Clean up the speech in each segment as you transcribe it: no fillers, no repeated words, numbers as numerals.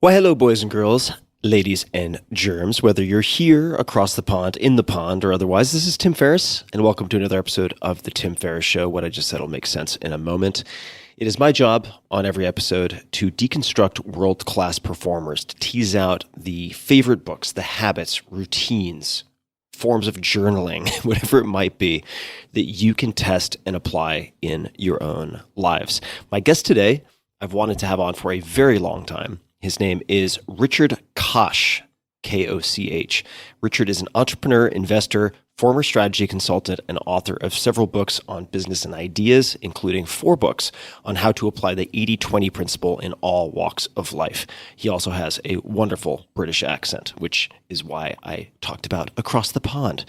Why, hello, boys and girls, ladies and germs, whether you're here, across the pond, in the pond, or otherwise. This is Tim Ferriss, and welcome to another episode of The Tim Ferriss Show. What I just said will make sense in a moment. It is my job on every episode to deconstruct world-class performers, to tease out the favorite books, the habits, routines, forms of journaling, whatever it might be, that you can test and apply in your own lives. My guest today, I've wanted to have on for a very long time. His name is Richard Koch, K-O-C-H. Richard is an entrepreneur, investor, former strategy consultant, and author of several books on business and ideas, including 4 books on how to apply the 80-20 principle in all walks of life. He also has a wonderful British accent, which is why I talked about across the pond.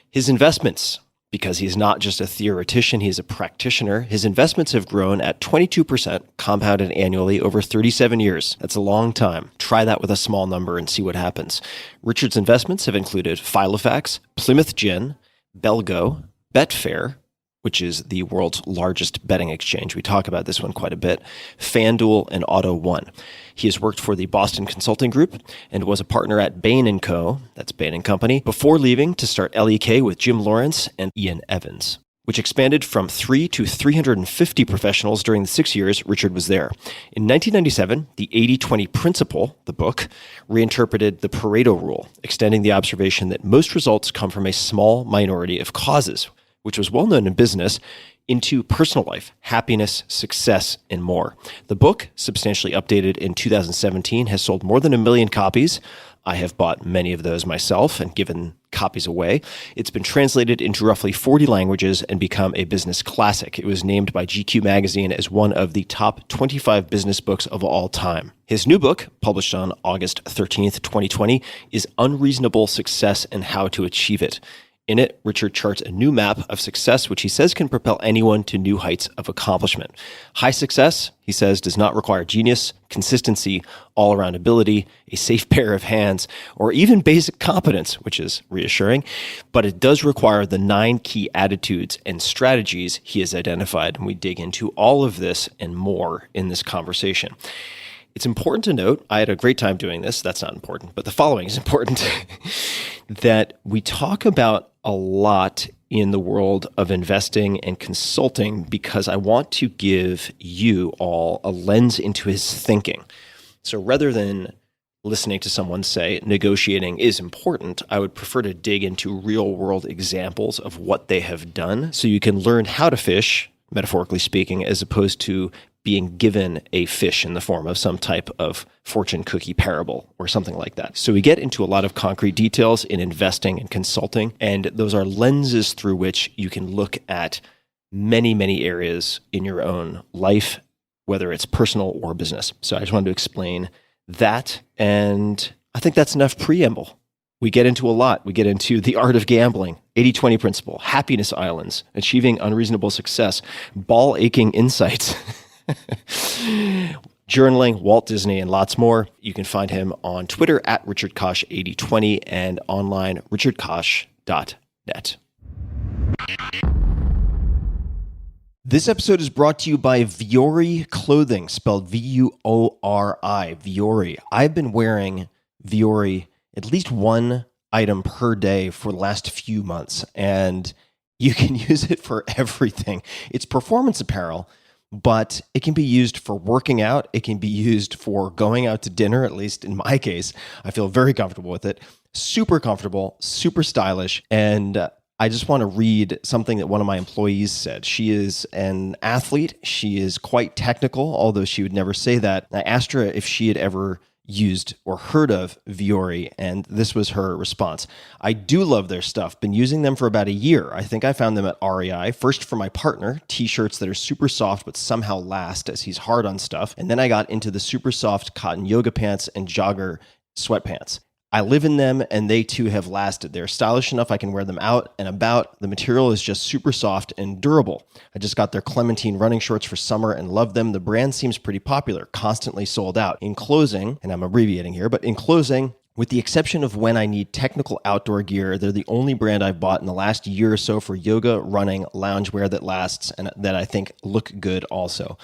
His investments, because he's not just a theoretician, he's a practitioner. His investments have grown at 22% compounded annually over 37 years. That's a long time. Try that with a small number and see what happens. Richard's investments have included Filofax, Plymouth Gin, Belgo, Betfair, which is the world's largest betting exchange. We talk about this one quite a bit, FanDuel, and Auto One. He has worked for the Boston Consulting Group and was a partner at Bain Co., that's Bain Company, before leaving to start LEK with Jim Lawrence and Iain Evans, which expanded from 3 to 350 professionals during the 6 years Richard was there. In 1997, the 80-20 principle, the book, reinterpreted the Pareto rule, extending the observation that most results come from a small minority of causes, which was well known in business, into personal life, happiness, success, and more. The book, substantially updated in 2017, has sold more than 1 million copies. I have bought many of those myself and given copies away. It's been translated into roughly 40 languages and become a business classic. It was named by GQ magazine as one of the top 25 business books of all time. His new book, published on August 13th, 2020, is Unreasonable: Success and How to Achieve It. In it, Richard charts a new map of success, which he says can propel anyone to new heights of accomplishment. High success, he says, does not require genius, consistency, all-around ability, a safe pair of hands, or even basic competence, which is reassuring, but it does require the 9 key attitudes and strategies he has identified, and we dig into all of this and more in this conversation. It's important to note, I had a great time doing this, that's not important, but the following is important, that we talk about a lot in the world of investing and consulting because I want to give you all a lens into his thinking. So rather than listening to someone say negotiating is important, I would prefer to dig into real world examples of what they have done so you can learn how to fish, metaphorically speaking, as opposed to being given a fish in the form of some type of fortune cookie parable or something like that. So we get into a lot of concrete details in investing and consulting, and those are lenses through which you can look at many, many areas in your own life, whether it's personal or business. So I just wanted to explain that, and I think that's enough preamble. We get into a lot. We get into the art of gambling, 80-20 principle, happiness islands, achieving unreasonable success, ball-aching insights, journaling, Walt Disney, and lots more. You can find him on Twitter at RichardKoch8020 and online richardkoch.net. This episode is brought to you by Vuori Clothing, spelled V-U-O-R-I, Vuori. I've been wearing Vuori at least one item per day for the last few months, and you can use it for everything. It's performance apparel, but it can be used for working out. It can be used for going out to dinner, at least in my case. I feel very comfortable with it. Super comfortable, super stylish, and I just want to read something that one of my employees said. She is an athlete. She is quite technical, although she would never say that. I asked her if she had ever used or heard of Vuori, and this was her response. I do love their stuff. Been using them for about a year. I think I found them at REI, first for my partner, t-shirts that are super soft but somehow last as he's hard on stuff. And then I got into the super soft cotton yoga pants and jogger sweatpants. I live in them, and they too have lasted. They're stylish enough I can wear them out and about. The material is just super soft and durable. I just got their Clementine running shorts for summer and love them. The brand seems pretty popular, constantly sold out. In closing, and I'm abbreviating here, but in closing, with the exception of when I need technical outdoor gear, they're the only brand I've bought in the last year or so for yoga, running, loungewear that lasts and that I think look good also.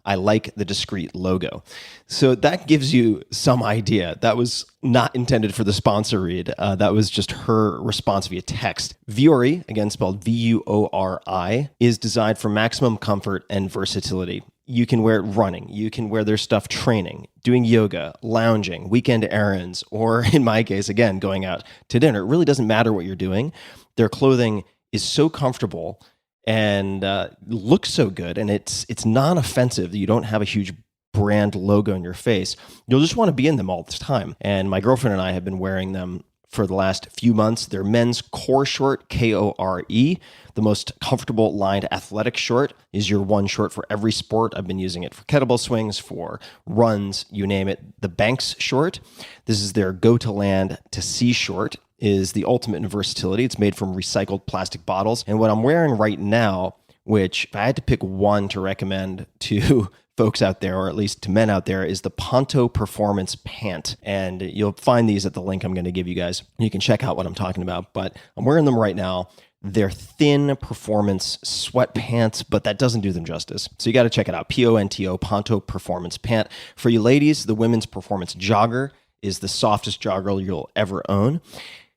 I like the discreet logo. So that gives you some idea. That was not intended for the sponsor read. That was just her response via text. Vuori, again spelled Vuori, is designed for maximum comfort and versatility. You can wear it running. You can wear their stuff training, doing yoga, lounging, weekend errands, or in my case, again, going out to dinner. It really doesn't matter what you're doing. Their clothing is so comfortable and looks so good, and it's non-offensive. You don't have a huge brand logo in your face. You'll just want to be in them all the time. And my girlfriend and I have been wearing them for the last few months. They're men's core short, Kore. The most comfortable lined athletic short is your one short for every sport. I've been using it for kettlebell swings, for runs, you name it. The Banks short, this is their go to land to sea short, is the ultimate in versatility. It's made from recycled plastic bottles. And what I'm wearing right now, which if I had to pick one to recommend to folks out there, or at least to men out there, is the Ponto Performance Pant. And you'll find these at the link I'm going to give you guys. You can check out what I'm talking about, but I'm wearing them right now. They're thin performance sweatpants, but that doesn't do them justice. So you got to check it out. Ponto, Ponto Performance Pant. For you ladies, the women's performance jogger is the softest jogger you'll ever own.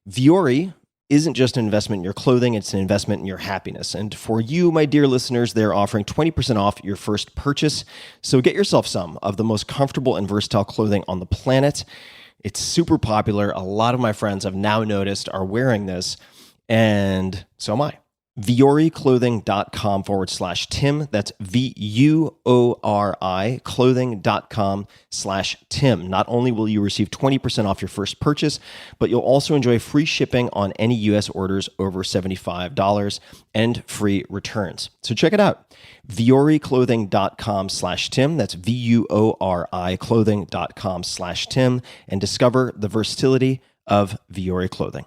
Vuori isn't just an investment in your clothing, it's an investment in your happiness. And for you, my dear listeners, they're offering 20% off your first purchase. So get yourself some of the most comfortable and versatile clothing on the planet. It's super popular. A lot of my friends I've now noticed are wearing this, and so am I. VuoriClothing.com/Tim. That's VUORI clothing.com/Tim. Not only will you receive 20% off your first purchase, but you'll also enjoy free shipping on any US orders over $75 and free returns. So check it out. VuoriClothing.com/Tim. That's VUORI clothing.com/Tim, and discover the versatility of Vuori clothing.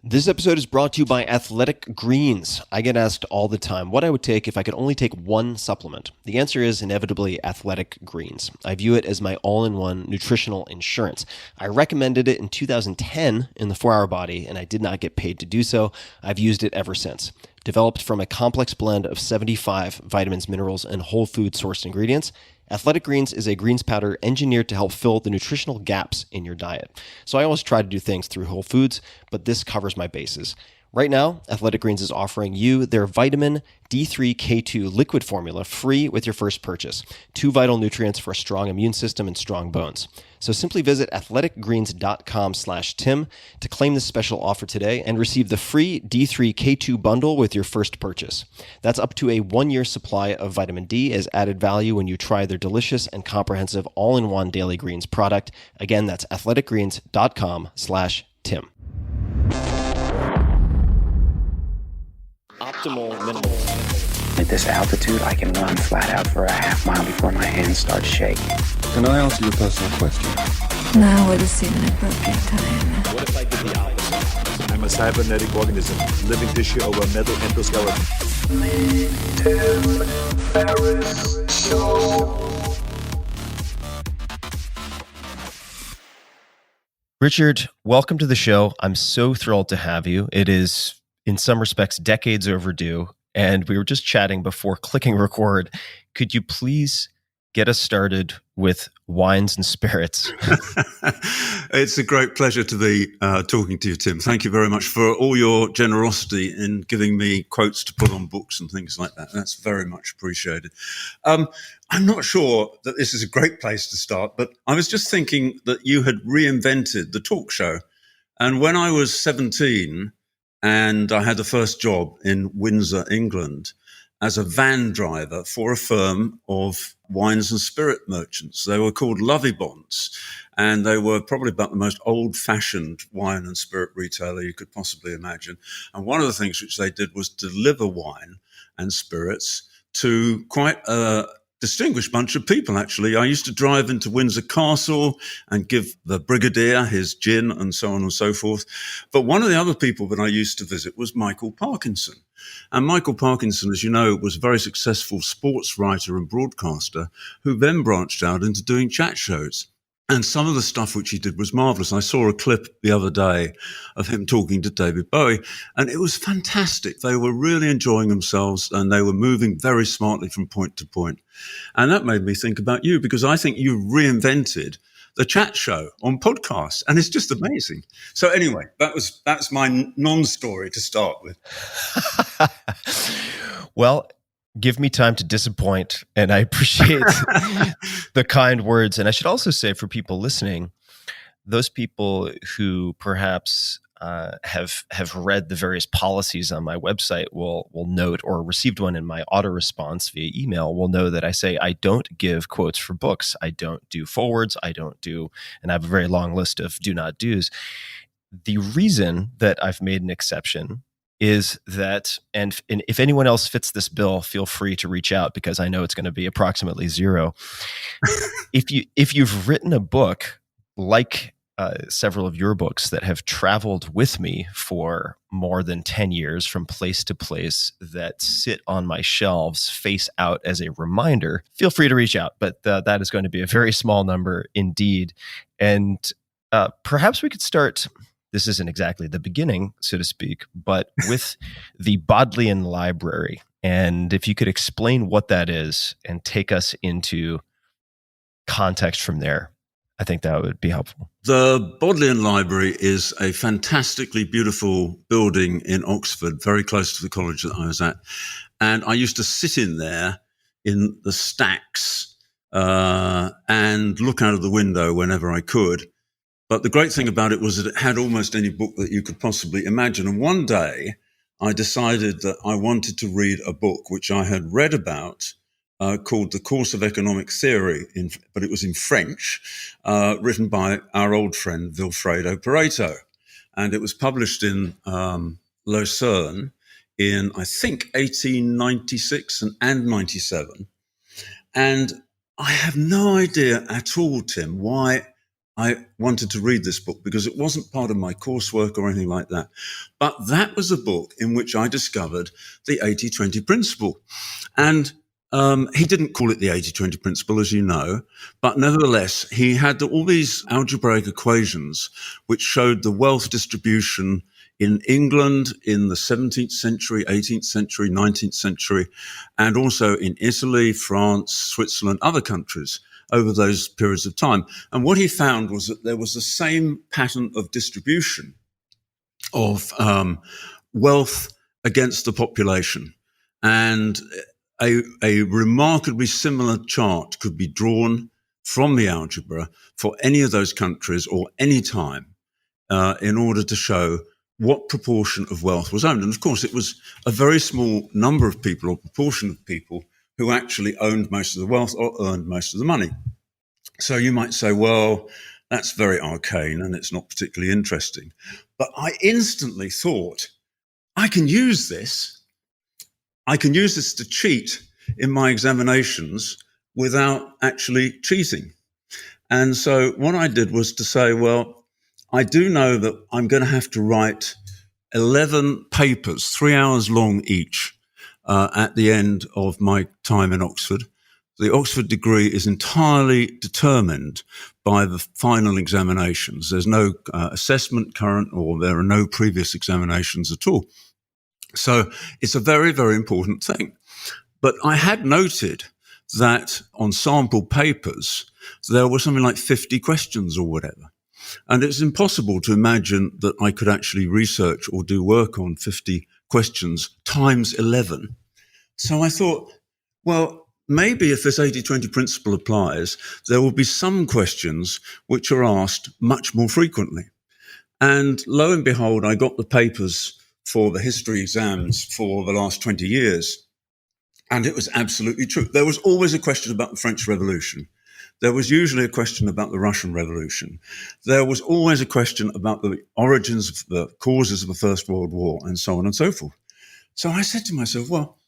This episode is brought to you by Athletic Greens. I get asked all the time what I would take if I could only take one supplement. The answer is inevitably Athletic Greens. I view it as my all-in-one nutritional insurance. I recommended it in 2010 in the 4 Hour Body, and I did not get paid to do so. I've used it ever since. Developed from a complex blend of 75 vitamins, minerals, and whole food sourced ingredients, Athletic Greens is a greens powder engineered to help fill the nutritional gaps in your diet. So I always try to do things through whole foods, but this covers my bases. Right now, Athletic Greens is offering you their vitamin D3K2 liquid formula free with your first purchase. 2 vital nutrients for a strong immune system and strong bones. So simply visit athleticgreens.com/Tim to claim this special offer today and receive the free D3K2 bundle with your first purchase. That's up to a 1-year supply of vitamin D as added value when you try their delicious and comprehensive all-in-one daily greens product. Again, that's athleticgreens.com/Tim. Optimal minimal. At this altitude, I can run flat out for a half mile before my hands start shaking. Can I answer your personal question? Now would seem an appropriate time. What if I did the opposite? I'm a cybernetic organism, living tissue over metal endoskeleton. Richard, welcome to the show. I'm so thrilled to have you. It is, in some respects, decades overdue. And we were just chatting before clicking record. Could you please get us started with wines and spirits? It's a great pleasure to be talking to you, Tim. Thank you very much for all your generosity in giving me quotes to put on books and things like that. That's very much appreciated. I'm not sure that this is a great place to start, but I was just thinking that you had reinvented the talk show. And when I was 17 and I had the first job in Windsor, England, as a van driver for a firm of wines and spirit merchants. They were called Lovibonds, and they were probably about the most old-fashioned wine and spirit retailer you could possibly imagine. And one of the things which they did was deliver wine and spirits to quite a distinguished bunch of people, actually. I used to drive into Windsor Castle and give the Brigadier his gin and so on and so forth. But one of the other people that I used to visit was Michael Parkinson. And Michael Parkinson, as you know, was a very successful sports writer and broadcaster who then branched out into doing chat shows. And some of the stuff which he did was marvelous. I saw a clip the other day of him talking to David Bowie, and it was fantastic. They were really enjoying themselves, and they were moving very smartly from point to point. And that made me think about you, because I think you reinvented the chat show on podcasts, and it's just amazing. So anyway, that's my non-story to start with. Well, give me time to disappoint, and I appreciate the kind words. And I should also say, for people listening, those people who perhaps have read the various policies on my website will note, or received one in my auto response via email, will know that I say I don't give quotes for books. I don't do forwards. I don't do, and I have a very long list of do not do's. The reason that I've made an exception is that, and if anyone else fits this bill, feel free to reach out, because I know it's going to be approximately zero. If you've written a book like several of your books that have traveled with me for more than 10 years from place to place, that sit on my shelves face out as a reminder, feel free to reach out. But that is going to be a very small number indeed. And perhaps we could start, this isn't exactly the beginning, so to speak, but with the Bodleian Library. And if you could explain what that is and take us into context from there, I think that would be helpful. The Bodleian Library is a fantastically beautiful building in Oxford, very close to the college that I was at. And I used to sit in there in the stacks and look out of the window whenever I could. But the great thing about it was that it had almost any book that you could possibly imagine. And one day I decided that I wanted to read a book which I had read about, called The Course of Economic Theory, but it was in French, written by our old friend Vilfredo Pareto. And it was published in Lausanne in, I think, 1896 and 97. And I have no idea at all, Tim, why I wanted to read this book, because it wasn't part of my coursework or anything like that. But that was a book in which I discovered the 80-20 principle. And he didn't call it the 80-20 principle, as you know, but nevertheless, he had all these algebraic equations which showed the wealth distribution in England in the 17th century, 18th century, 19th century, and also in Italy, France, Switzerland, other countries over those periods of time. And what he found was that there was the same pattern of distribution of wealth against the population. And a remarkably similar chart could be drawn from the algebra for any of those countries or any time in order to show what proportion of wealth was owned. And of course, it was a very small number of people or proportion of people who actually owned most of the wealth or earned most of the money. So you might say, well, that's very arcane and it's not particularly interesting. But I instantly thought, I can use this to cheat in my examinations without actually cheating. And so what I did was to say, well, I do know that I'm going to have to write 11 papers, 3 hours long each, at the end of my time in Oxford. The Oxford degree is entirely determined by the final examinations. There's no assessment current, or there are no previous examinations at all. So it's a very, very important thing. But I had noted that on sample papers, there were something like 50 questions or whatever. And it's impossible to imagine that I could actually research or do work on 50 questions times 11. So I thought, well, maybe if this 80-20 principle applies, there will be some questions which are asked much more frequently. And lo and behold, I got the papers for the history exams for the last 20 years. And it was absolutely true. There was always a question about the French Revolution. There was usually a question about the Russian Revolution. There was always a question about the origins of the causes of the First World War, and so on and so forth. So I said to myself, well,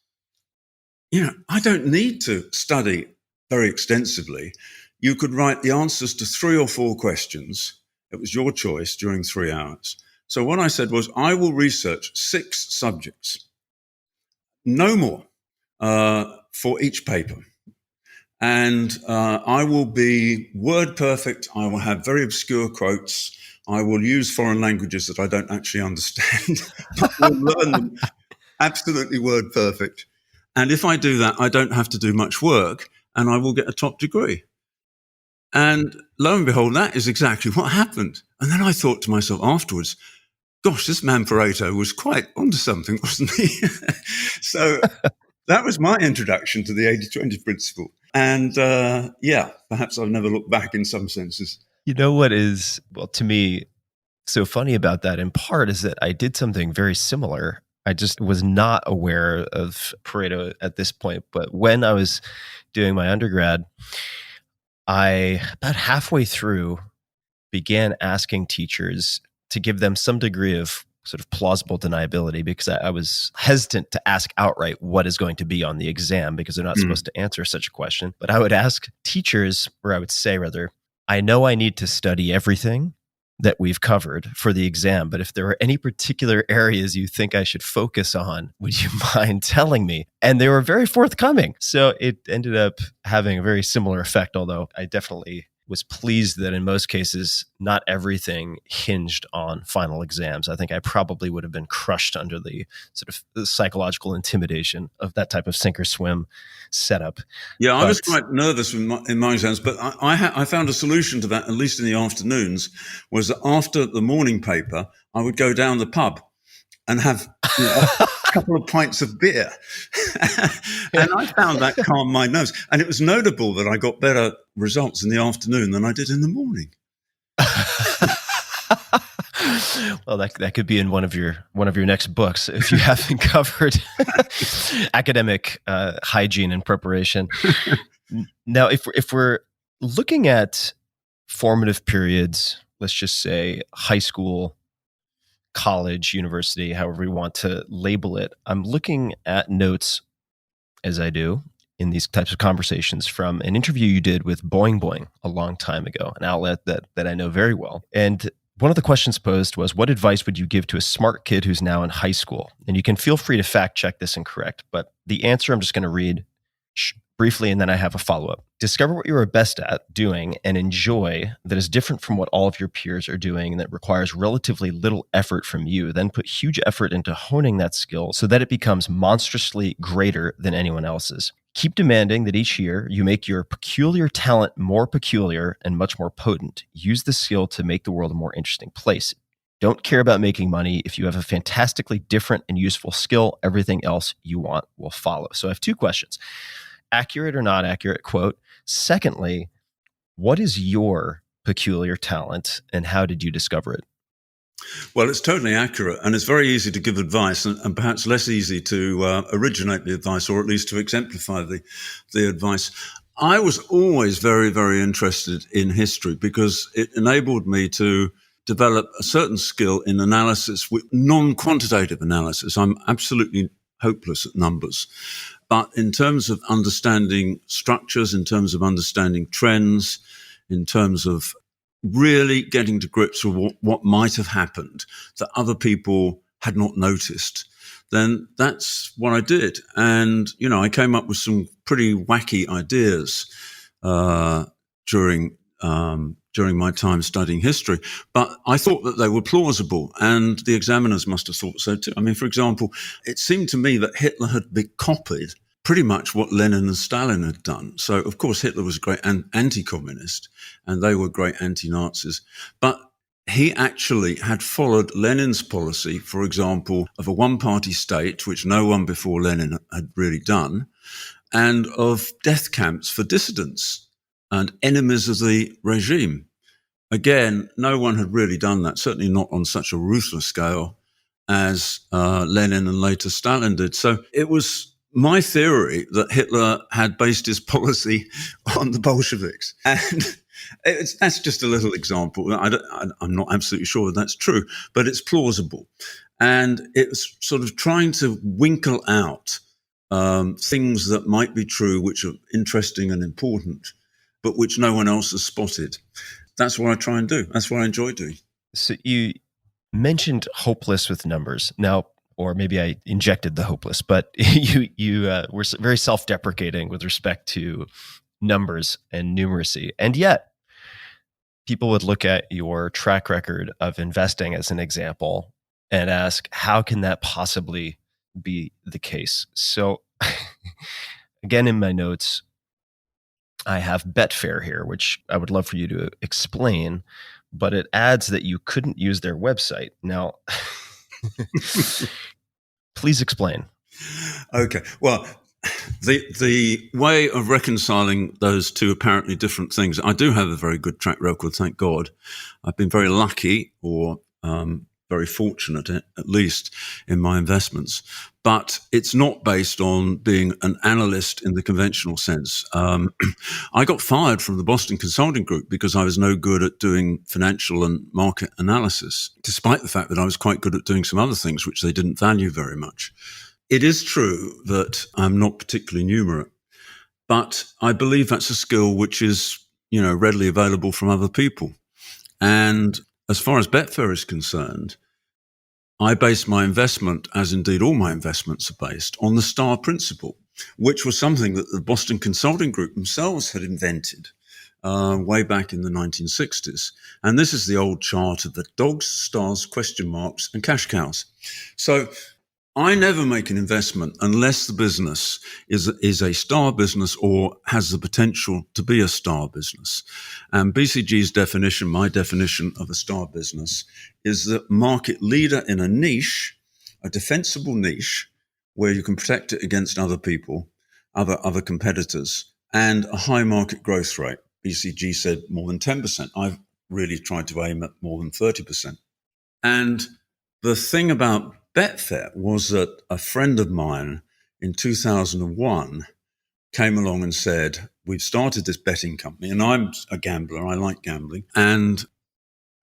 I don't need to study very extensively. You could write the answers to 3 or 4 questions. It was your choice during 3 hours. So what I said was, I will research 6 subjects, no more, for each paper. And I will be word perfect. I will have very obscure quotes. I will use foreign languages that I don't actually understand, but will learn them absolutely word perfect. And if I do that, I don't have to do much work and I will get a top degree. And lo and behold, that is exactly what happened. And then I thought to myself afterwards, gosh, this man Pareto was quite onto something, wasn't he? So that was my introduction to the 80-20 principle. And perhaps I've never looked back in some senses. You know what is, well, to me, so funny about that in part is that I did something very similar. I just was not aware of Pareto at this point. But when I was doing my undergrad, I, about halfway through, began asking teachers to give them some degree of sort of plausible deniability, because I was hesitant to ask outright what is going to be on the exam, because they're not supposed to answer such a question. But I would ask teachers, or I would say rather, I know I need to study everything that we've covered for the exam, but if there are any particular areas you think I should focus on, would you mind telling me? And they were very forthcoming. So it ended up having a very similar effect, although I definitely was pleased that in most cases, not everything hinged on final exams. I think I probably would have been crushed under the sort of the psychological intimidation of that type of sink or swim setup. Yeah, I was quite nervous in my exams, but I found a solution to that, at least in the afternoons, was that after the morning paper, I would go down the pub and have a couple of pints of beer. And I found that calmed my nerves. And it was notable that I got better results in the afternoon than I did in the morning. Well, that could be in one of your next books if you haven't covered academic hygiene and preparation. Now, if we're looking at formative periods, let's just say high school, college, university, however we want to label it, I'm looking at notes, as I do in these types of conversations, from an interview you did with Boing Boing a long time ago, an outlet that I know very well. And one of the questions posed was, what advice would you give to a smart kid who's now in high school? And you can feel free to fact check this and correct, but the answer I'm just going to read briefly, and then I have a follow-up. Discover what you are best at doing and enjoy that is different from what all of your peers are doing and that requires relatively little effort from you. Then put huge effort into honing that skill so that it becomes monstrously greater than anyone else's. Keep demanding that each year you make your peculiar talent more peculiar and much more potent. Use the skill to make the world a more interesting place. Don't care about making money. If you have a fantastically different and useful skill, everything else you want will follow. So I have two questions. Accurate or not accurate quote. Secondly, what is your peculiar talent and how did you discover it? Well, it's totally accurate, and it's very easy to give advice and perhaps less easy to originate the advice, or at least to exemplify the advice. I was always very, very interested in history because it enabled me to develop a certain skill in analysis, with non-quantitative analysis. I'm absolutely hopeless at numbers. But in terms of understanding structures, in terms of understanding trends, in terms of really getting to grips with what might have happened that other people had not noticed, then that's what I did. And, I came up with some pretty wacky ideas during my time studying history. But I thought that they were plausible, and the examiners must have thought so too. I mean, for example, it seemed to me that Hitler had copied pretty much what Lenin and Stalin had done. So, of course, Hitler was a great anti-communist, and they were great anti-Nazis. But he actually had followed Lenin's policy, for example, of a one-party state, which no one before Lenin had really done, and of death camps for dissidents and enemies of the regime. Again, no one had really done that, certainly not on such a ruthless scale as Lenin and later Stalin did. So it was my theory that Hitler had based his policy on the Bolsheviks. And that's just a little example. I'm not absolutely sure that's true, but it's plausible. And it's sort of trying to winkle out things that might be true, which are interesting and important, but which no one else has spotted. That's what I try and do. That's what I enjoy doing. So you mentioned hopeless with numbers. Now, or maybe I injected the hopeless, but you were very self-deprecating with respect to numbers and numeracy. And yet, people would look at your track record of investing as an example and ask, how can that possibly be the case? So, again, in my notes, I have Betfair here, which I would love for you to explain, but it adds that you couldn't use their website. Now, please explain. Okay. Well, the way of reconciling those two apparently different things, I do have a very good track record, thank God. I've been very lucky, or very fortunate, at least, in my investments. But it's not based on being an analyst in the conventional sense. I got fired from the Boston Consulting Group because I was no good at doing financial and market analysis, despite the fact that I was quite good at doing some other things which they didn't value very much. It is true that I'm not particularly numerate, but I believe that's a skill which is, readily available from other people. And as far as Betfair is concerned, I base my investment, as indeed all my investments are based, on the star principle, which was something that the Boston Consulting Group themselves had invented way back in the 1960s. And this is the old chart of the dogs, stars, question marks, and cash cows. So I never make an investment unless the business is a star business or has the potential to be a star business. And BCG's definition, my definition of a star business, is the market leader in a niche, a defensible niche, where you can protect it against other people, other competitors, and a high market growth rate. BCG said more than 10%. I've really tried to aim at more than 30%. And the thing about Betfair was that a friend of mine in 2001 came along and said, we've started this betting company, and I'm a gambler, I like gambling, and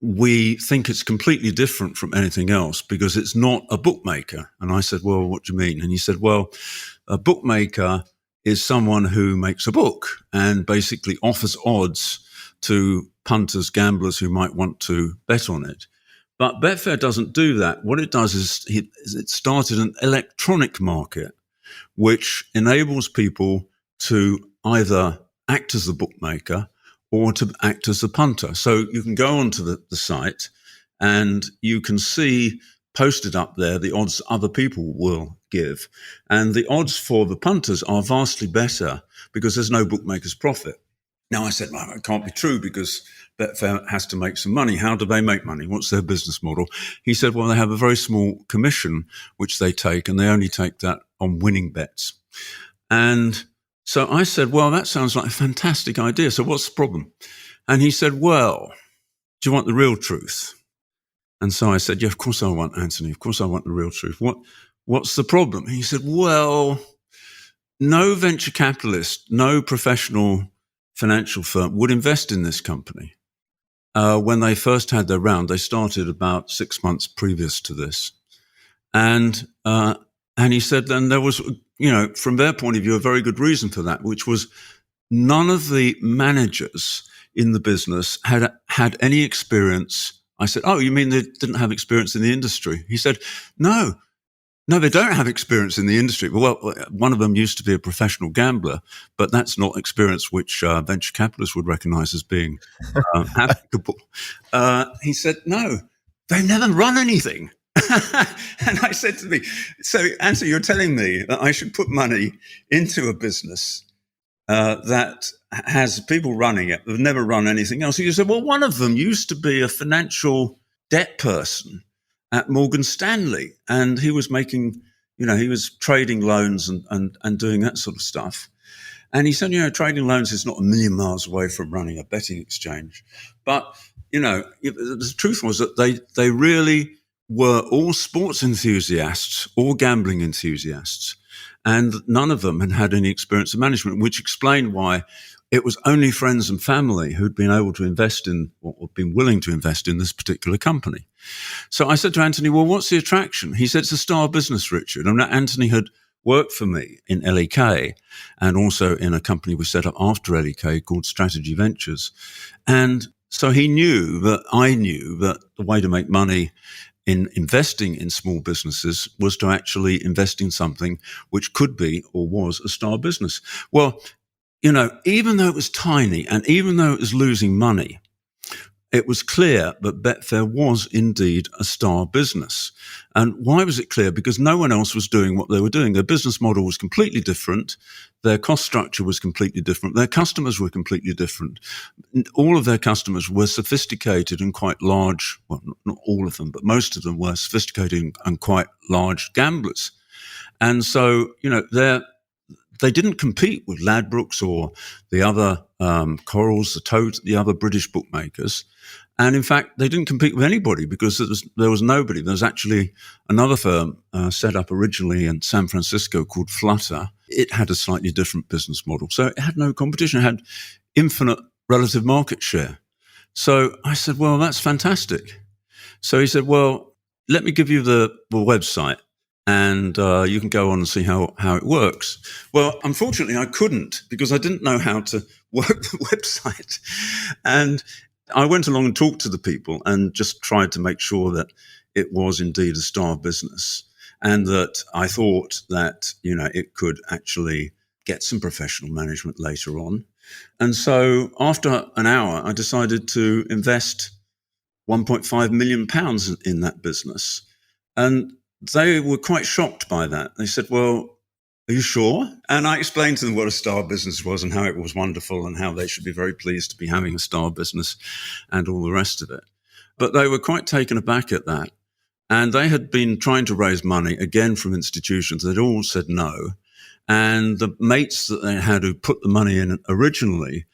we think it's completely different from anything else because it's not a bookmaker. And I said, well, what do you mean? And he said, well, a bookmaker is someone who makes a book and basically offers odds to punters, gamblers who might want to bet on it. But Betfair doesn't do that. What it does is it started an electronic market, which enables people to either act as the bookmaker or to act as the punter. So you can go onto the site and you can see posted up there the odds other people will give. And the odds for the punters are vastly better because there's no bookmaker's profit. Now, I said, well, it can't be true because Betfair has to make some money. How do they make money? What's their business model? He said, well, they have a very small commission, which they take, and they only take that on winning bets. And so I said, well, that sounds like a fantastic idea. So what's the problem? And he said, well, do you want the real truth? And so I said, yeah, of course I want, Anthony. Of course I want the real truth. What's the problem? And he said, well, no venture capitalist, no professional financial firm would invest in this company. When they first had their round, they started about 6 months previous to this. And he said then there was, from their point of view, a very good reason for that, which was none of the managers in the business had any experience. I said, oh, you mean they didn't have experience in the industry? He said, no, they don't have experience in the industry. Well, one of them used to be a professional gambler, but that's not experience which venture capitalists would recognize as being applicable. He said, no, they've never run anything. And I said to me, so Anthony, you're telling me that I should put money into a business that has people running it that have never run anything else? He said, well, one of them used to be a financial debt person at Morgan Stanley, and he was making, he was trading loans and doing that sort of stuff. And he said, trading loans is not a million miles away from running a betting exchange. But, the truth was that they really were all sports enthusiasts, all gambling enthusiasts, and none of them had any experience of management, which explained why it was only friends and family who'd been able to invest in or been willing to invest in this particular company. So I said to Anthony, well, what's the attraction? He said, it's a star business, Richard. And Anthony had worked for me in LEK and also in a company we set up after LEK called Strategy Ventures. And so I knew that the way to make money in investing in small businesses was to actually invest in something which could be or was a star business. Well, even though it was tiny and even though it was losing money, it was clear that Betfair was indeed a star business. And why was it clear? Because no one else was doing what they were doing. Their business model was completely different. Their cost structure was completely different. Their customers were completely different. All of their customers were sophisticated and quite large. Well, not all of them, but most of them were sophisticated and quite large gamblers. And so, they didn't compete with Ladbrokes or the other Corals, the Toads, the other British bookmakers. And in fact, they didn't compete with anybody because there was nobody. There was actually another firm set up originally in San Francisco called Flutter. It had a slightly different business model. So it had no competition. It had infinite relative market share. So I said, well, that's fantastic. So he said, well, let me give you the website. And you can go on and see how it works. Well, unfortunately, I couldn't because I didn't know how to work the website. And I went along and talked to the people and just tried to make sure that it was indeed a star business and that I thought that, it could actually get some professional management later on. And so after an hour, I decided to invest £1.5 million in that business. And they were quite shocked by that. They said, well, are you sure? And I explained to them what a star business was and how it was wonderful and how they should be very pleased to be having a star business and all the rest of it. But they were quite taken aback at that. And they had been trying to raise money, again, from institutions. They'd all said no. And the mates that they had who put the money in originally,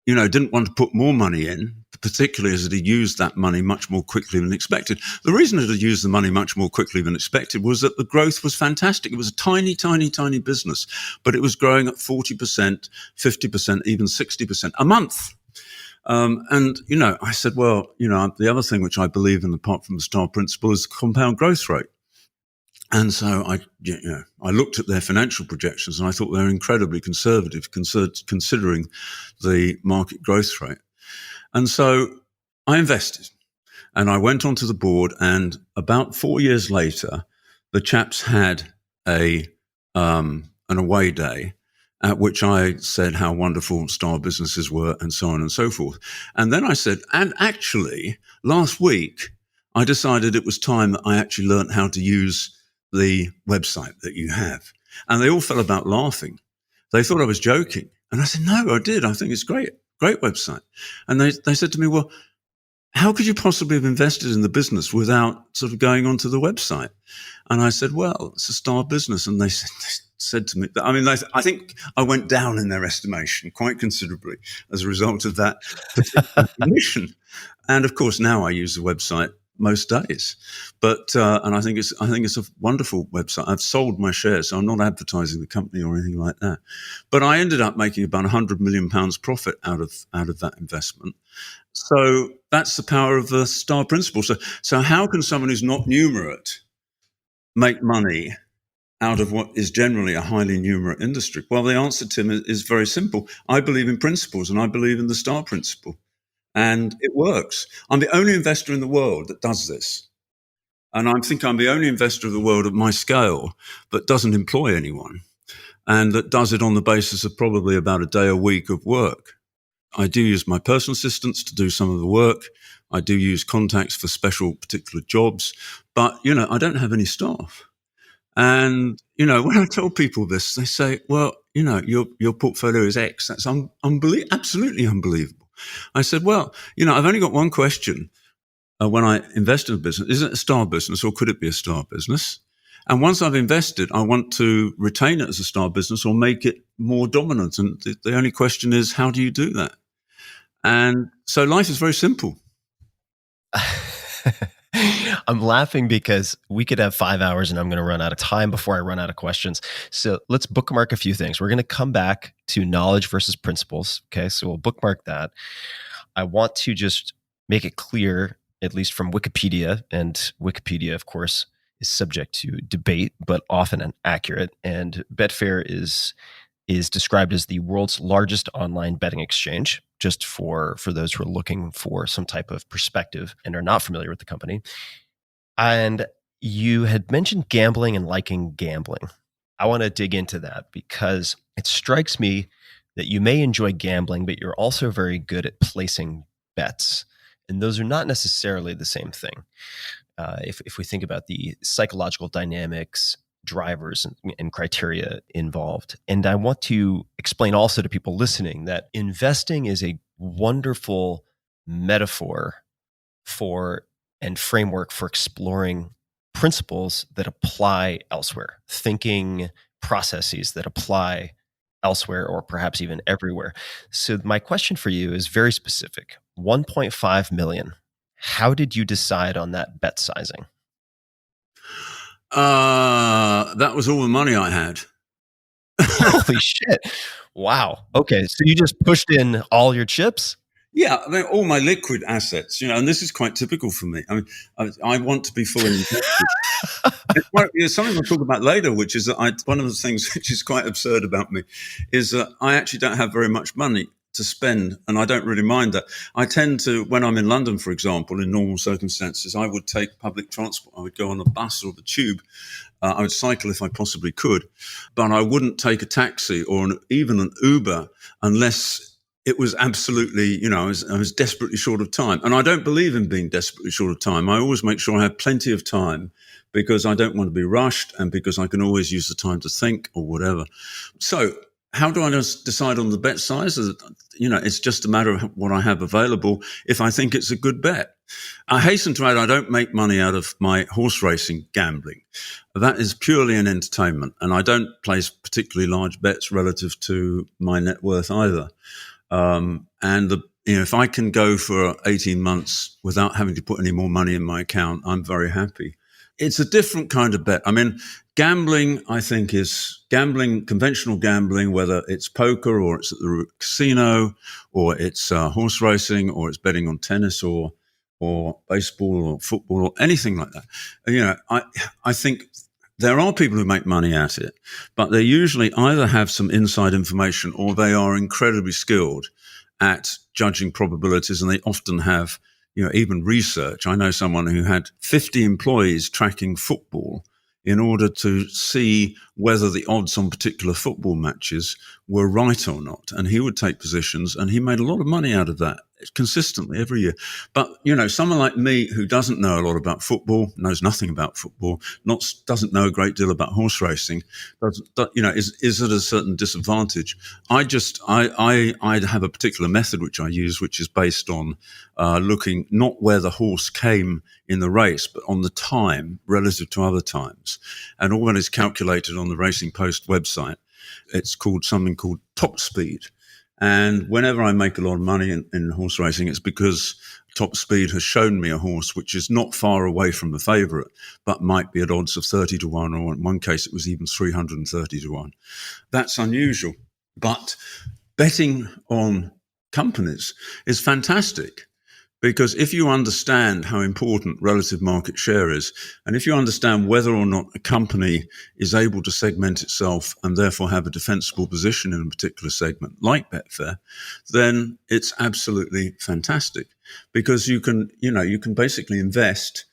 didn't want to put more money in, particularly as it had used that money much more quickly than expected. The reason it had used the money much more quickly than expected was that the growth was fantastic. It was a tiny, tiny, tiny business, but it was growing at 40%, 50%, even 60% a month. I said, well, the other thing which I believe in, apart from the star principle, is compound growth rate. And so I looked at their financial projections and I thought they were incredibly conservative considering the market growth rate. And so I invested and I went onto the board, and about 4 years later, the chaps had an away day at which I said how wonderful star businesses were and so on and so forth. And then I said, and actually last week I decided it was time that I actually learned how to use the website that you have. And they all fell about laughing. They thought I was joking. And I said, no, I did. I think it's great website. And they said to me, well, how could you possibly have invested in the business without sort of going onto the website? And I said, well, it's a star business. And they said to me, I think I went down in their estimation quite considerably as a result of that mission. And of course, now I use the website most days, but and I think it's a wonderful website. I've sold my shares, so I'm not advertising the company or anything like that. But I ended up making about £100 million profit out of that investment. So that's the power of the star principle. So how can someone who's not numerate make money out of what is generally a highly numerate industry? Well, the answer, Tim, is very simple. I believe in principles, and I believe in the star principle. And it works. I'm the only investor in the world that does this. And I think I'm the only investor of the world at my scale that doesn't employ anyone and that does it on the basis of probably about a day a week of work. I do use my personal assistants to do some of the work. I do use contacts for special particular jobs. But, I don't have any staff. And, when I tell people this, they say, well, your portfolio is X. That's absolutely unbelievable. I said, well, I've only got one question when I invest in a business. Is it a star business or could it be a star business? And once I've invested, I want to retain it as a star business or make it more dominant. And the only question is, how do you do that? And so life is very simple. I'm laughing because we could have 5 hours and I'm going to run out of time before I run out of questions. So let's bookmark a few things. We're going to come back to knowledge versus principles. Okay, so we'll bookmark that. I want to just make it clear, at least from Wikipedia, and Wikipedia, of course, is subject to debate, but often inaccurate. And Betfair is described as the world's largest online betting exchange, just for those who are looking for some type of perspective and are not familiar with the company. And you had mentioned gambling and liking gambling. I want to dig into that because it strikes me that you may enjoy gambling, but you're also very good at placing bets. And those are not necessarily the same thing. If we think about the psychological dynamics, drivers, and criteria involved. And I want to explain also to people listening that investing is a wonderful metaphor for and framework for exploring principles that apply elsewhere, thinking processes that apply elsewhere or perhaps even everywhere. So my question for you is very specific. 1.5 million. How did you decide on that bet sizing? That was all the money I had. Holy shit. Wow. Okay. So you just pushed in all your chips? Yeah, I mean, all my liquid assets, and this is quite typical for me. I mean, I want to be fully invested. It's something I'll talk about later, which is that one of the things which is quite absurd about me is that I actually don't have very much money to spend, and I don't really mind that. I tend to, when I'm in London, for example, in normal circumstances, I would take public transport. I would go on a bus or the tube. I would cycle if I possibly could, but I wouldn't take a taxi or even an Uber unless it was absolutely, I was desperately short of time. And I don't believe in being desperately short of time. I always make sure I have plenty of time because I don't want to be rushed and because I can always use the time to think or whatever. So how do I decide on the bet size? It's just a matter of what I have available if I think it's a good bet. I hasten to add, I don't make money out of my horse racing gambling. That is purely an entertainment, and I don't place particularly large bets relative to my net worth either. If I can go for 18 months without having to put any more money in my account, I'm very happy. It's a different kind of bet. I mean, gambling, I think, is gambling, conventional gambling, whether it's poker or it's at the casino or it's horse racing or it's betting on tennis or baseball or football or anything like that. I think there are people who make money at it, but they usually either have some inside information or they are incredibly skilled at judging probabilities, and they often have, even research. I know someone who had 50 employees tracking football in order to see whether the odds on particular football matches were right or not. And he would take positions, and he made a lot of money out of that consistently every year. But, someone like me who doesn't know a lot about football, knows nothing about football, doesn't know a great deal about horse racing, is at a certain disadvantage. I have a particular method which I use, which is based on looking not where the horse came in the race, but on the time relative to other times. And all that is calculated on the Racing Post website. It's something called top speed. And whenever I make a lot of money in horse racing, it's because Top Speed has shown me a horse which is not far away from the favourite, but might be at odds of 30 to 1, or in one case it was even 330 to 1. That's unusual. But betting on companies is fantastic, because if you understand how important relative market share is, and if you understand whether or not a company is able to segment itself and therefore have a defensible position in a particular segment, like Betfair, then it's absolutely fantastic, because you can basically invest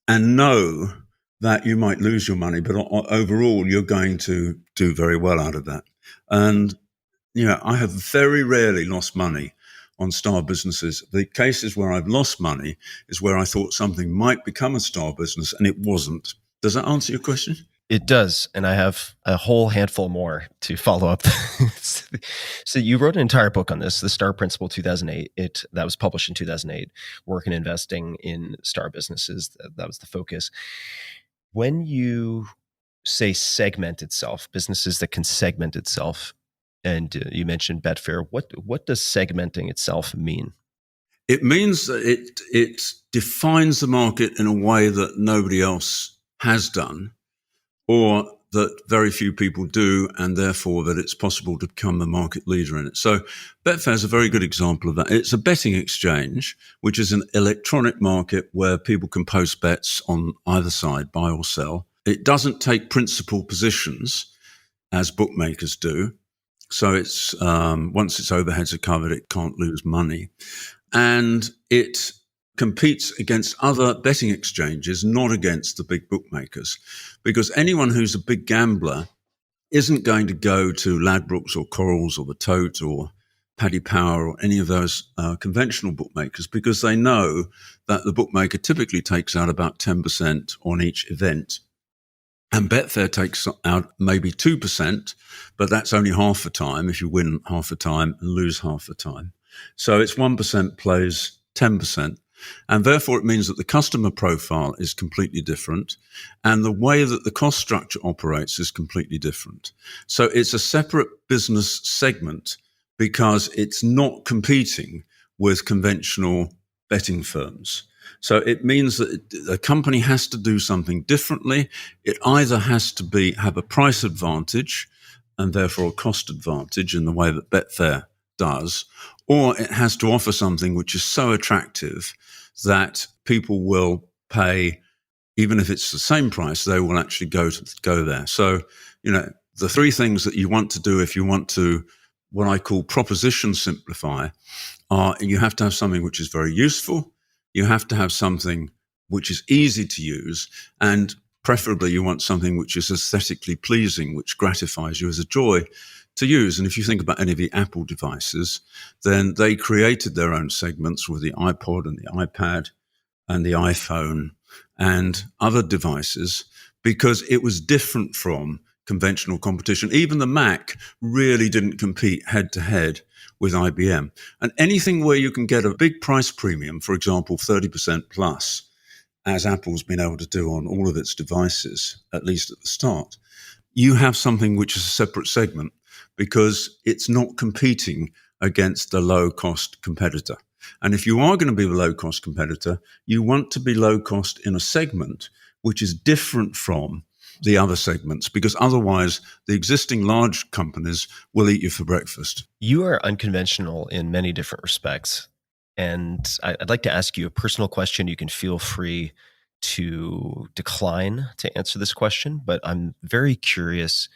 and know that you might lose your money, but overall you're going to do very well out of that. And, I have very rarely lost money on star businesses. The cases where I've lost money is where I thought something might become a star business and it wasn't. Does that answer your question? It does. And I have a whole handful more to follow up. So you wrote an entire book on this, The Star Principle 2008. That was published in 2008, Work and Investing in Star Businesses. That was the focus. When you say segment itself, businesses that can segment itself, and you mentioned Betfair, what does segmenting itself mean? It means that it defines the market in a way that nobody else has done, or that very few people do, and therefore that it's possible to become the market leader in it. So Betfair is a very good example of that. It's a betting exchange, which is an electronic market where people can post bets on either side, buy or sell. It doesn't take principal positions as bookmakers do. So it's once its overheads are covered, it can't lose money. And it competes against other betting exchanges, not against the big bookmakers, because anyone who's a big gambler isn't going to go to Ladbrokes or Corals or the Tote or Paddy Power or any of those conventional bookmakers, because they know that the bookmaker typically takes out about 10% on each event. And Betfair takes out maybe 2%, but that's only half the time if you win half the time and lose half the time. So it's 1% plays 10%. And therefore, it means that the customer profile is completely different and the way that the cost structure operates is completely different. So it's a separate business segment because it's not competing with conventional betting firms. So it means that a company has to do something differently. It either has to have a price advantage and therefore a cost advantage in the way that Betfair does, or it has to offer something which is so attractive that people will pay, even if it's the same price, they will actually go there. So, the three things that you want to do if you want to, what I call proposition simplify, are you have to have something which is very useful, you have to have something which is easy to use, and preferably you want something which is aesthetically pleasing, which gratifies you as a joy to use. And if you think about any of the Apple devices, then they created their own segments with the iPod and the iPad and the iPhone and other devices because it was different from conventional competition. Even the Mac really didn't compete head to head with IBM. And anything where you can get a big price premium, for example, 30% plus, as Apple's been able to do on all of its devices, at least at the start, you have something which is a separate segment because it's not competing against a low-cost competitor. And if you are going to be a low-cost competitor, you want to be low-cost in a segment which is different from the other segments, because otherwise the existing large companies will eat you for breakfast. You are unconventional in many different respects. And I'd like to ask you a personal question. You can feel free to decline to answer this question, but I'm very curious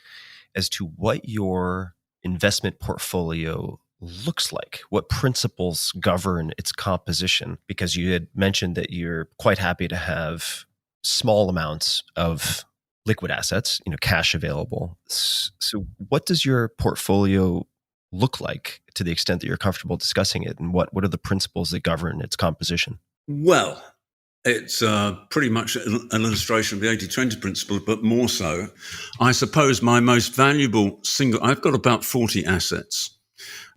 as to what your investment portfolio looks like, what principles govern its composition, because you had mentioned that you're quite happy to have small amounts of liquid assets, cash available. So what does your portfolio look like to the extent that you're comfortable discussing it? And what are the principles that govern its composition? Well, it's pretty much an illustration of the 80-20 principle, but more so. I suppose my most valuable I've got about 40 assets,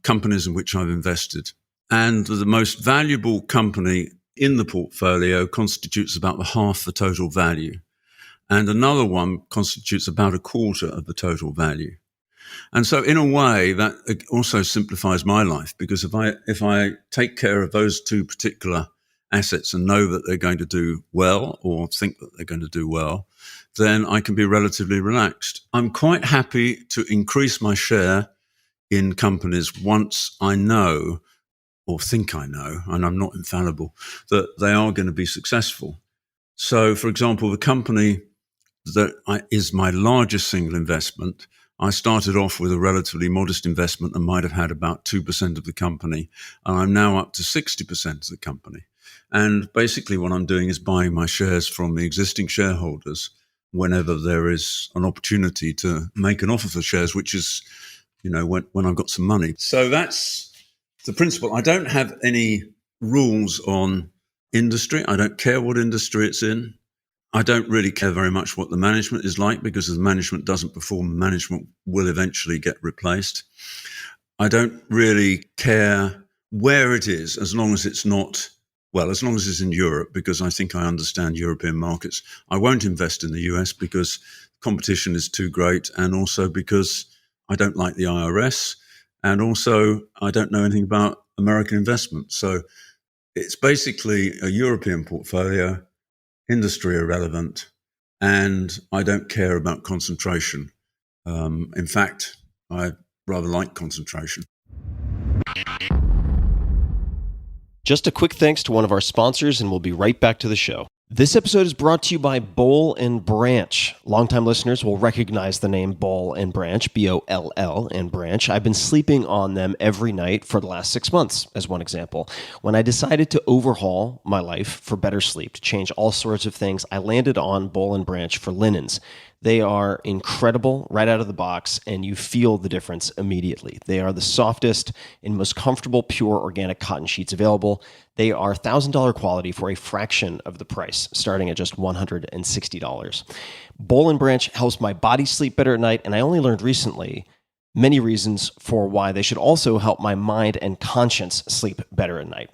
companies in which I've invested. And the most valuable company in the portfolio constitutes about half the total value. And another one constitutes about a quarter of the total value. And so in a way that also simplifies my life, because if I take care of those two particular assets and know that they're going to do well or think that they're going to do well, then I can be relatively relaxed. I'm quite happy to increase my share in companies once I know or think I know, and I'm not infallible, that they are going to be successful. So, for example, the company that is my largest single investment, I started off with a relatively modest investment and might have had about 2% of the company, and I'm now up to 60% of the company. And basically what I'm doing is buying my shares from the existing shareholders whenever there is an opportunity to make an offer for shares, which is, when I've got some money. So that's the principle. I don't have any rules on industry. I don't care what industry it's in. I don't really care very much what the management is like, because if the management doesn't perform, management will eventually get replaced. I don't really care where it is, as long as it's in Europe, because I think I understand European markets. I won't invest in the US because competition is too great, and also because I don't like the IRS, and also I don't know anything about American investment. So it's basically a European portfolio, industry irrelevant, and I don't care about concentration. In fact, I rather like concentration. Just a quick thanks to one of our sponsors, and we'll be right back to the show. This episode is brought to you by Boll & Branch. Longtime listeners will recognize the name Boll & Branch, B-O-L-L and Branch. I've been sleeping on them every night for the last 6 months, as one example. When I decided to overhaul my life for better sleep, to change all sorts of things, I landed on Boll & Branch for linens. They are incredible right out of the box, and you feel the difference immediately. They are the softest and most comfortable pure organic cotton sheets available. They are $1,000 quality for a fraction of the price, starting at just $160. Boll & Branch helps my body sleep better at night, and I only learned recently many reasons for why they should also help my mind and conscience sleep better at night.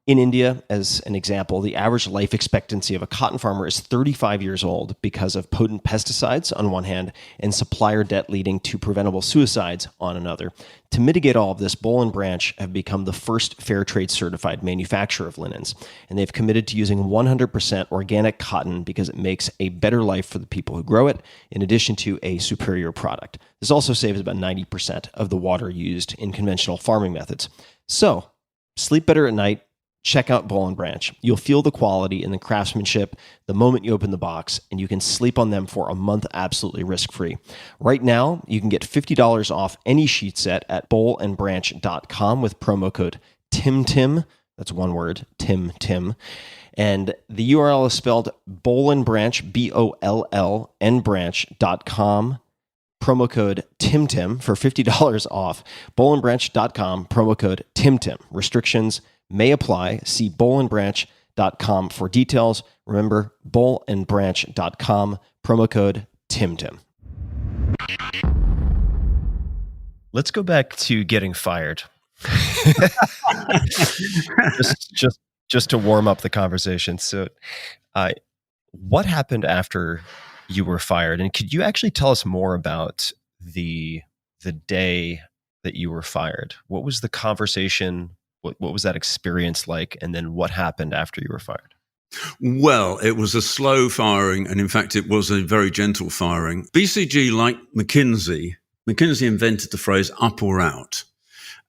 In India, as an example, the average life expectancy of a cotton farmer is 35 years old because of potent pesticides on one hand and supplier debt leading to preventable suicides on another. To mitigate all of this, Boll & Branch have become the first fair trade certified manufacturer of linens, and they've committed to using 100% organic cotton because it makes a better life for the people who grow it, in addition to a superior product. This also saves about 90% of the water used in conventional farming methods. So, sleep better at night. Check out Boll & Branch. You'll feel the quality and the craftsmanship the moment you open the box, and you can sleep on them for a month absolutely risk-free. Right now, you can get $50 off any sheet set at bollandbranch.com with promo code TIMTIM. That's one word, TIMTIM. And the URL is spelled Boll & Branch, BOLLN branch.com. Promo code TIMTIM for $50 off. bollandbranch.com, promo code TIMTIM. Restrictions may apply. See bollandbranch.com for details. Remember, bollandbranch.com, promo code TIMTIM. Let's go back to getting fired. just to warm up the conversation. So, what happened after you were fired? And could you actually tell us more about the day that you were fired? What was the conversation? What was that experience like? And then what happened after you were fired? Well, it was a slow firing, and in fact, it was a very gentle firing. BCG, like McKinsey invented the phrase up or out.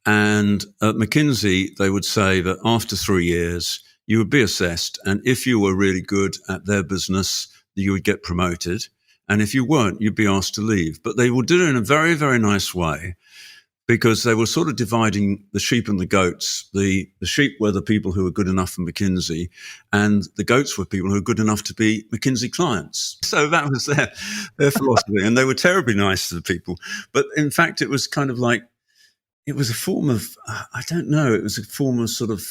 And at McKinsey, they would say that after 3 years, you would be assessed. And if you were really good at their business, you would get promoted. And if you weren't, you'd be asked to leave. But they would do it in a very, very nice way, because they were sort of dividing the sheep and the goats. The sheep were the people who were good enough for McKinsey, and the goats were people who were good enough to be McKinsey clients. So that was their philosophy, and they were terribly nice to the people. But in fact, it was kind of like, it was a form of, I don't know, it was a form of sort of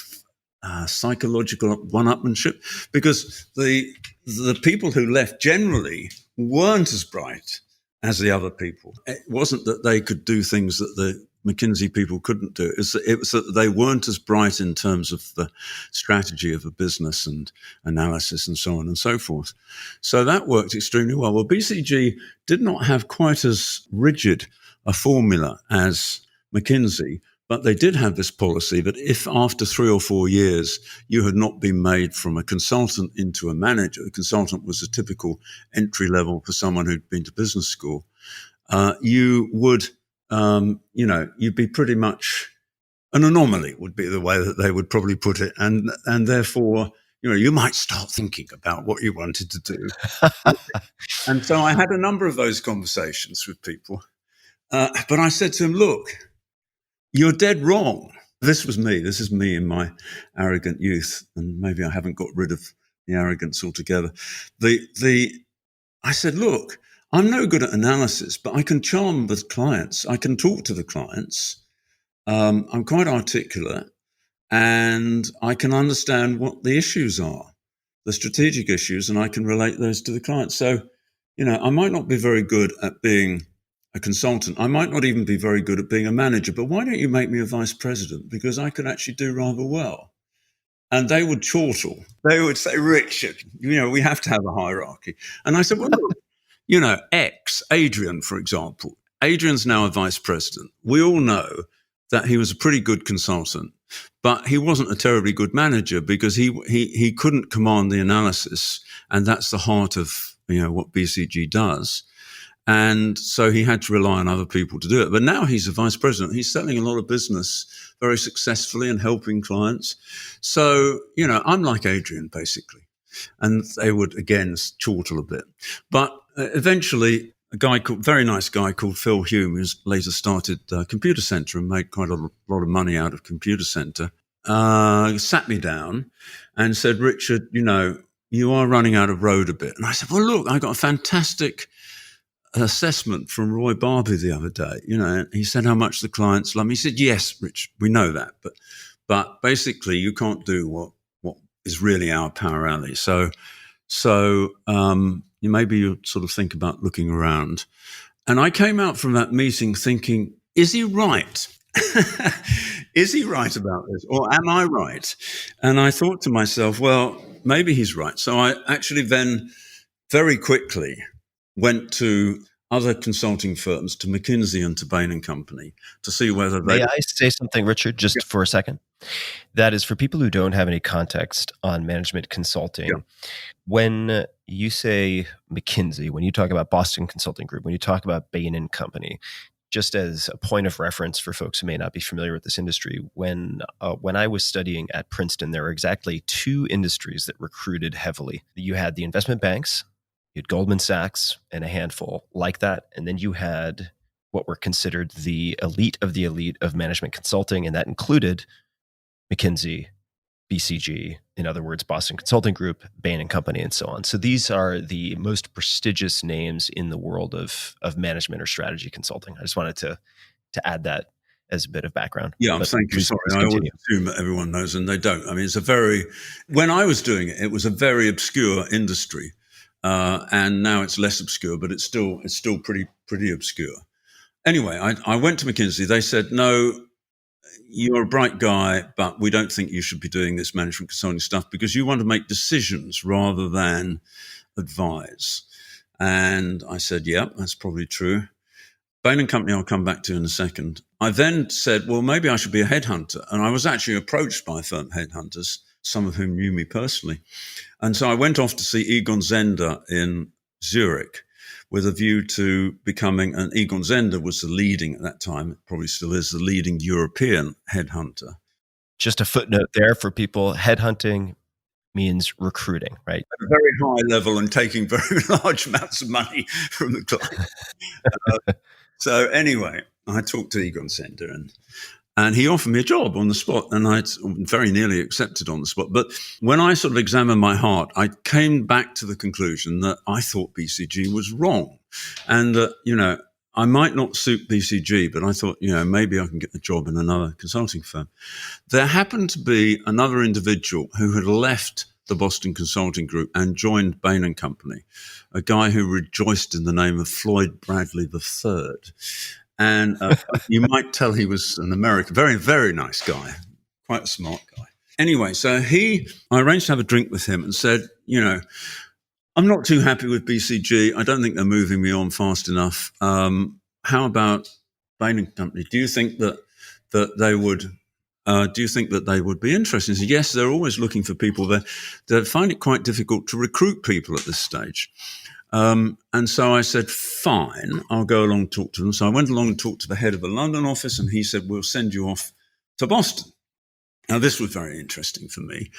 psychological one-upmanship, because the people who left generally weren't as bright as the other people. It wasn't that they could do things that the McKinsey people couldn't do. It was that they weren't as bright in terms of the strategy of a business and analysis and so on and so forth. So that worked extremely well. Well, BCG did not have quite as rigid a formula as McKinsey, but they did have this policy that if after 3 or 4 years you had not been made from a consultant into a manager, the consultant was a typical entry level for someone who'd been to business school, you would, you'd be pretty much an anomaly, would be the way that they would probably put it. And therefore, you might start thinking about what you wanted to do. And so I had a number of those conversations with people. But I said to them, look, you're dead wrong. This was me. This is me in my arrogant youth, and maybe I haven't got rid of the arrogance altogether. I said, look, I'm no good at analysis, but I can charm the clients. I can talk to the clients. I'm quite articulate, and I can understand what the issues are, the strategic issues, and I can relate those to the client. So, I might not be very good at being a consultant. I might not even be very good at being a manager, but why don't you make me a vice president? Because I could actually do rather well. And they would chortle. They would say, Richard, we have to have a hierarchy. And I said, well, look, Adrian, for example. Adrian's now a vice president. We all know that he was a pretty good consultant, but he wasn't a terribly good manager because he couldn't command the analysis. And that's the heart of, what BCG does. And so he had to rely on other people to do it. But now he's a vice president. He's selling a lot of business very successfully and helping clients. So, I'm like Adrian, basically. And they would, again, chortle a bit. But eventually, very nice guy called Phil Hume, who's later started Computer Center and made quite a lot of money out of Computer Center, sat me down and said, Richard, you are running out of road a bit. And I said, well, look, I got a fantastic an assessment from Roy Barbie the other day. He said how much the clients love me. He said, yes, Rich, we know that, but basically you can't do what is really our power alley. So maybe you sort of think about looking around. And I came out from that meeting thinking, is he right? Is he right about this, or am I right? And I thought to myself, well, maybe he's right. So I actually then very quickly went to other consulting firms, to McKinsey and to Bain Company, to see whether they... May I say something, Richard, just for a second? That is, for people who don't have any context on management consulting, when you say McKinsey, when you talk about Boston Consulting Group, when you talk about Bain Company, just as a point of reference for folks who may not be familiar with this industry, when I was studying at Princeton, there were exactly two industries that recruited heavily. You had the investment banks, you had Goldman Sachs and a handful like that, and then you had what were considered the elite of management consulting, and that included McKinsey, BCG, in other words, Boston Consulting Group, Bain Company, and so on. So these are the most prestigious names in the world of management or strategy consulting. I just wanted to add that as a bit of background. Yeah, thank you. Sorry, I always assume that everyone knows, and they don't. I mean, when I was doing it, it was a very obscure industry, and now it's less obscure, but it's still pretty obscure. Anyway, I went to McKinsey. They said, no, you're a bright guy, but we don't think you should be doing this management consulting stuff because you want to make decisions rather than advise. And I said, yeah, that's probably true. Bain Company I'll come back to in a second. I then said, well, maybe I should be a headhunter. And I was actually approached by firm headhunters, some of whom knew me personally. And so I went off to see Egon Zehnder in Zurich, with a view to becoming, and Egon Zehnder was the leading, at that time, probably still is, the leading European headhunter. Just a footnote there for people, headhunting means recruiting, right? At a very high level and taking very large amounts of money from the client. So anyway, I talked to Egon Zehnder and he offered me a job on the spot, and I very nearly accepted on the spot. But when I sort of examined my heart, I came back to the conclusion that I thought BCG was wrong, and that, I might not suit BCG, but I thought, maybe I can get a job in another consulting firm. There happened to be another individual who had left the Boston Consulting Group and joined Bain Company, a guy who rejoiced in the name of Floyd Bradley III. And you might tell he was an American, very, very nice guy, quite a smart guy. Anyway, so I arranged to have a drink with him and said, I'm not too happy with BCG. I don't think they're moving me on fast enough. How about Bain Company? Do you think that they would? Do you think that they would be interested? He said, yes, they're always looking for people. They find it quite difficult to recruit people at this stage. And so I said, fine, I'll go along and talk to them. So I went along and talked to the head of the London office, and he said, we'll send you off to Boston. Now, this was very interesting for me.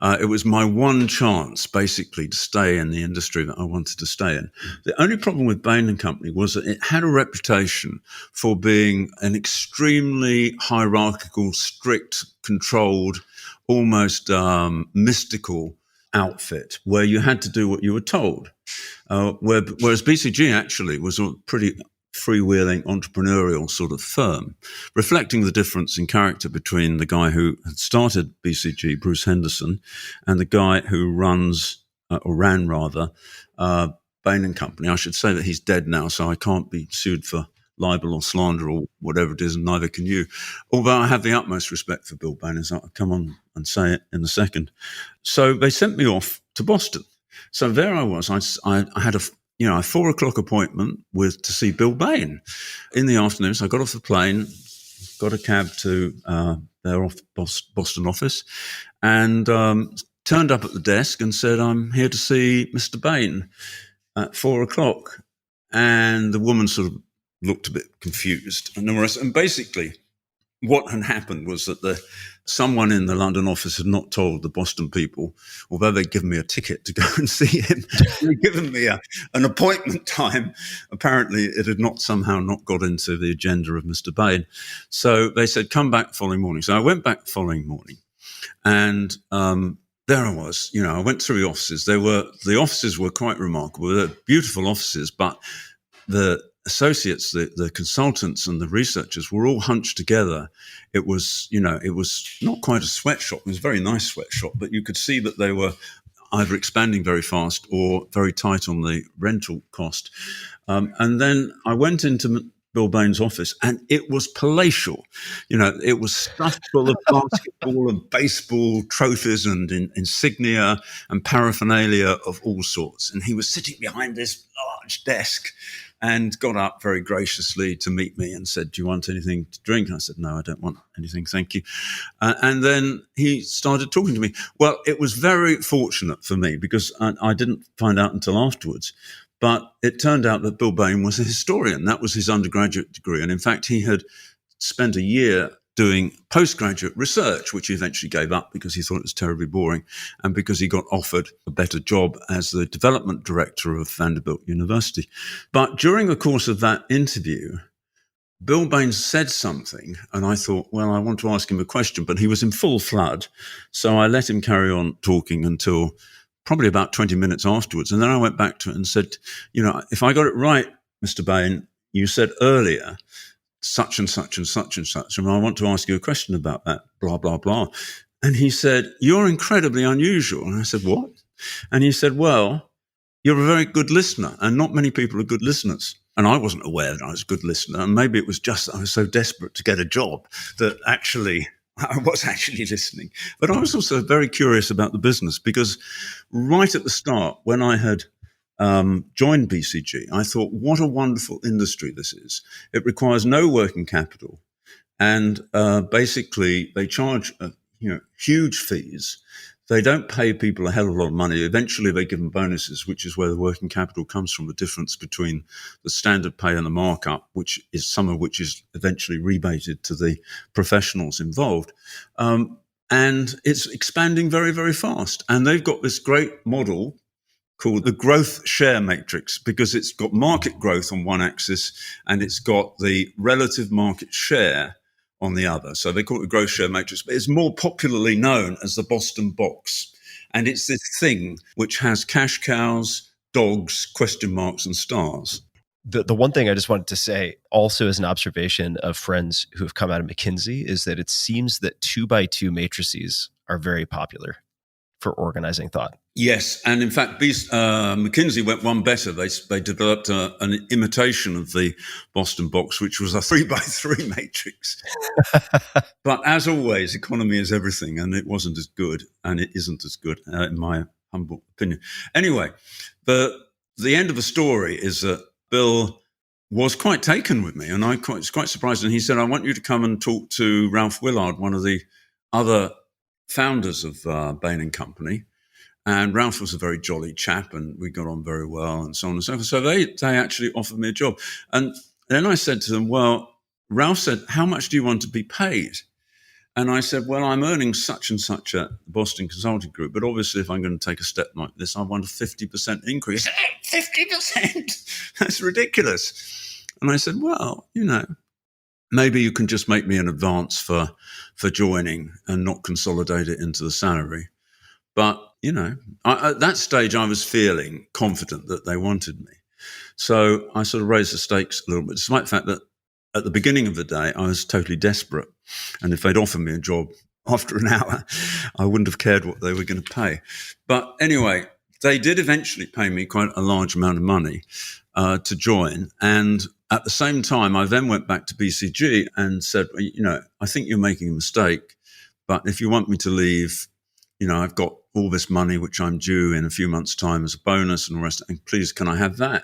It was my one chance, basically, to stay in the industry that I wanted to stay in. The only problem with Bain Company was that it had a reputation for being an extremely hierarchical, strict, controlled, almost mystical outfit where you had to do what you were told. Whereas BCG actually was a pretty freewheeling entrepreneurial sort of firm, reflecting the difference in character between the guy who had started BCG, Bruce Henderson, and the guy who ran Bain Company. I should say that he's dead now, so I can't be sued for libel or slander or whatever it is, and neither can you. Although I have the utmost respect for Bill Bain, as I'll come on and say it in a second. So they sent me off to Boston. So there I was. I had a 4:00 appointment to see Bill Bain in the afternoon. So I got off the plane, got a cab to their Boston office, and turned up at the desk and said, I'm here to see Mr. Bain at 4:00. And the woman sort of looked a bit confused. And basically what had happened was that someone in the London office had not told the Boston people, although they'd given me a ticket to go and see him, they'd given me an appointment time. Apparently it had somehow not got into the agenda of Mr. Bain. So they said, come back the following morning. So I went back the following morning, and there I was. I went through the offices. The offices were quite remarkable. They're beautiful offices, but the associates, the consultants and the researchers were all hunched together. It was not quite a sweatshop. It was a very nice sweatshop, but you could see that they were either expanding very fast or very tight on the rental cost. And then I went into Bill Bain's office, and it was palatial. It was stuffed full of basketball and baseball trophies and insignia and paraphernalia of all sorts. And he was sitting behind this large desk and got up very graciously to meet me and said, "Do you want anything to drink?" And I said, "No, I don't want anything, thank you." And then he started talking to me. Well, it was very fortunate for me because I didn't find out until afterwards. But it turned out that Bill Bain was a historian. That was his undergraduate degree. And in fact, he had spent a year doing postgraduate research, which he eventually gave up because he thought it was terribly boring and because he got offered a better job as the development director of Vanderbilt University. But during the course of that interview, Bill Bain said something, and I thought, well, I want to ask him a question, but he was in full flood. So I let him carry on talking until probably about 20 minutes afterwards. And then I went back to it and said, if I got it right, Mr. Bain, you said earlier such and such and such and such, and I want to ask you a question about that, blah, blah, blah. And he said, "You're incredibly unusual." And I said, "What?" And he said, "Well, you're a very good listener, and not many people are good listeners." And I wasn't aware that I was a good listener. And maybe it was just that I was so desperate to get a job that actually I was actually listening. But I was also very curious about the business because right at the start, when I had joined BCG, I thought, what a wonderful industry this is. It requires no working capital. And basically, they charge huge fees. They don't pay people a hell of a lot of money. Eventually, they give them bonuses, which is where the working capital comes from, the difference between the standard pay and the markup, which is some of which is eventually rebated to the professionals involved. And it's expanding very, very fast. And they've got this great model called the growth share matrix because it's got market growth on one axis and it's got the relative market share on the other. So they call it the growth share matrix, but it's more popularly known as the Boston box. And it's this thing which has cash cows, dogs, question marks, and stars. The one thing I just wanted to say also as an observation of friends who have come out of McKinsey is that it seems that 2x2 matrices are very popular for organizing thought. Yes, and in fact, McKinsey went one better. They developed an imitation of the Boston box, which was a 3x3 matrix. But as always, economy is everything, and it wasn't as good, and it isn't as good, in my humble opinion. Anyway, the end of the story is that Bill was quite taken with me, and I was quite surprised. And he said, "I want you to come and talk to Ralph Willard, one of the other founders of Bain & Company." And Ralph was a very jolly chap, and we got on very well, and so on and so forth. So they actually offered me a job. And then I said to them, well, Ralph said, "How much do you want to be paid?" And I said, "Well, I'm earning such and such at the Boston Consulting Group, but obviously if I'm going to take a step like this, I want a 50% increase." 50%? That's ridiculous. And I said, "Well, maybe you can just make me an advance for joining and not consolidate it into the salary." But, at that stage, I was feeling confident that they wanted me. So I sort of raised the stakes a little bit, despite the fact that at the beginning of the day, I was totally desperate. And if they'd offered me a job after an hour, I wouldn't have cared what they were going to pay. But anyway, they did eventually pay me quite a large amount of money to join. And at the same time, I then went back to BCG and said, "I think you're making a mistake, but if you want me to leave, I've got all this money which I'm due in a few months' time as a bonus and the rest, and please, can I have that?"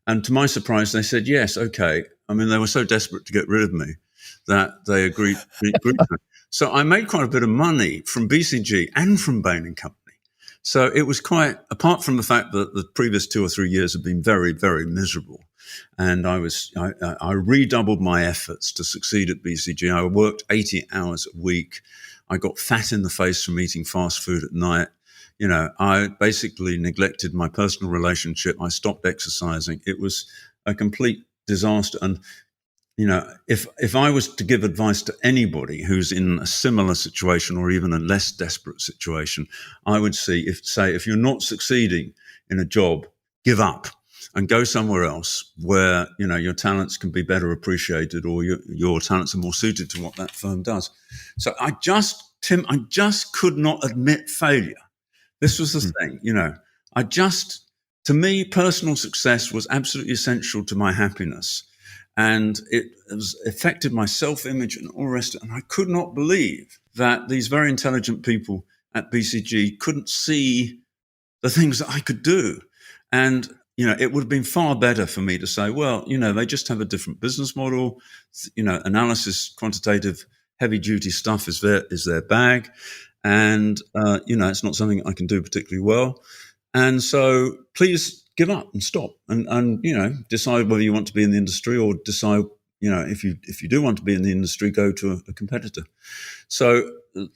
And to my surprise, they said, "Yes, okay." I mean, they were so desperate to get rid of me that they agreed to it. So I made quite a bit of money from BCG and from Bain & Company. So it was quite, apart from the fact that the previous 2 or 3 years had been very, very miserable. And I redoubled my efforts to succeed at BCG. I worked 80 hours a week. I got fat in the face from eating fast food at night. I basically neglected my personal relationship. I stopped exercising. It was a complete disaster. And, if I was to give advice to anybody who's in a similar situation or even a less desperate situation, I would say, if you're not succeeding in a job, give up. and go somewhere else where, your talents can be better appreciated, or your talents are more suited to what that firm does. So Tim, I just could not admit failure. This was the thing, to me, personal success was absolutely essential to my happiness. And it has affected my self-image and all the rest of it. And I could not believe that these very intelligent people at BCG couldn't see the things that I could do. And, it would have been far better for me to say, well, they just have a different business model. Analysis, quantitative, heavy-duty stuff is their bag. And, it's not something I can do particularly well. And so please give up and stop and decide whether you want to be in the industry, or decide, if you do want to be in the industry, go to a competitor. So the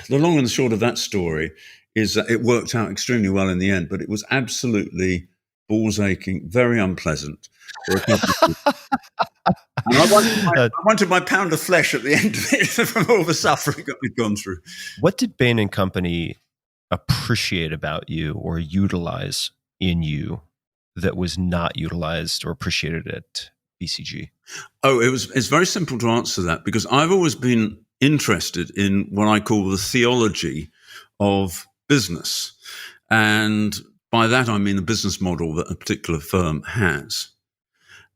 long and the short of that story is that it worked out extremely well in the end, but it was absolutely balls aching, very unpleasant. And I wanted my pound of flesh at the end of it from all the suffering that we'd gone through. What did Bain & Company appreciate about you or utilize in you that was not utilized or appreciated at BCG? Oh, it's very simple to answer that, because I've always been interested in what I call the theology of business. And by that, I mean the business model that a particular firm has.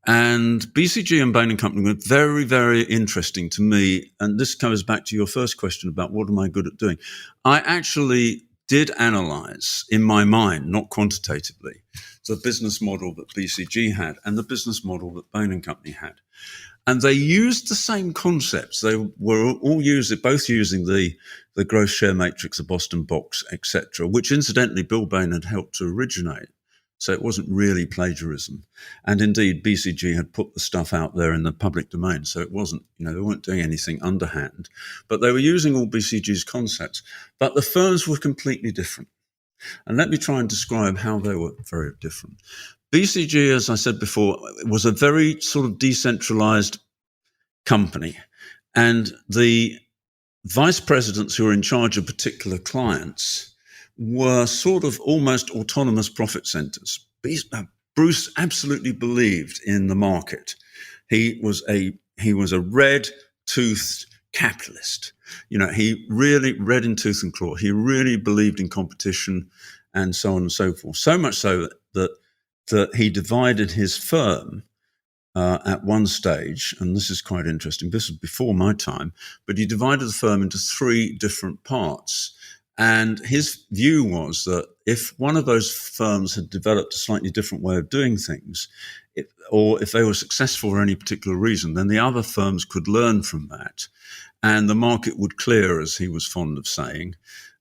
And BCG and Bain & Company were very, very interesting to me. And this comes back to your first question about what am I good at doing. I actually did analyze in my mind, not quantitatively, the business model that BCG had and the business model that Bain & Company had. And they used the same concepts. They were both using the growth share matrix, the Boston box, etc., which incidentally Bill Bain had helped to originate. So it wasn't really plagiarism. And indeed, BCG had put the stuff out there in the public domain. So it wasn't, they weren't doing anything underhand, but they were using all BCG's concepts. But the firms were completely different. And let me try and describe how they were very different. BCG, as I said before, was a very sort of decentralized company. And the vice presidents who were in charge of particular clients were sort of almost autonomous profit centers. Bruce absolutely believed in the market. He was a red-toothed capitalist. He really, red in tooth and claw, he really believed in competition and so on and so forth. So much so that he divided his firm at one stage, and this is quite interesting. This was before my time, but he divided the firm into 3 different parts. And his view was that if one of those firms had developed a slightly different way of doing things, or if they were successful for any particular reason, then the other firms could learn from that, and the market would clear, as he was fond of saying.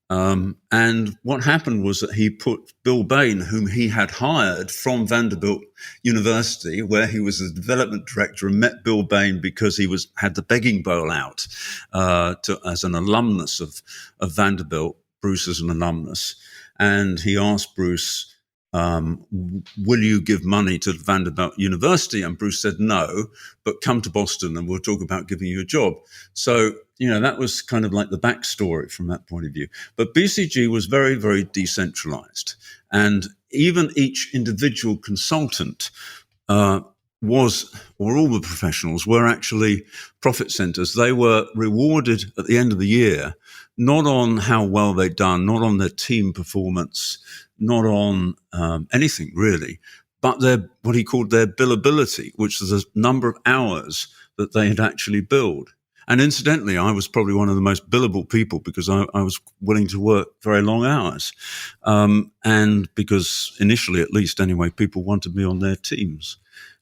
And what happened was that he put Bill Bain, whom he had hired from Vanderbilt University, where he was the development director, and met Bill Bain because he had the begging bowl out as an alumnus of Vanderbilt. Bruce is an alumnus. And he asked Bruce, will you give money to Vanderbilt University? And Bruce said, no, but come to Boston and we'll talk about giving you a job. So, that was kind of like the backstory from that point of view. But BCG was very, very decentralized. And even each individual consultant all the professionals were actually profit centers. They were rewarded at the end of the year, not on how well they'd done, not on their team performance, not on anything really, but what he called their billability, which was the number of hours that they had actually billed. And incidentally, I was probably one of the most billable people because I was willing to work very long hours. And because initially, at least anyway, people wanted me on their teams.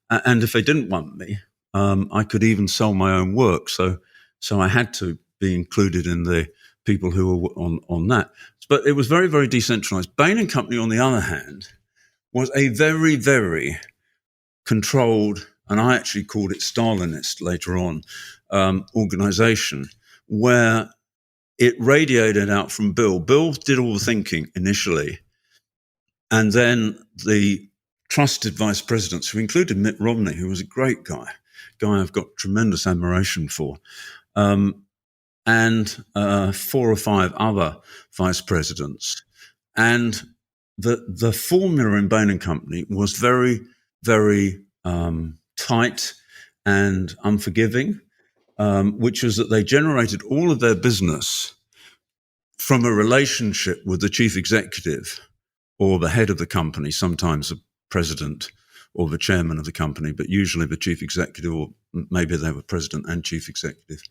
And if they didn't want me, I could even sell my own work. So I had to be included in the people who were on that. But it was very, very decentralized. Bain & Company, on the other hand, was a very, very controlled, and I actually called it Stalinist later on, organization, where it radiated out from Bill. Bill did all the thinking initially. And then the trusted vice presidents, who included Mitt Romney, who was a great guy I've got tremendous admiration for, and 4 or 5 other vice presidents. And the formula in Bain & Company was very very tight and unforgiving, which was that they generated all of their business from a relationship with the chief executive or the head of the company, sometimes the president or the chairman of the company, but usually the chief executive, or maybe they were president and chief executive.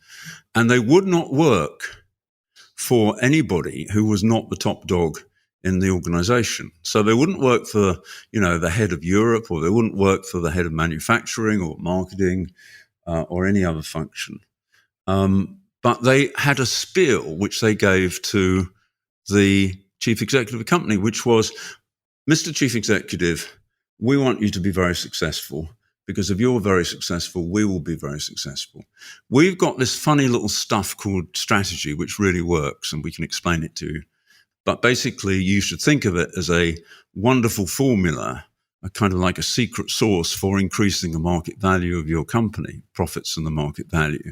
And they would not work for anybody who was not the top dog in the organization. So they wouldn't work for, the head of Europe, or they wouldn't work for the head of manufacturing or marketing or any other function. But they had a spiel which they gave to the chief executive of the company, which was, Mr. Chief Executive, we want you to be very successful, because if you're very successful, we will be very successful. We've got this funny little stuff called strategy, which really works, and we can explain it to you. But basically, you should think of it as a wonderful formula, a kind of like a secret sauce for increasing the market value of your company, profits and the market value.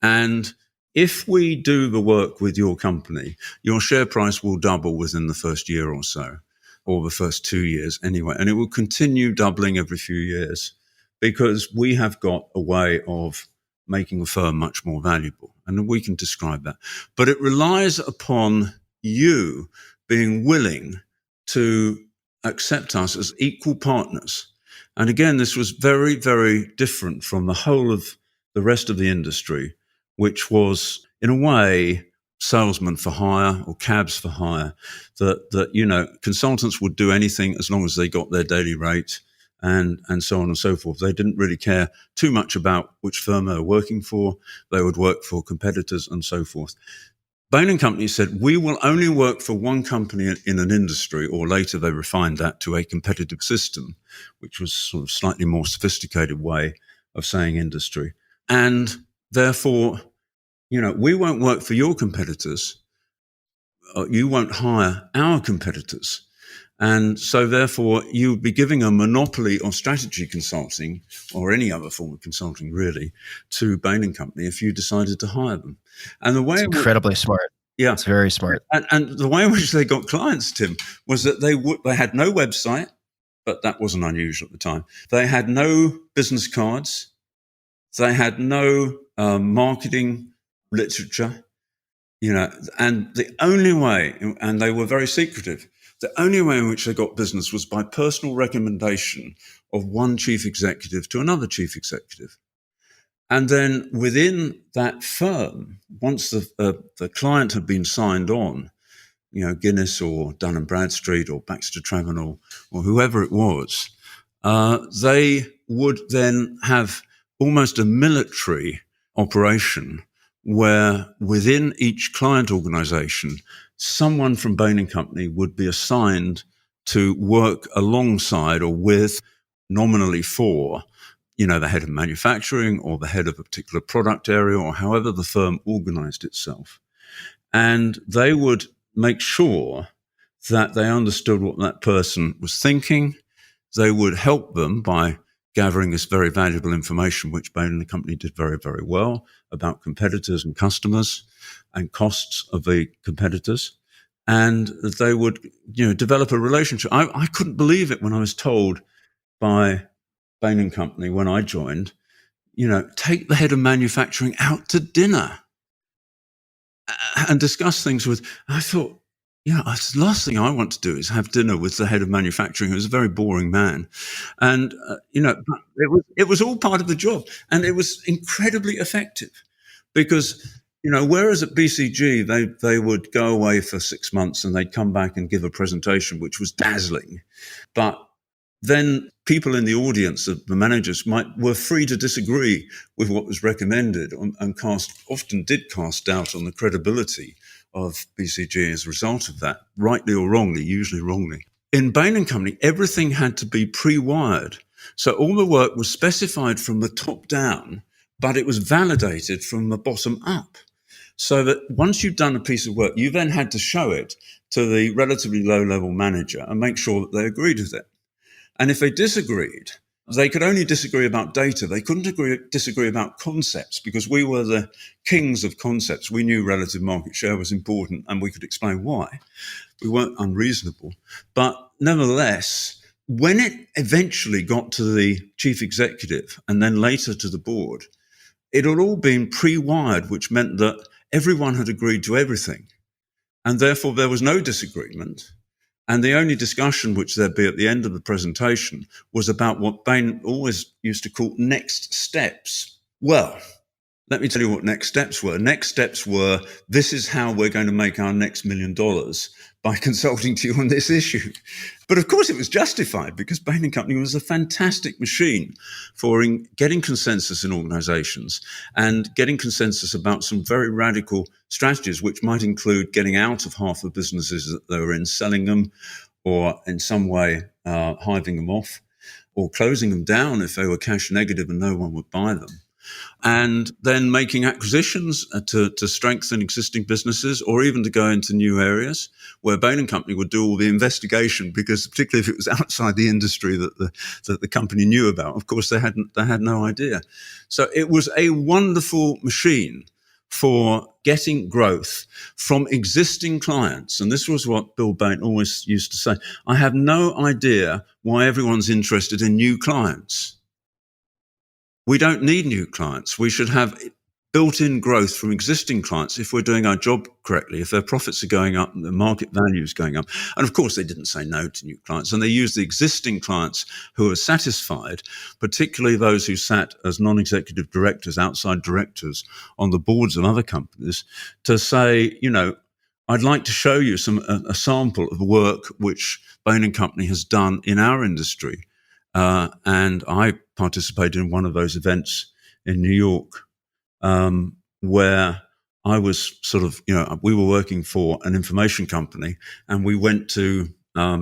And if we do the work with your company, your share price will double within the first year or so, or the first 2 years anyway. And it will continue doubling every few years, because we have got a way of making the firm much more valuable. And we can describe that. But it relies upon you being willing to accept us as equal partners. And again, this was very, very different from the whole of the rest of the industry, which was, in a way, salesmen for hire or cabs for hire, that consultants would do anything as long as they got their daily rate and so on and so forth. They didn't really care too much about which firm they were working for. They would work for competitors and so forth. Bain Company said, we will only work for one company in an industry, or later they refined that to a competitive system, which was sort of slightly more sophisticated way of saying industry. And therefore, we won't work for your competitors. You won't hire our competitors. And so therefore, you would be giving a monopoly on strategy consulting, or any other form of consulting really, to Bain Company if you decided to hire them. And the way it's incredibly smart. Yeah, it's very smart. And the way in which they got clients, Tim, was that they had no website, but that wasn't unusual at the time. They had no business cards. They had no marketing literature, and the only way, and they were very secretive, the only way in which they got business was by personal recommendation of one chief executive to another chief executive. And then within that firm, once the client had been signed on, Guinness or Dun & Bradstreet or Baxter Travanel or whoever it was, they would then have almost a military operation where within each client organization, someone from Bain Company would be assigned to work alongside or with, nominally for, the head of manufacturing or the head of a particular product area, or however the firm organized itself. And they would make sure that they understood what that person was thinking. They would help them by gathering this very valuable information, which Bain & Company did very, very well, about competitors and customers and costs of the competitors. And they would, develop a relationship. I couldn't believe it when I was told by Bain & Company when I joined, take the head of manufacturing out to dinner and discuss things with. I thought, the last thing I want to do is have dinner with the head of manufacturing, who's a very boring man. And, it was all part of the job. And it was incredibly effective because, whereas at BCG, they would go away for 6 months and they'd come back and give a presentation, which was dazzling. But then people in the audience, the managers, were free to disagree with what was recommended and often did cast doubt on the credibility of BCG as a result of that, rightly or wrongly, usually wrongly. In Bain & Company, everything had to be pre-wired. So all the work was specified from the top down, but it was validated from the bottom up. So that once you'd done a piece of work, you then had to show it to the relatively low-level manager and make sure that they agreed with it. And if they disagreed, they could only disagree about data. They couldn't disagree about concepts, because we were the kings of concepts. We knew relative market share was important and we could explain why. We weren't unreasonable. But nevertheless, when it eventually got to the chief executive and then later to the board, it had all been pre-wired, which meant that everyone had agreed to everything. And therefore, there was no disagreement. And the only discussion which there'd be at the end of the presentation was about what Bain always used to call next steps. Well, let me tell you what next steps were. Next steps were, this is how we're going to make our next $1 million by consulting to you on this issue. But of course it was justified, because Bain & Company was a fantastic machine for getting consensus in organizations and getting consensus about some very radical strategies, which might include getting out of half the businesses that they were in, selling them, or in some way hiving them off, or closing them down if they were cash negative and no one would buy them. And then making acquisitions to strengthen existing businesses, or even to go into new areas where Bain & Company would do all the investigation, because particularly if it was outside the industry that the company knew about, of course, they had no idea. So it was a wonderful machine for getting growth from existing clients. And this was what Bill Bain always used to say: I have no idea why everyone's interested in new clients. We don't need new clients. We should have built-in growth from existing clients if we're doing our job correctly, if their profits are going up and the market value is going up. And of course, they didn't say no to new clients, and they used the existing clients who were satisfied, particularly those who sat as non-executive directors, outside directors on the boards of other companies, to say, I'd like to show you a sample of work which Bain & Company has done in our industry. And I participated in one of those events in New York, where I was we were working for an information company, and we went to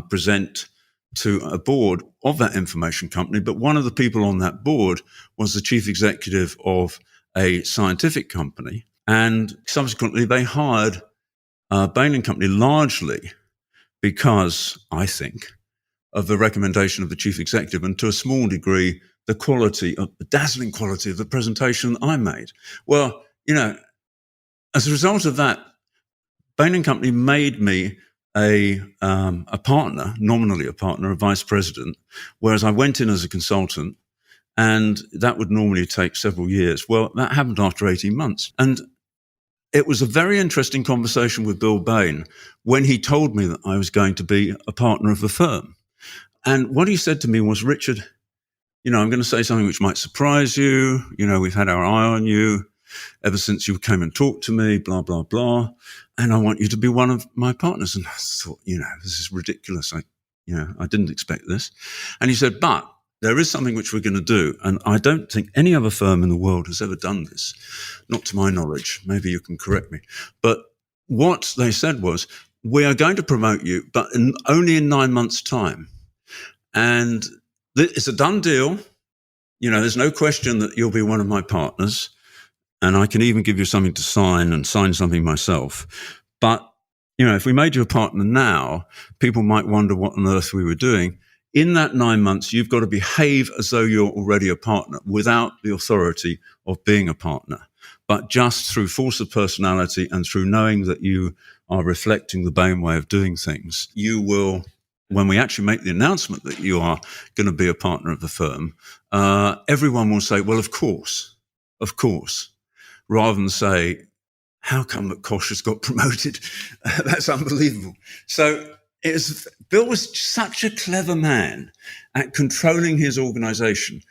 present to a board of that information company. But one of the people on that board was the chief executive of a scientific company. And subsequently, they hired Bain & Company largely because, I think, of the recommendation of the chief executive, and to a small degree, the dazzling quality of the presentation that I made. Well, as a result of that, Bain & Company made me a partner, nominally a partner, a vice president, whereas I went in as a consultant, and that would normally take several years. Well, that happened after 18 months. And it was a very interesting conversation with Bill Bain when he told me that I was going to be a partner of the firm. And what he said to me was, Richard, I'm going to say something which might surprise you. We've had our eye on you ever since you came and talked to me, blah, blah, blah. And I want you to be one of my partners. And I thought, this is ridiculous. I didn't expect this. And he said, but there is something which we're going to do. And I don't think any other firm in the world has ever done this. Not to my knowledge. Maybe you can correct me. But what they said was, we are going to promote you, but only in 9 months' time. And it's a done deal. There's no question that you'll be one of my partners. And I can even give you something to sign and sign something myself. But, if we made you a partner now, people might wonder what on earth we were doing. In that 9 months, you've got to behave as though you're already a partner without the authority of being a partner, but just through force of personality and through knowing that you are reflecting the Bain way of doing things. You will, when we actually make the announcement that you are going to be a partner of the firm, everyone will say, well, of course, rather than say, how come that Koch has got promoted? That's unbelievable. So Bill was such a clever man at controlling his organization,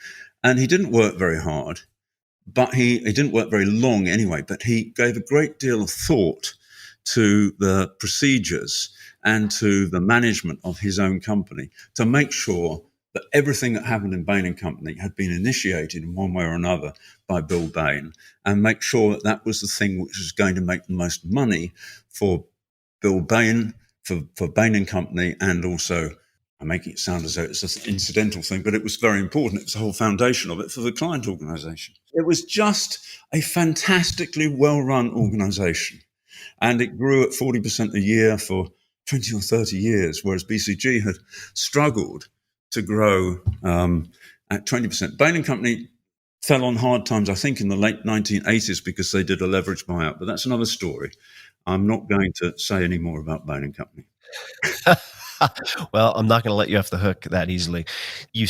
and he didn't work very hard, but he didn't work very long anyway, but he gave a great deal of thought to the procedures and to the management of his own company to make sure that everything that happened in Bain & Company had been initiated in one way or another by Bill Bain, and make sure that that was the thing which was going to make the most money for Bill Bain, for Bain & Company, and also, I'm making it sound as though it's an incidental thing, but it was very important. It was the whole foundation of it for the client organization. It was just a fantastically well-run organization, and it grew at 40% a year for 20 or 30 years, whereas BCG had struggled to grow at 20%. Bain & Company fell on hard times, I think, in the late 1980s because they did a leverage buyout, but that's another story. I'm not going to say any more about Bain & Company. Well, I'm not going to let you off the hook that easily. You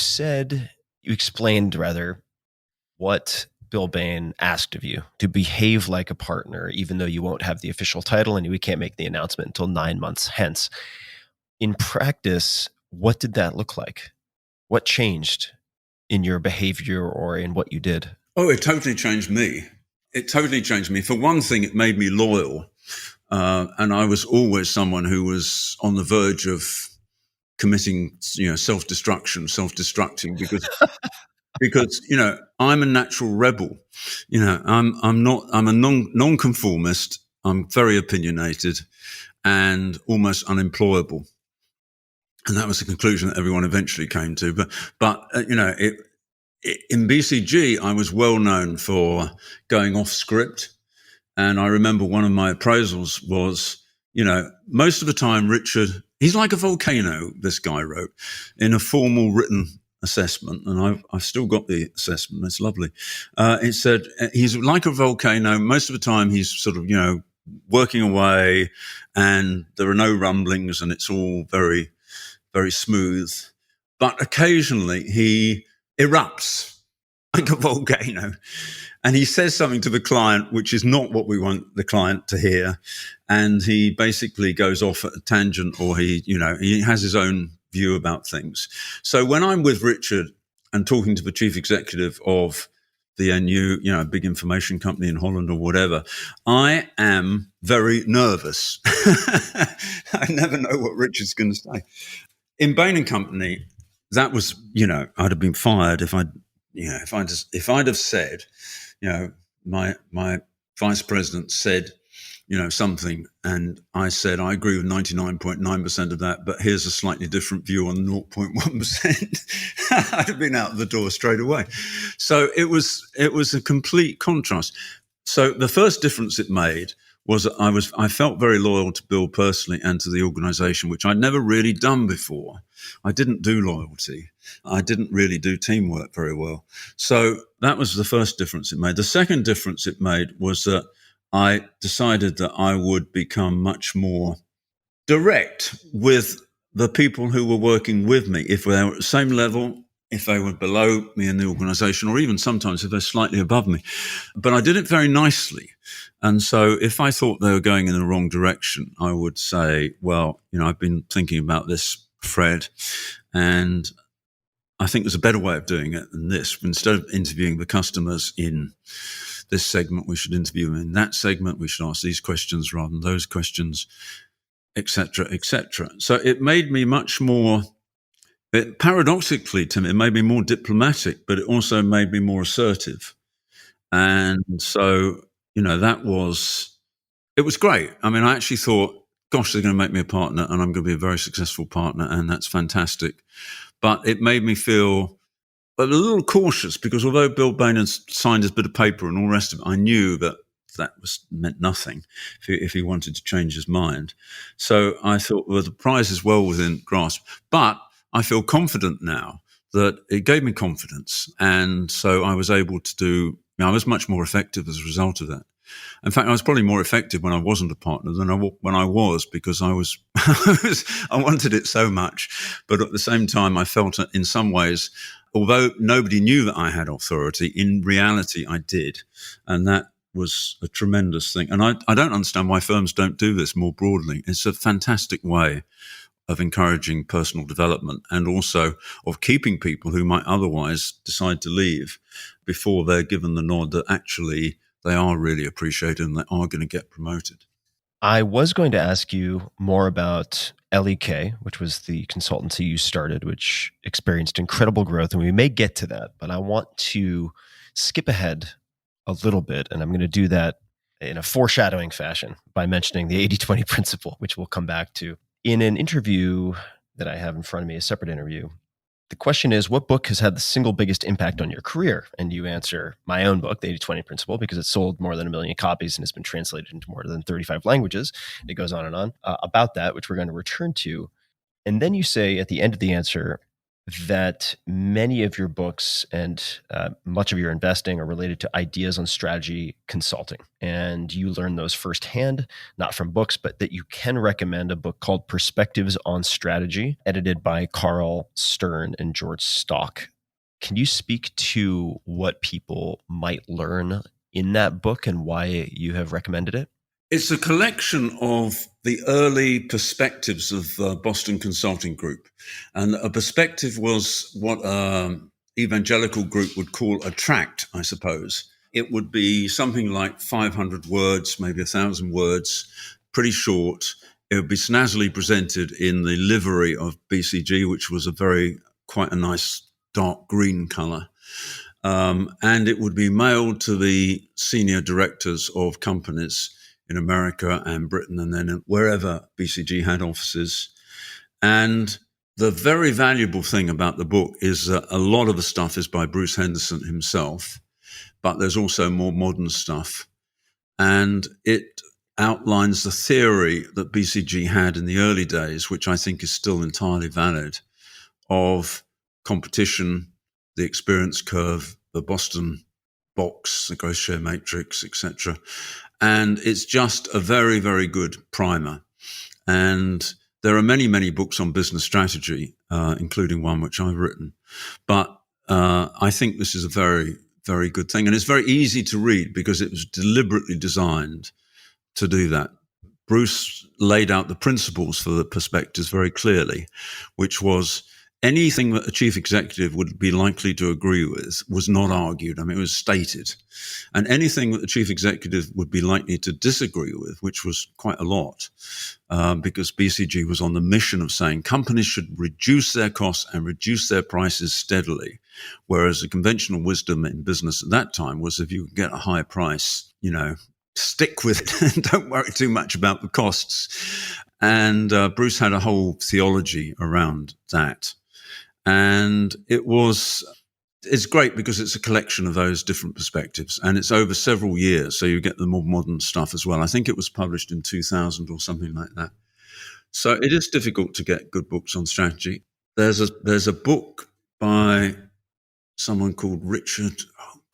explained rather what Bill Bain asked of you to behave like a partner, even though you won't have the official title and we can't make the announcement until 9 months hence. In practice, what did that look like? What changed in your behavior or in what you did? Oh, it totally changed me. It totally changed me. For one thing, it made me loyal. And I was always someone who was on the verge of committing, self-destructing because, I'm a natural rebel. I'm a non-conformist. I'm very opinionated and almost unemployable. And that was the conclusion that everyone eventually came to. But in BCG, I was well known for going off script. And I remember one of my appraisals was, most of the time, Richard, he's like a volcano, this guy wrote, in a formal written assessment. And I've still got the assessment. It's lovely. It said, he's like a volcano. Most of the time, he's sort of, working away and there are no rumblings and it's all very, very smooth. But occasionally he erupts like a volcano and he says something to the client which is not what we want the client to hear, and he basically goes off at a tangent, or he has his own view about things. So when I'm with Richard and talking to the chief executive of the NU, a big information company in Holland or whatever, I am very nervous. I never know what Richard's going to say. In Bain & Company, that was, I'd have been fired if I'd have said, my vice president said, something, and I said, I agree with 99.9% of that, but here's a slightly different view on 0.1%. I'd have been out the door straight away. So it was a complete contrast. So the first difference it made was I felt very loyal to Bill personally and to the organization, which I'd never really done before. I didn't do loyalty. I didn't really do teamwork very well. So that was the first difference it made. The second difference it made was that I decided that I would become much more direct with the people who were working with me. If they were at the same level, if they were below me in the organization, or even sometimes if they're slightly above me. But I did it very nicely. And so if I thought they were going in the wrong direction, I would say, well, I've been thinking about this, Fred, and I think there's a better way of doing it than this. Instead of interviewing the customers in this segment, we should interview them in that segment. We should ask these questions rather than those questions, et cetera, et cetera. So it made me much more, paradoxically, Tim, it made me more diplomatic, but it also made me more assertive. And so, it was great. I mean, I actually thought, gosh, they're going to make me a partner and I'm going to be a very successful partner, and that's fantastic. But it made me feel a little cautious, because although Bill Bain had signed his bit of paper and all the rest of it, I knew that meant nothing if he wanted to change his mind. So I thought, well, the prize is well within grasp. But I feel confident now that it gave me confidence. And so I was able to I was much more effective as a result of that. In fact, I was probably more effective when I wasn't a partner than when I was, because I wanted it so much. But at the same time, I felt in some ways, although nobody knew that I had authority, in reality, I did. And that was a tremendous thing. And I don't understand why firms don't do this more broadly. It's a fantastic way of encouraging personal development, and also of keeping people who might otherwise decide to leave before they're given the nod that actually they are really appreciated and they are going to get promoted. I was going to ask you more about LEK, which was the consultancy you started, which experienced incredible growth, and we may get to that, but I want to skip ahead a little bit, and I'm going to do that in a foreshadowing fashion by mentioning the 80-20 principle, which we'll come back to. In an interview that I have in front of me, a separate interview, the question is, what book has had the single biggest impact on your career? And you answer, my own book, The 80-20 Principle, because it sold more than 1 million copies and has been translated into more than 35 languages. And it goes on and on about that, which we're going to return to. And then you say at the end of the answer that many of your books and much of your investing are related to ideas on strategy consulting. And you learn those firsthand, not from books, but that you can recommend a book called Perspectives on Strategy, edited by Carl Stern and George Stock. Can you speak to what people might learn in that book and why you have recommended it? It's a collection of the early perspectives of Boston Consulting Group. And a perspective was what evangelical group would call a tract, I suppose. It would be something like 500 words, maybe 1,000 words, pretty short. It would be snazzily presented in the livery of BCG, which was quite a nice dark green colour. And it would be mailed to the senior directors of companies in America and Britain, and then wherever BCG had offices. And the very valuable thing about the book is that a lot of the stuff is by Bruce Henderson himself, but there's also more modern stuff. And it outlines the theory that BCG had in the early days, which I think is still entirely valid, of competition, the experience curve, the Boston box, the growth share matrix, etc. And it's just a very, very good primer. And there are many, many books on business strategy, including one which I've written. But I think this is a very, very good thing. And it's very easy to read because it was deliberately designed to do that. Bruce laid out the principles for the perspectives very clearly, which was anything that a chief executive would be likely to agree with was not argued. I mean, it was stated. And anything that the chief executive would be likely to disagree with, which was quite a lot, because BCG was on the mission of saying companies should reduce their costs and reduce their prices steadily. Whereas the conventional wisdom in business at that time was if you could get a high price, stick with it and don't worry too much about the costs. And Bruce had a whole theology around that. And it's great because it's a collection of those different perspectives, and it's over several years, so you get the more modern stuff as well. I think it was published in 2000 or something like that. So it is difficult to get good books on strategy. There's a book by someone called Richard,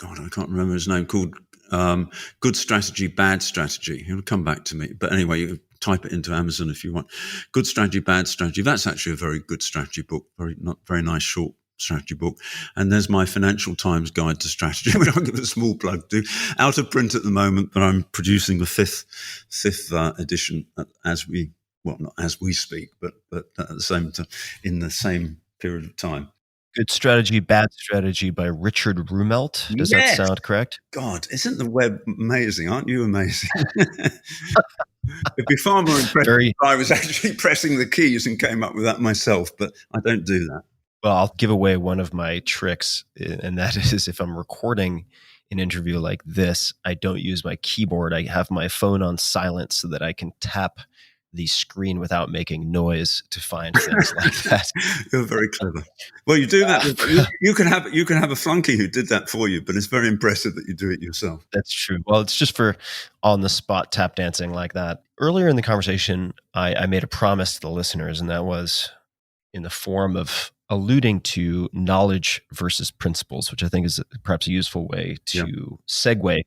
I can't remember his name, called Good Strategy, Bad Strategy. He'll come back to me. But anyway, you type it into Amazon if you want. Good Strategy, Bad Strategy. That's actually a very good strategy book. Very nice short strategy book. And there's my Financial Times Guide to Strategy, which I'll give a small plug to. Out of print at the moment, but I'm producing the fifth edition not as we speak, but at the same time, in the same period of time. Good Strategy, Bad Strategy by Richard Rumelt. Does that sound correct? God, isn't the web amazing? Aren't you amazing? It'd be far more impressive if I was actually pressing the keys and came up with that myself, but I don't do that. Well, I'll give away one of my tricks, and that is if I'm recording an interview like this, I don't use my keyboard. I have my phone on silent so that I can tap the screen without making noise to find things like that. You're very clever. Well, you do that. You can have a flunky who did that for you, but it's very impressive that you do it yourself. That's true. Well, it's just for on the spot tap dancing like that. Earlier in the conversation, I made a promise to the listeners, and that was in the form of alluding to knowledge versus principles, which I think is perhaps a useful way to segue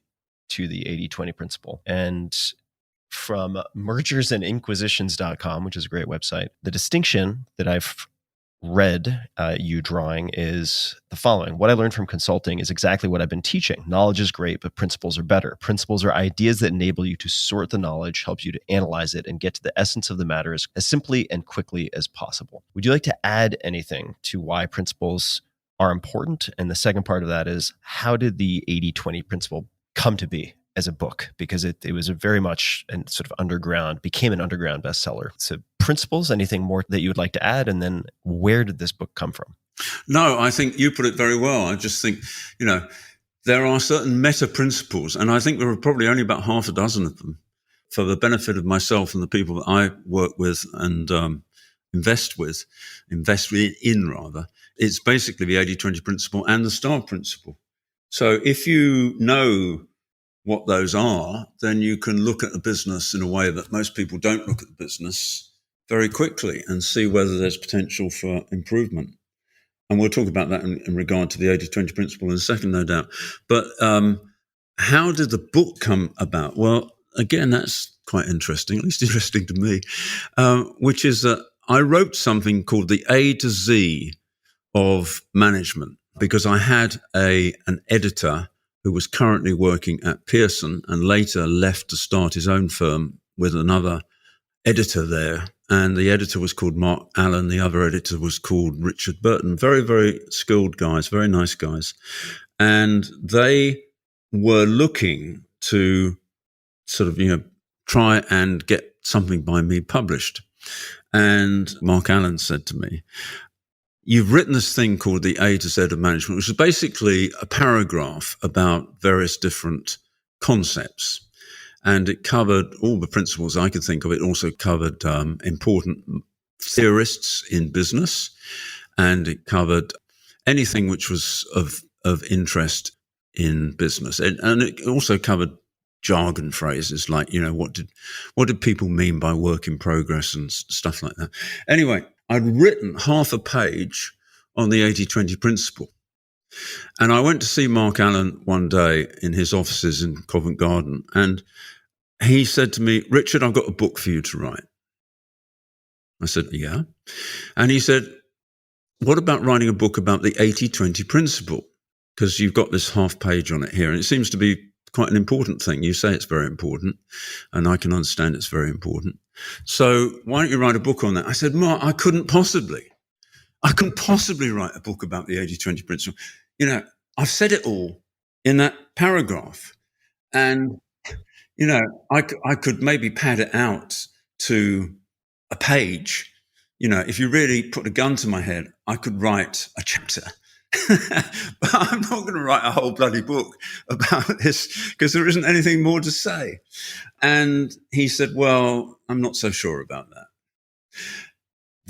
to the 80-20 principle. And from mergersandinquisitions.com, which is a great website, the distinction that I've read you drawing is the following. What I learned from consulting is exactly what I've been teaching. Knowledge is great, but principles are better. Principles are ideas that enable you to sort the knowledge, helps you to analyze it, and get to the essence of the matter as simply and quickly as possible. Would you like to add anything to why principles are important? And the second part of that is, how did the 80-20 principle come to be as a book? Because it was a very much and sort of became an underground bestseller. So principles, anything more that you would like to add? And then where did this book come from? No, I think you put it very well. I just think, there are certain meta principles, and I think there are probably only about half a dozen of them for the benefit of myself and the people that I work with and invest in rather. It's basically the 80-20 principle and the STAR principle. So if you know what those are, then you can look at a business in a way that most people don't look at the business very quickly and see whether there's potential for improvement. and we'll talk about that in regard to the 80-20 principle in a second, no doubt. But how did the book come about? Well, again, that's quite interesting, at least interesting to me, which is that I wrote something called the A to Z of management, because I had an editor who was currently working at Pearson and later left to start his own firm with another editor there. And the editor was called Mark Allen. The other editor was called Richard Burton. Very, very skilled guys, very nice guys. And they were looking to sort of, try and get something by me published. And Mark Allen said to me, "You've written this thing called the A to Z of management," which is basically a paragraph about various different concepts. And it covered all the principles I could think of. It also covered important theorists in business. And it covered anything which was of interest in business. And it also covered jargon phrases like, what did people mean by work in progress and stuff like that. Anyway, I'd written half a page on the 80-20 principle. And I went to see Mark Allen one day in his offices in Covent Garden. And he said to me, "Richard, I've got a book for you to write." I said, "Yeah." And he said, "What about writing a book about the 80-20 principle? Because you've got this half page on it here. And it seems to be quite an important thing. You say it's very important, and I can understand it's very important. So why don't you write a book on that?" I said, "Mark, I couldn't possibly write a book about the 80-20 principle. I've said it all in that paragraph. And, I could maybe pad it out to a page. If you really put a gun to my head, I could write a chapter." But I'm not going to write a whole bloody book about this because there isn't anything more to say. And he said, "Well, I'm not so sure about that."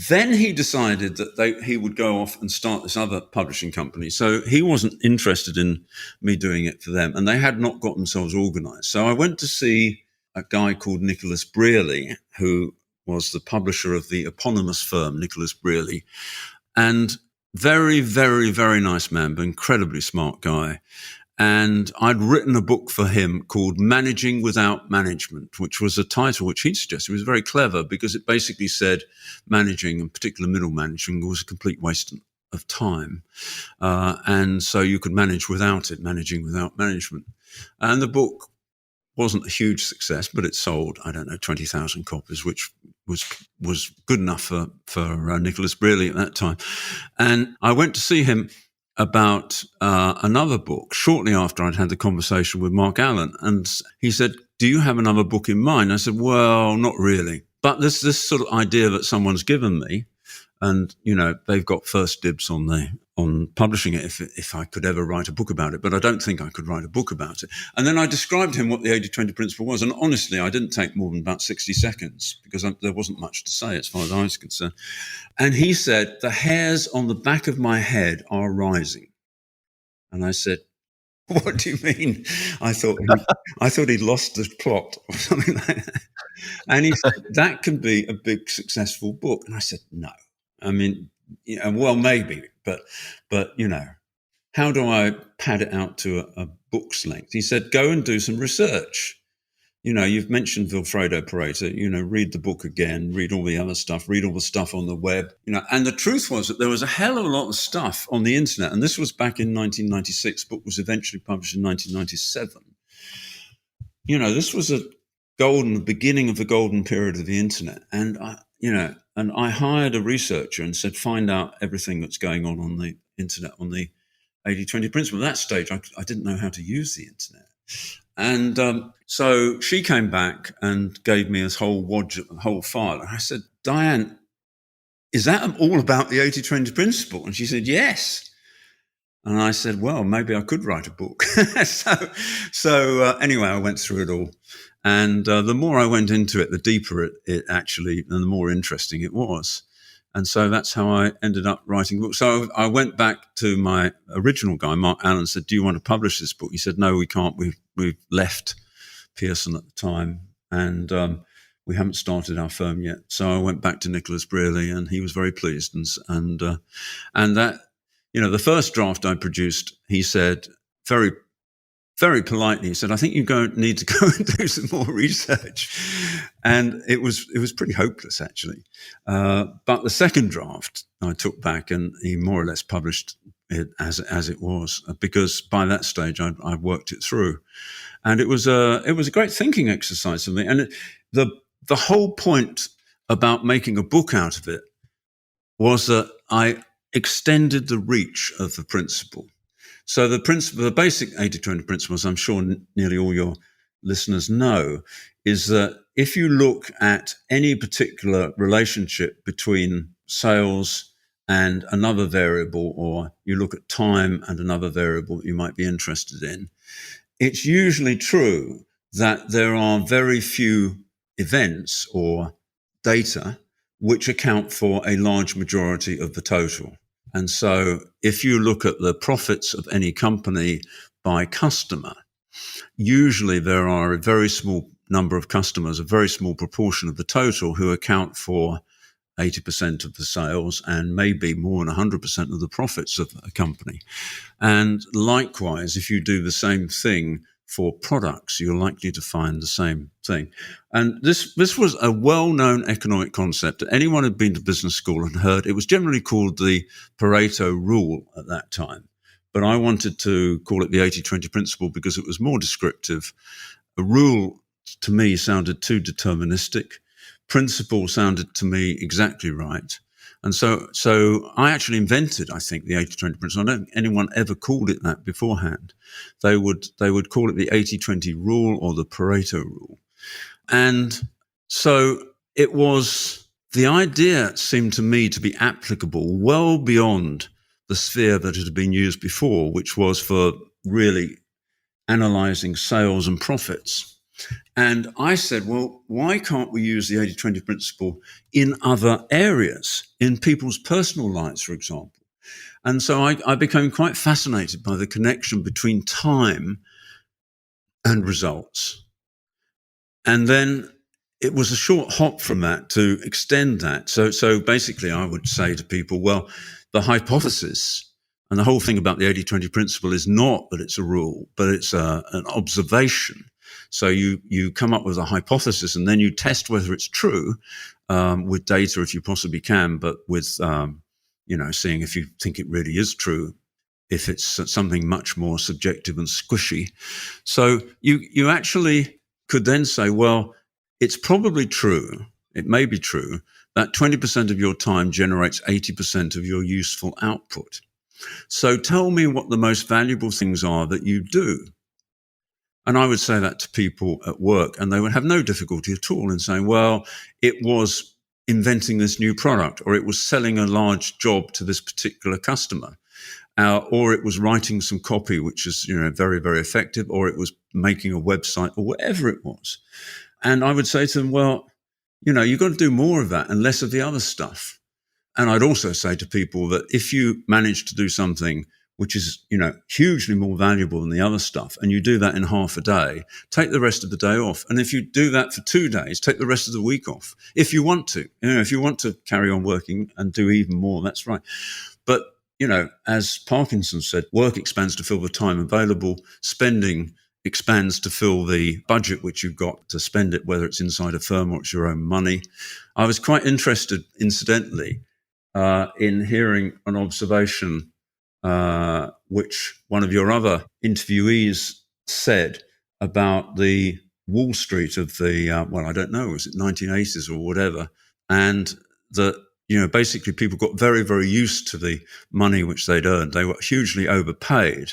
Then he decided that he would go off and start this other publishing company. So he wasn't interested in me doing it for them, and they had not got themselves organized. So I went to see a guy called Nicholas Brearley, who was the publisher of the eponymous firm, Nicholas Brearley, and very, very, very nice man, but incredibly smart guy. And I'd written a book for him called Managing Without Management, which was a title which he'd suggested. It was very clever because it basically said managing, in particular middle managing, was a complete waste of time. And so you could manage without it, managing without management. And the book wasn't a huge success, but it sold, 20,000 copies, which was good enough for Nicholas Brearley at that time. And I went to see him about another book shortly after I'd had the conversation with Mark Allen. And he said, "Do you have another book in mind?" I said, "Well, not really. But there's this sort of idea that someone's given me, and, they've got first dibs on publishing it if I could ever write a book about it. But I don't think I could write a book about it." And then I described to him what the 80-20 principle was. And honestly, I didn't take more than about 60 seconds because there wasn't much to say as far as I was concerned. And he said, "The hairs on the back of my head are rising." And I said, "What do you mean?" I thought he'd lost the plot or something like that. And he said, "That can be a big, successful book." And I said, "No. I mean, well, maybe, but how do I pad it out to a book's length?" He said, "Go and do some research. You've mentioned Vilfredo Pareto, read the book again, read all the other stuff, read all the stuff on the web, And the truth was that there was a hell of a lot of stuff on the internet. And this was back in 1996. The book was eventually published in 1997. This was the beginning of the golden period of the internet. And I hired a researcher and said, "Find out everything that's going on the internet on the 80-20 principle." At that stage, I didn't know how to use the internet. And so she came back and gave me this whole file. And I said, "Diane, is that all about the 80-20 principle?" And she said, "Yes." And I said, "Well, maybe I could write a book." So anyway, I went through it all. And the more I went into it, the deeper it actually, and the more interesting it was. And so that's how I ended up writing books. So I went back to my original guy, Mark Allen, and said, "Do you want to publish this book?" He said, "No, we can't. We've left Pearson at the time, and we haven't started our firm yet." So I went back to Nicholas Brearley, and he was very pleased. And that the first draft I produced, he said very, very politely, he said, I think you need to go and do some more research. And it was pretty hopeless, actually. But the second draft I took back, and he more or less published it as it was, because by that stage I worked it through. And it was a great thinking exercise for me. And the whole point about making a book out of it was that I extended the reach of the principle. So the basic 80-20 principle, as I'm sure nearly all your listeners know, is that if you look at any particular relationship between sales and another variable, or you look at time and another variable that you might be interested in, it's usually true that there are very few events or data which account for a large majority of the total. And so if you look at the profits of any company by customer, usually there are a very small number of customers, a very small proportion of the total, who account for 80% of the sales and maybe more than 100% of the profits of a company. And likewise, if you do the same thing for products, you're likely to find the same thing. And this was a well-known economic concept. Anyone who'd been to business school and heard, it was generally called the Pareto rule at that time. But I wanted to call it the 80-20 principle because it was more descriptive. A rule, to me, sounded too deterministic. Principle sounded to me exactly right. And so I actually invented, I think, the 80-20 principle. I don't think anyone ever called it that beforehand. They would call it the 80-20 rule or the Pareto rule. And so the idea seemed to me to be applicable well beyond the sphere that had been used before, which was for really analyzing sales and profits. And I said, well, why can't we use the 80-20 principle in other areas, in people's personal lives, for example? And so I became quite fascinated by the connection between time and results. And then it was a short hop from that to extend that. So basically I would say to people, well, the hypothesis and the whole thing about the 80-20 principle is not that it's a rule, but it's an observation. So you come up with a hypothesis and then you test whether it's true with data if you possibly can, but with, seeing if you think it really is true, if it's something much more subjective and squishy. So you actually could then say, well, it's probably true, it may be true, that 20% of your time generates 80% of your useful output. So tell me what the most valuable things are that you do. And I would say that to people at work, and they would have no difficulty at all in saying, well, it was inventing this new product, or it was selling a large job to this particular customer, or it was writing some copy, which is, very, very effective, or it was making a website, or whatever it was. And I would say to them, well, you've got to do more of that and less of the other stuff. And I'd also say to people that if you manage to do something which is, hugely more valuable than the other stuff, and you do that in half a day, take the rest of the day off. And if you do that for 2 days, take the rest of the week off. If you want to, if you want to carry on working and do even more, that's right. But, as Parkinson said, work expands to fill the time available, spending expands to fill the budget which you've got to spend it, whether it's inside a firm or it's your own money. I was quite interested, incidentally, in hearing an observation which one of your other interviewees said about the Wall Street of the, I don't know, was it 1980s or whatever, and that, basically people got very, very used to the money which they'd earned. They were hugely overpaid,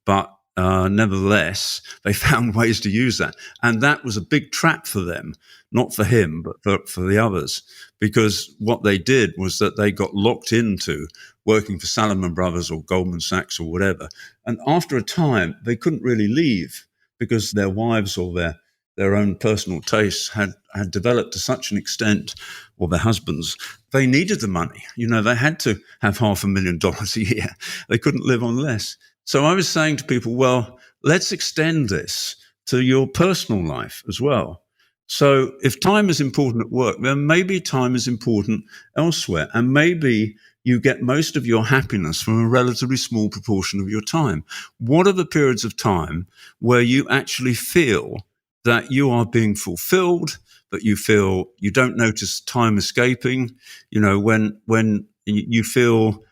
but nevertheless, they found ways to use that. And that was a big trap for them, not for him, but for the others, because what they did was that they got locked into working for Salomon Brothers or Goldman Sachs or whatever. And after a time, they couldn't really leave because their wives or their own personal tastes had developed to such an extent, or their husbands, they needed the money. They had to have $500,000 a year. They couldn't live on less. So I was saying to people, well, let's extend this to your personal life as well. So if time is important at work, then maybe time is important elsewhere. And maybe you get most of your happiness from a relatively small proportion of your time. What are the periods of time where you actually feel that you are being fulfilled, that you feel you don't notice time escaping, when you feel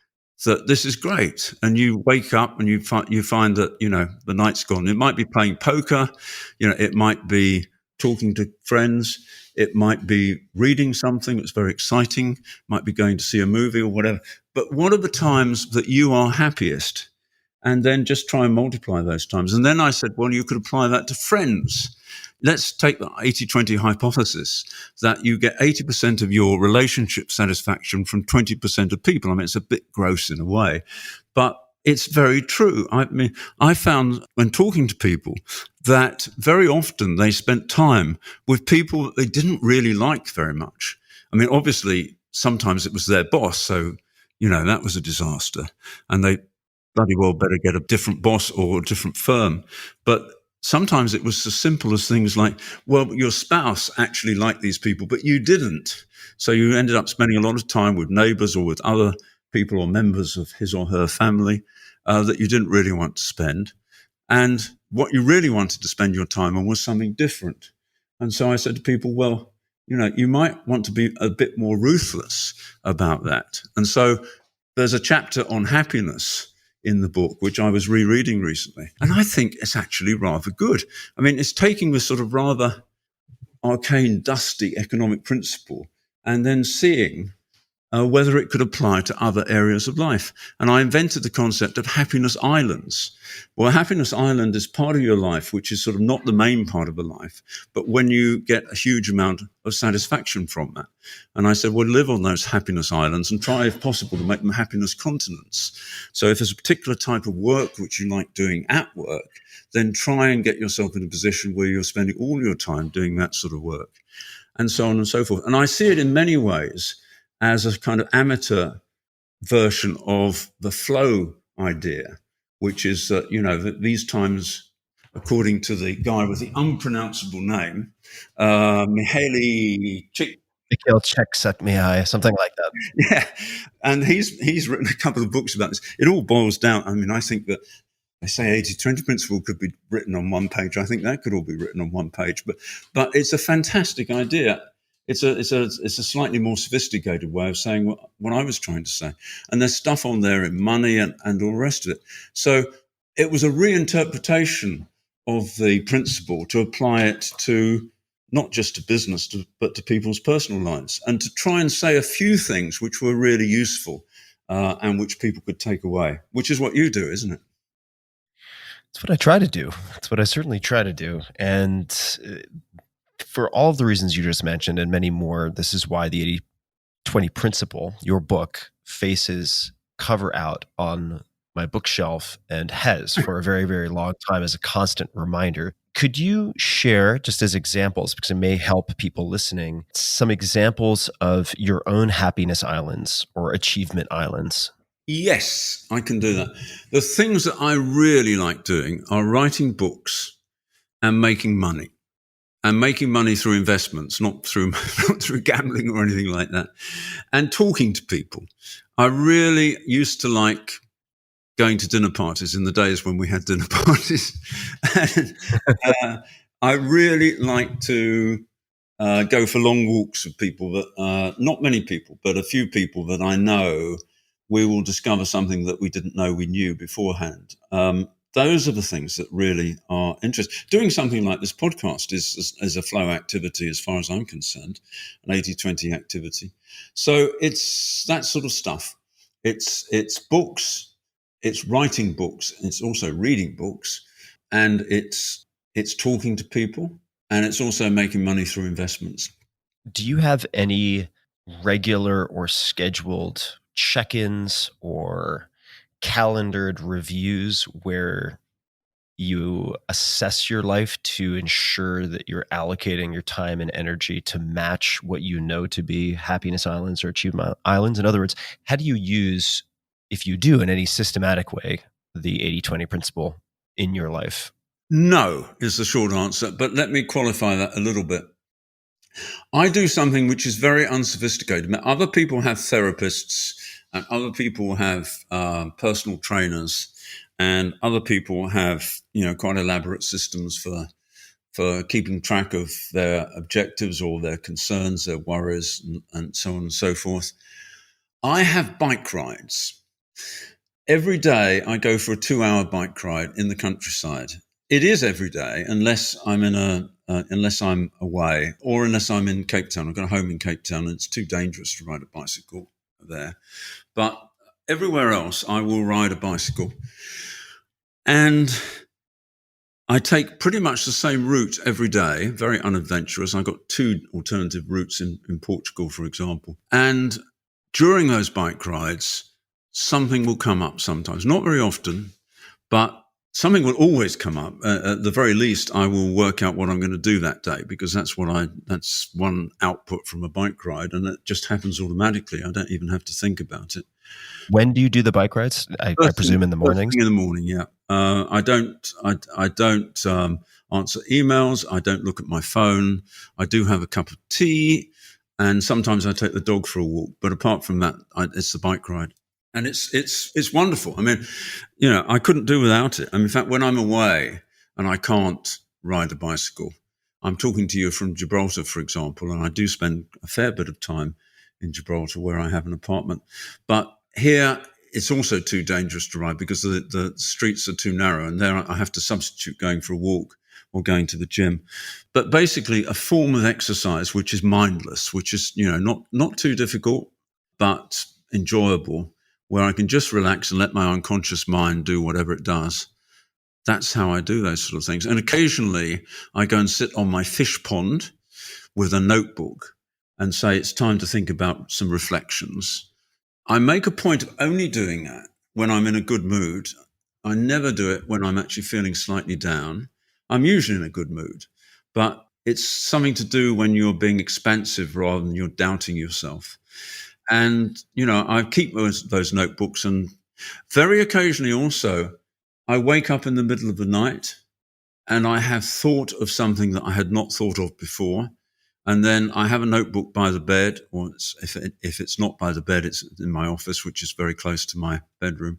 that this is great, and you wake up and you find that, the night's gone. It might be playing poker, it might be talking to friends, it might be reading something that's very exciting, might be going to see a movie or whatever. But what are the times that you are happiest? And then just try and multiply those times. And then I said, well, you could apply that to friends. Let's take the 80-20 hypothesis that you get 80% of your relationship satisfaction from 20% of people. I mean, it's a bit gross in a way, but it's very true. I mean, I found when talking to people that very often they spent time with people that they didn't really like very much. I mean, obviously, sometimes it was their boss, so, that was a disaster. And they bloody well better get a different boss or a different firm. But sometimes it was as simple as things like, well, your spouse actually liked these people, but you didn't. So you ended up spending a lot of time with neighbors or with other people or members of his or her family that you didn't really want to spend. And what you really wanted to spend your time on was something different. And so I said to people, well, you might want to be a bit more ruthless about that. And so there's a chapter on happiness in the book, which I was rereading recently. And I think it's actually rather good. I mean, it's taking this sort of rather arcane, dusty economic principle and then seeing whether it could apply to other areas of life. And I invented the concept of happiness islands. Well, a happiness island is part of your life, which is sort of not the main part of the life, but when you get a huge amount of satisfaction from that. And I said, well, live on those happiness islands and try, if possible, to make them happiness continents. So if there's a particular type of work which you like doing at work, then try and get yourself in a position where you're spending all your time doing that sort of work, and so on and so forth. And I see it in many ways as a kind of amateur version of the flow idea, which is that, that these times, according to the guy with the unpronounceable name, Mihaly Mikhail Csikszentmihalyi, something like that. Yeah, and he's written a couple of books about this. It all boils down. I mean, I think that they say 80-20 principle could be written on one page. I think that could all be written on one page. But it's a fantastic idea. It's a slightly more sophisticated way of saying what I was trying to say. And there's stuff on there in money and all the rest of it. So it was a reinterpretation of the principle to apply it to not just to business, but to people's personal lives, and to try and say a few things which were really useful and which people could take away, which is what you do, isn't it? That's what I try to do. That's what I certainly try to do. And for all of the reasons you just mentioned and many more, this is why the 80-20 principle, your book, faces cover out on my bookshelf and has for a very, very long time as a constant reminder. Could you share, just as examples, because it may help people listening, some examples of your own happiness islands or achievement islands? Yes, I can do that. The things that I really like doing are writing books and making money. And making money through investments, not through gambling or anything like that. And talking to people. I really used to like going to dinner parties in the days when we had dinner parties. And, I really like to go for long walks with people that, not many people, but a few people that I know we will discover something that we didn't know we knew beforehand. Those are the things that really are interesting. Doing something like this podcast is a flow activity as far as I'm concerned, an 80-20 activity. So it's that sort of stuff. It's books, it's writing books, it's also reading books, and it's talking to people, and it's also making money through investments. Do you have any regular or scheduled check-ins or calendared reviews where you assess your life to ensure that you're allocating your time and energy to match what you know to be happiness islands or achievement islands? In other words, how do you use, if you do in any systematic way, the 80-20 principle in your life? No is the short answer, but let me qualify that a little bit. I do something which is very unsophisticated. Other people have therapists and other people have personal trainers, and other people have, quite elaborate systems for keeping track of their objectives or their concerns, their worries, and so on and so forth. I have bike rides. Every day I go for a 2-hour bike ride in the countryside. It is every day, unless I'm unless I'm away, or unless I'm in Cape Town. I've got a home in Cape Town, and it's too dangerous to ride a bicycle there. But everywhere else, I will ride a bicycle, and I take pretty much the same route every day. Very unadventurous. I've got 2 alternative routes in Portugal, for example, and during those bike rides, something will come up sometimes. Not very often, but something will always come up. At the very least, I will work out what I'm going to do that day, because that's one output from a bike ride, and it just happens automatically. I don't even have to think about it. When do you do the bike rides? I presume in the mornings. First thing in the morning, yeah. I don't answer emails. I don't look at my phone. I do have a cup of tea, and sometimes I take the dog for a walk. But apart from that, it's the bike ride. And it's wonderful. I mean, I couldn't do without it. I mean, in fact, when I'm away and I can't ride a bicycle, I'm talking to you from Gibraltar, for example, and I do spend a fair bit of time in Gibraltar where I have an apartment. But here, it's also too dangerous to ride because the streets are too narrow, and there I have to substitute going for a walk or going to the gym. But basically, a form of exercise which is mindless, which is not too difficult, but enjoyable, where I can just relax and let my unconscious mind do whatever it does. That's how I do those sort of things. And occasionally I go and sit on my fish pond with a notebook and say, it's time to think about some reflections. I make a point of only doing that when I'm in a good mood. I never do it when I'm actually feeling slightly down. I'm usually in a good mood, but it's something to do when you're being expansive rather than you're doubting yourself. And, I keep those notebooks, and very occasionally also I wake up in the middle of the night and I have thought of something that I had not thought of before. And then I have a notebook by the bed, or if it's not by the bed, it's in my office, which is very close to my bedroom.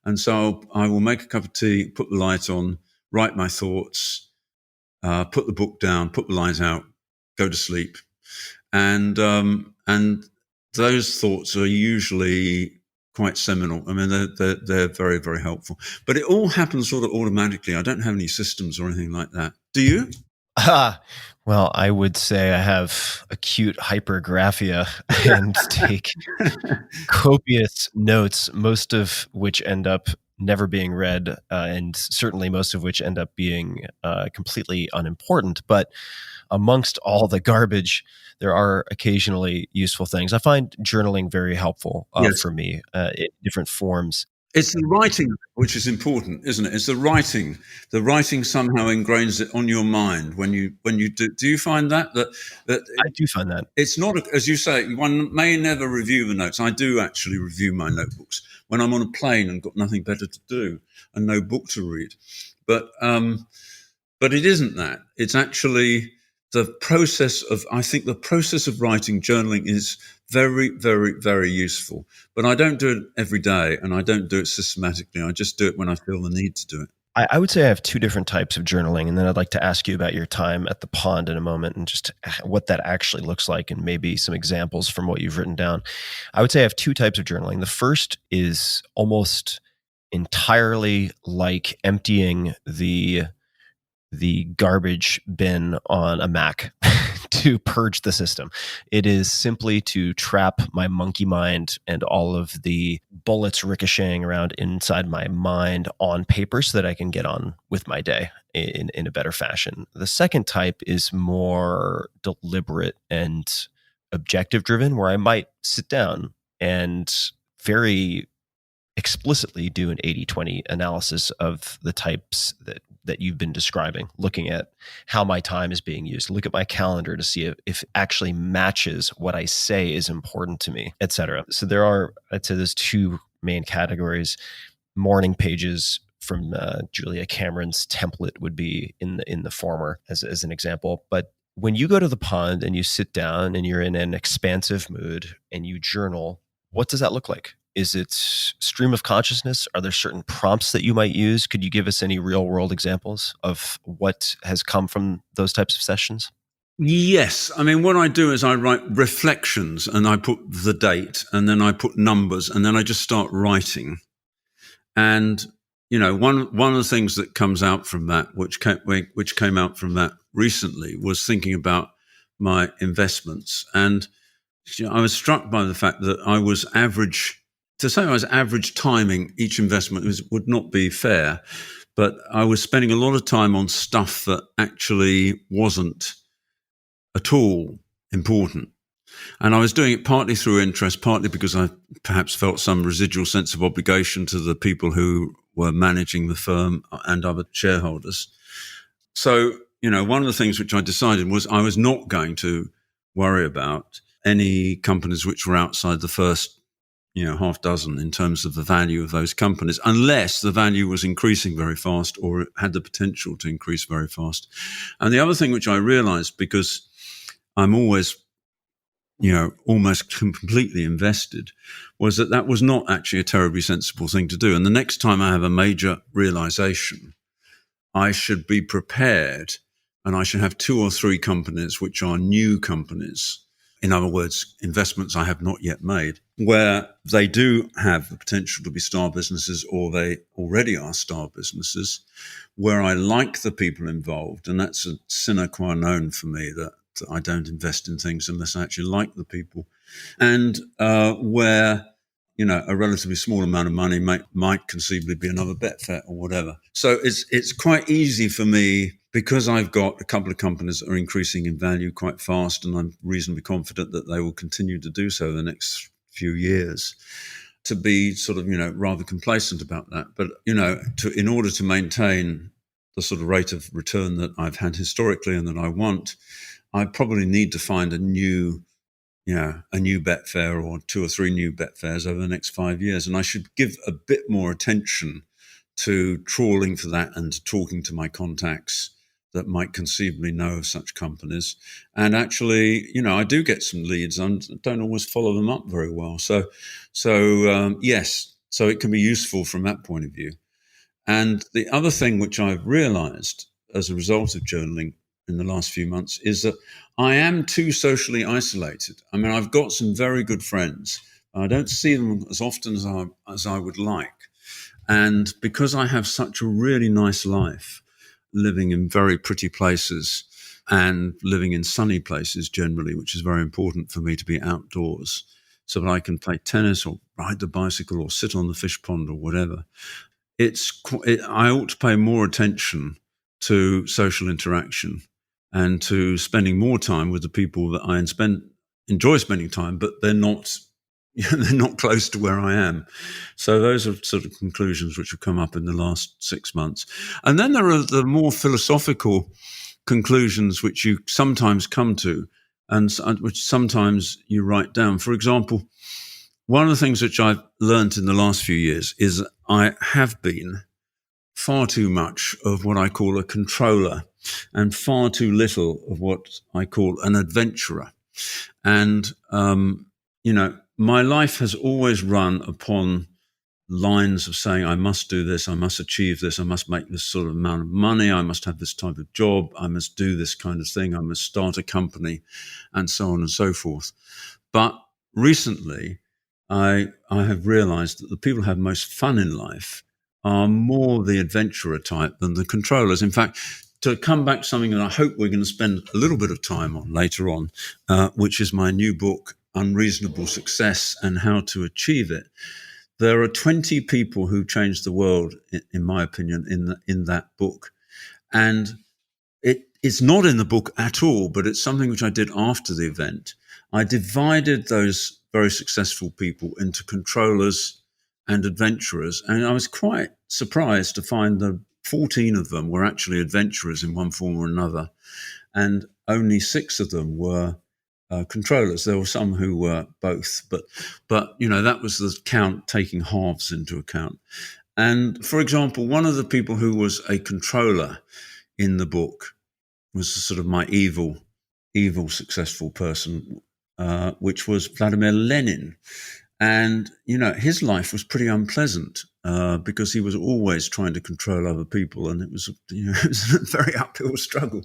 And so I will make a cup of tea, put the light on, write my thoughts, put the book down, put the light out, go to sleep. And those thoughts are usually quite seminal. I mean, they're very, very helpful. But it all happens sort of automatically. I don't have any systems or anything like that. Do you? Well, I would say I have acute hypergraphia and take copious notes, most of which end up never being read, and certainly most of which end up being completely unimportant. But amongst all the garbage, there are occasionally useful things. I find journaling very helpful for me in different forms. It's the writing which is important, isn't it? It's the writing. The writing somehow ingrains it on your mind when you do. Do you find that I do find that. It's not, as you say, one may never review the notes. I do actually review my notebooks when I'm on a plane and got nothing better to do and no book to read. But it isn't that. It's actually the process of, I think the process of writing, journaling is very, very, very useful. But I don't do it every day, and I don't do it systematically. I just do it when I feel the need to do it. I would say I have 2 different types of journaling, and then I'd like to ask you about your time at the pond in a moment and just what that actually looks like and maybe some examples from what you've written down. I would say I have 2 types of journaling. The first is almost entirely like emptying the garbage bin on a Mac to purge the system. It is simply to trap my monkey mind and all of the bullets ricocheting around inside my mind on paper so that I can get on with my day in a better fashion. The second type is more deliberate and objective driven, where I might sit down and very explicitly do an 80-20 analysis of the types that you've been describing, looking at how my time is being used, look at my calendar to see if it actually matches what I say is important to me, etc. So I'd say there's 2 main categories. Morning pages from Julia Cameron's template would be in the former as an example. But when you go to the pond and you sit down and you're in an expansive mood and you journal, what does that look like? Is it stream of consciousness? Are there certain prompts that you might use? Could you give us any real world examples of what has come from those types of sessions? Yes. I mean, what I do is I write reflections and I put the date and then I put numbers and then I just start writing. And, one of the things that comes out from that, which came out from that recently, was thinking about my investments. And I was struck by the fact that I was average timing each investment would not be fair, but I was spending a lot of time on stuff that actually wasn't at all important. And I was doing it partly through interest, partly because I perhaps felt some residual sense of obligation to the people who were managing the firm and other shareholders. So, one of the things which I decided was I was not going to worry about any companies which were outside the first, half dozen in terms of the value of those companies, unless the value was increasing very fast or had the potential to increase very fast. And the other thing which I realized, because I'm always, almost completely invested, was that was not actually a terribly sensible thing to do. And the next time I have a major realization, I should be prepared and I should have 2 or 3 companies which are new companies. In other words, investments I have not yet made, where they do have the potential to be star businesses or they already are star businesses, where I like the people involved. And that's a sine qua non for me, that I don't invest in things unless I actually like the people. And where, a relatively small amount of money might conceivably be another Betfair or whatever. So it's quite easy for me, because I've got a couple of companies that are increasing in value quite fast, and I'm reasonably confident that they will continue to do so the next few years, to be sort of, rather complacent about that. But, in order to maintain the sort of rate of return that I've had historically and that I want, I probably need to find a new Betfair or 2 or 3 new Betfairs over the next 5 years. And I should give a bit more attention to trawling for that and to talking to my contacts that might conceivably know of such companies. And actually, I do get some leads. I don't always follow them up very well. So yes, so it can be useful from that point of view. And the other thing which I've realized as a result of journaling in the last few months is that I am too socially isolated. I mean, I've got some very good friends. I don't see them as often as I would like. And because I have such a really nice life, living in very pretty places and living in sunny places generally, which is very important for me to be outdoors so that I can play tennis or ride the bicycle or sit on the fish pond or whatever. I ought to pay more attention to social interaction and to spending more time with the people that I enjoy spending time, but they're not close to where I am. So those are sort of conclusions which have come up in the last 6 months. And then there are the more philosophical conclusions which you sometimes come to and which sometimes you write down. For example, one of the things which I've learned in the last few years is that I have been far too much of what I call a controller and far too little of what I call an adventurer. And, my life has always run upon lines of saying, I must do this, I must achieve this, I must make this sort of amount of money, I must have this type of job, I must do this kind of thing, I must start a company, and so on and so forth. But recently, I have realized that the people who have most fun in life are more the adventurer type than the controllers. In fact, to come back to something that I hope we're going to spend a little bit of time on later on, which is my new book, Unreasonable Success and How to Achieve It. There are 20 people who changed the world, in my opinion, in that book. And it's not in the book at all, but it's something which I did after the event. I divided those very successful people into controllers and adventurers. And I was quite surprised to find that 14 of them were actually adventurers in one form or another. And only 6 of them were controllers. There were some who were both, but that was the count taking halves into account. And for example, one of the people who was a controller in the book was sort of my evil successful person, which was Vladimir Lenin. And, his life was pretty unpleasant because he was always trying to control other people. And it was, it was a very uphill struggle.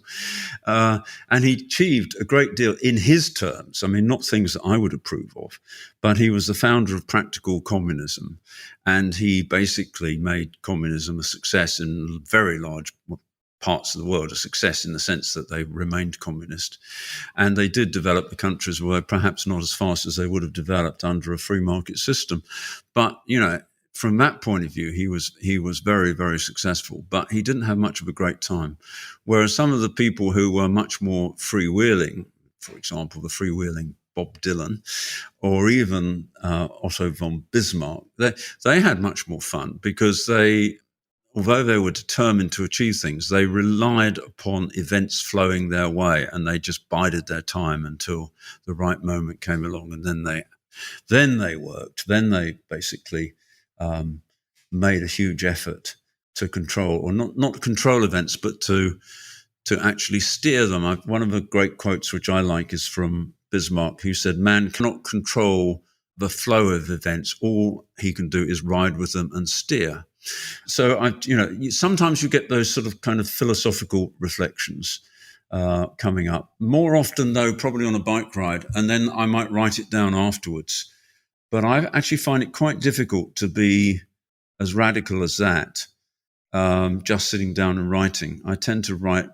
And he achieved a great deal in his terms. I mean, not things that I would approve of, but he was the founder of practical communism. And he basically made communism a success in very large parts of the world, a success in the sense that they remained communist. And they did develop the countries were perhaps not as fast as they would have developed under a free market system. But, from that point of view, he was very, very successful, but he didn't have much of a great time. Whereas some of the people who were much more freewheeling, for example, the freewheeling Bob Dylan, or even Otto von Bismarck, they had much more fun because although they were determined to achieve things, they relied upon events flowing their way, and they just bided their time until the right moment came along, and then they worked. Then they basically made a huge effort to control, or not control events, but to actually steer them. One of the great quotes which I like is from Bismarck, who said, "Man cannot control the flow of events. All he can do is ride with them and steer." So, sometimes you get those sort of kind of philosophical reflections coming up. More often, though, probably on a bike ride, and then I might write it down afterwards. But I actually find it quite difficult to be as radical as that, just sitting down and writing. I tend to write,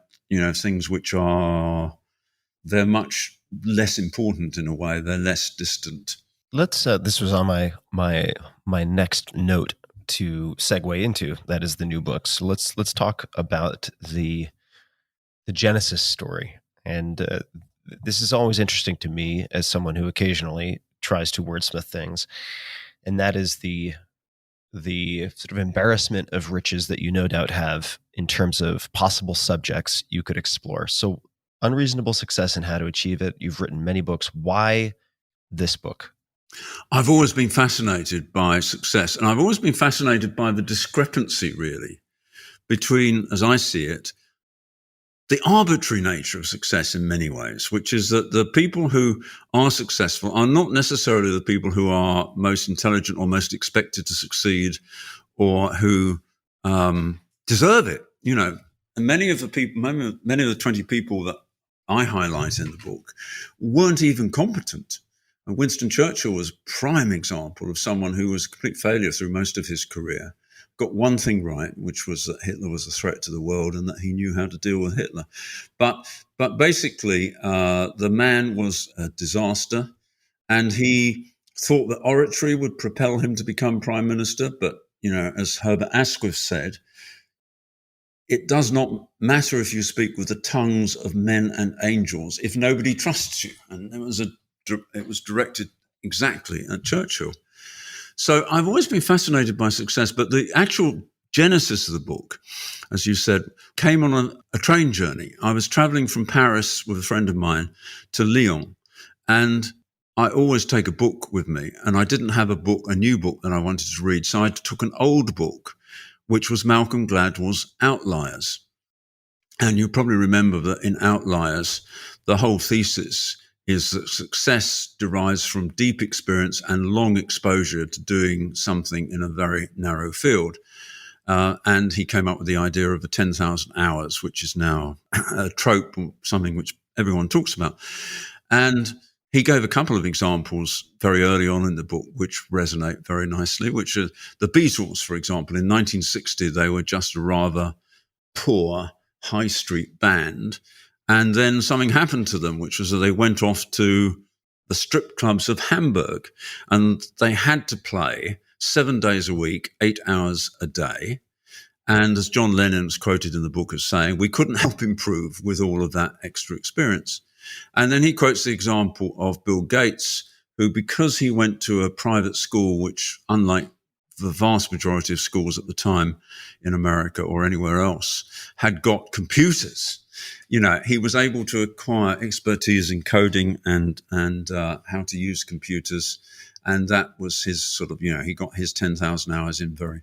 things which they're much less important in a way. They're less distant. Let's. This was on my next note to segue into. That is the new book. So let's talk about the Genesis story. And this is always interesting to me as someone who occasionally tries to wordsmith things, and that is the sort of embarrassment of riches that you no doubt have in terms of possible subjects you could explore. So, Unreasonable Success and How to Achieve It. You've written many books. Why this book? I've always been fascinated by success, and I've always been fascinated by the discrepancy, really, between, as I see it, the arbitrary nature of success in many ways, which is that the people who are successful are not necessarily the people who are most intelligent or most expected to succeed or who deserve it. And many of the people, many of the 20 people that I highlight in the book weren't even competent. And Winston Churchill was a prime example of someone who was a complete failure through most of his career. Got one thing right, which was that Hitler was a threat to the world and that he knew how to deal with Hitler. But basically, the man was a disaster, and he thought that oratory would propel him to become prime minister. But, as Herbert Asquith said, it does not matter if you speak with the tongues of men and angels if nobody trusts you. And it was directed exactly at Churchill. So I've always been fascinated by success, but the actual genesis of the book, as you said, came on a train journey. I was traveling from Paris with a friend of mine to Lyon, and I always take a book with me, and I didn't have a new book that I wanted to read, so I took an old book, which was Malcolm Gladwell's Outliers. And you probably remember that in Outliers, the whole thesis is that success derives from deep experience and long exposure to doing something in a very narrow field. And he came up with the idea of the 10,000 hours, which is now a trope, something which everyone talks about. And he gave a couple of examples very early on in the book, which resonate very nicely, which are the Beatles, for example. In 1960, they were just a rather poor high street band. And then something happened to them, which was that they went off to the strip clubs of Hamburg, and they had to play 7 days a week, 8 hours a day. And as John Lennon was quoted in the book as saying, we couldn't help improve with all of that extra experience. And then he quotes the example of Bill Gates, who, because he went to a private school, which, unlike the vast majority of schools at the time in America or anywhere else, had got computers. He was able to acquire expertise in coding and how to use computers. And that was his sort of, he got his 10,000 hours in very,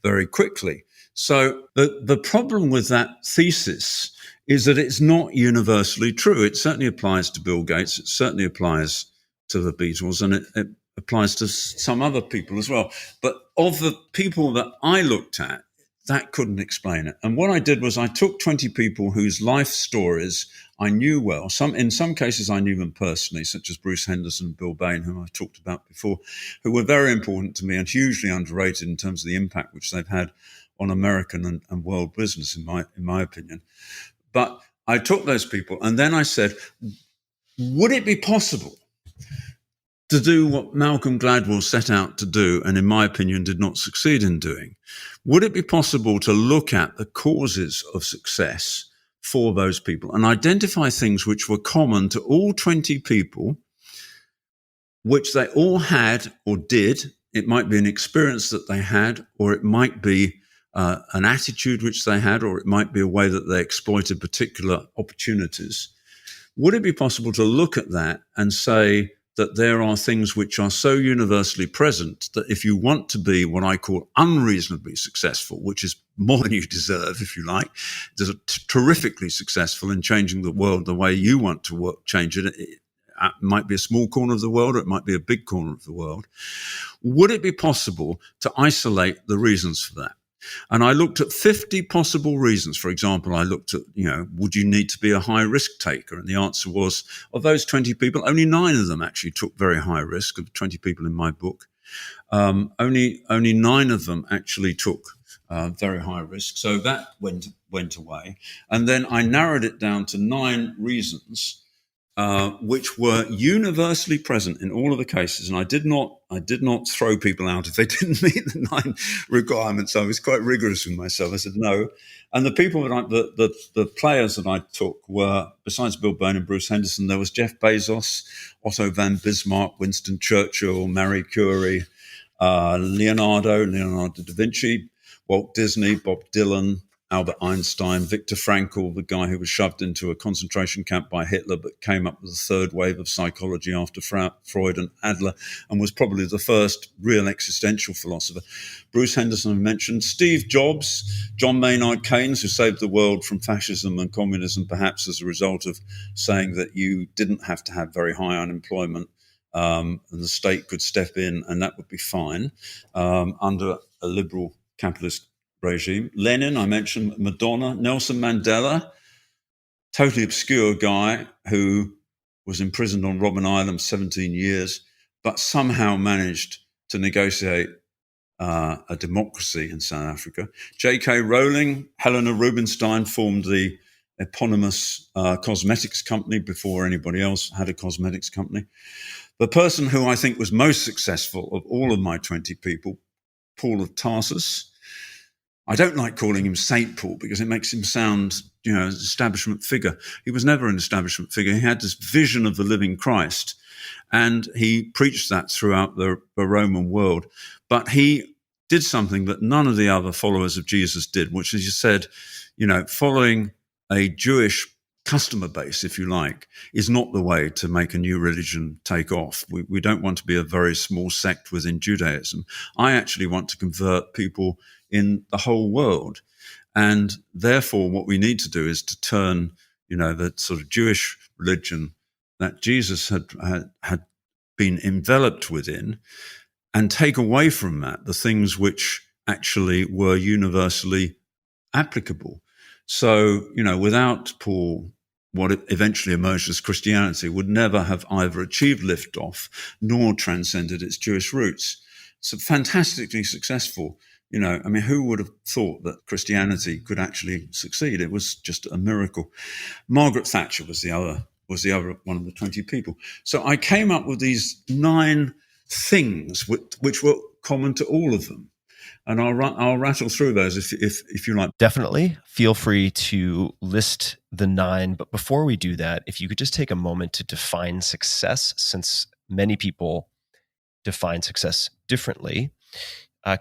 very quickly. So the problem with that thesis is that it's not universally true. It certainly applies to Bill Gates. It certainly applies to the Beatles. And it applies to some other people as well. But of the people that I looked at, that couldn't explain it. And what I did was I took 20 people whose life stories I knew well. In some cases I knew them personally, such as Bruce Henderson and Bill Bain, whom I've talked about before, who were very important to me and hugely underrated in terms of the impact which they've had on American and world business, in my opinion. But I took those people and then I said, would it be possible to do what Malcolm Gladwell set out to do and, in my opinion, did not succeed in doing? Would it be possible to look at the causes of success for those people and identify things which were common to all 20 people, which they all had or did? It might be an experience that they had, or it might be an attitude which they had, or it might be a way that they exploited particular opportunities. Would it be possible to look at that and say that there are things which are so universally present that if you want to be what I call unreasonably successful, which is more than you deserve, if you like, terrifically successful in changing the world the way you want to change it. It might be a small corner of the world, or it might be a big corner of the world. Would it be possible to isolate the reasons for that? And I looked at 50 possible reasons. For example, I looked at, would you need to be a high risk taker? And the answer was, of those 20 people, only 9 of them actually took very high risk. Of 20 people in my book, only 9 of them actually took very high risk. So that went away. And then I narrowed it down to 9 reasons which were universally present in all of the cases. And I did not throw people out if they didn't meet the 9 requirements. I was quite rigorous with myself. I said no. And the people that the players that I took were, besides Bill Bain and Bruce Henderson, there was Jeff Bezos, Otto von Bismarck, Winston Churchill, Marie Curie, Leonardo da Vinci, Walt Disney, Bob Dylan, Albert Einstein, Viktor Frankl, the guy who was shoved into a concentration camp by Hitler but came up with a third wave of psychology after Freud and Adler and was probably the first real existential philosopher. Bruce Henderson I mentioned, Steve Jobs, John Maynard Keynes, who saved the world from fascism and communism, perhaps as a result of saying that you didn't have to have very high unemployment and the state could step in and that would be fine under a liberal capitalist regime. Lenin, I mentioned, Madonna, Nelson Mandela, totally obscure guy who was imprisoned on Robben Island 17 years, but somehow managed to negotiate a democracy in South Africa. J.K. Rowling, Helena Rubinstein formed the eponymous cosmetics company before anybody else had a cosmetics company. The person who I think was most successful of all of my 20 people, Paul of Tarsus. I don't like calling him Saint Paul because it makes him sound, as an establishment figure. He was never an establishment figure. He had this vision of the living Christ, and he preached that throughout the Roman world. But he did something that none of the other followers of Jesus did, which is, he said, following a Jewish customer base, if you like, is not the way to make a new religion take off. We don't want to be a very small sect within Judaism. I actually want to convert people in the whole world. And therefore, what we need to do is to turn, the sort of Jewish religion that Jesus had been enveloped within and take away from that the things which actually were universally applicable. So, without Paul, what eventually emerged as Christianity would never have either achieved liftoff nor transcended its Jewish roots. So fantastically successful. Who would have thought that Christianity could actually succeed? It was just a miracle. Margaret Thatcher was the other one of the 20 people. So I came up with these 9 things which were common to all of them. And I'll rattle through those if you like. Definitely. Feel free to list the 9. But before we do that, if you could just take a moment to define success, since many people define success differently.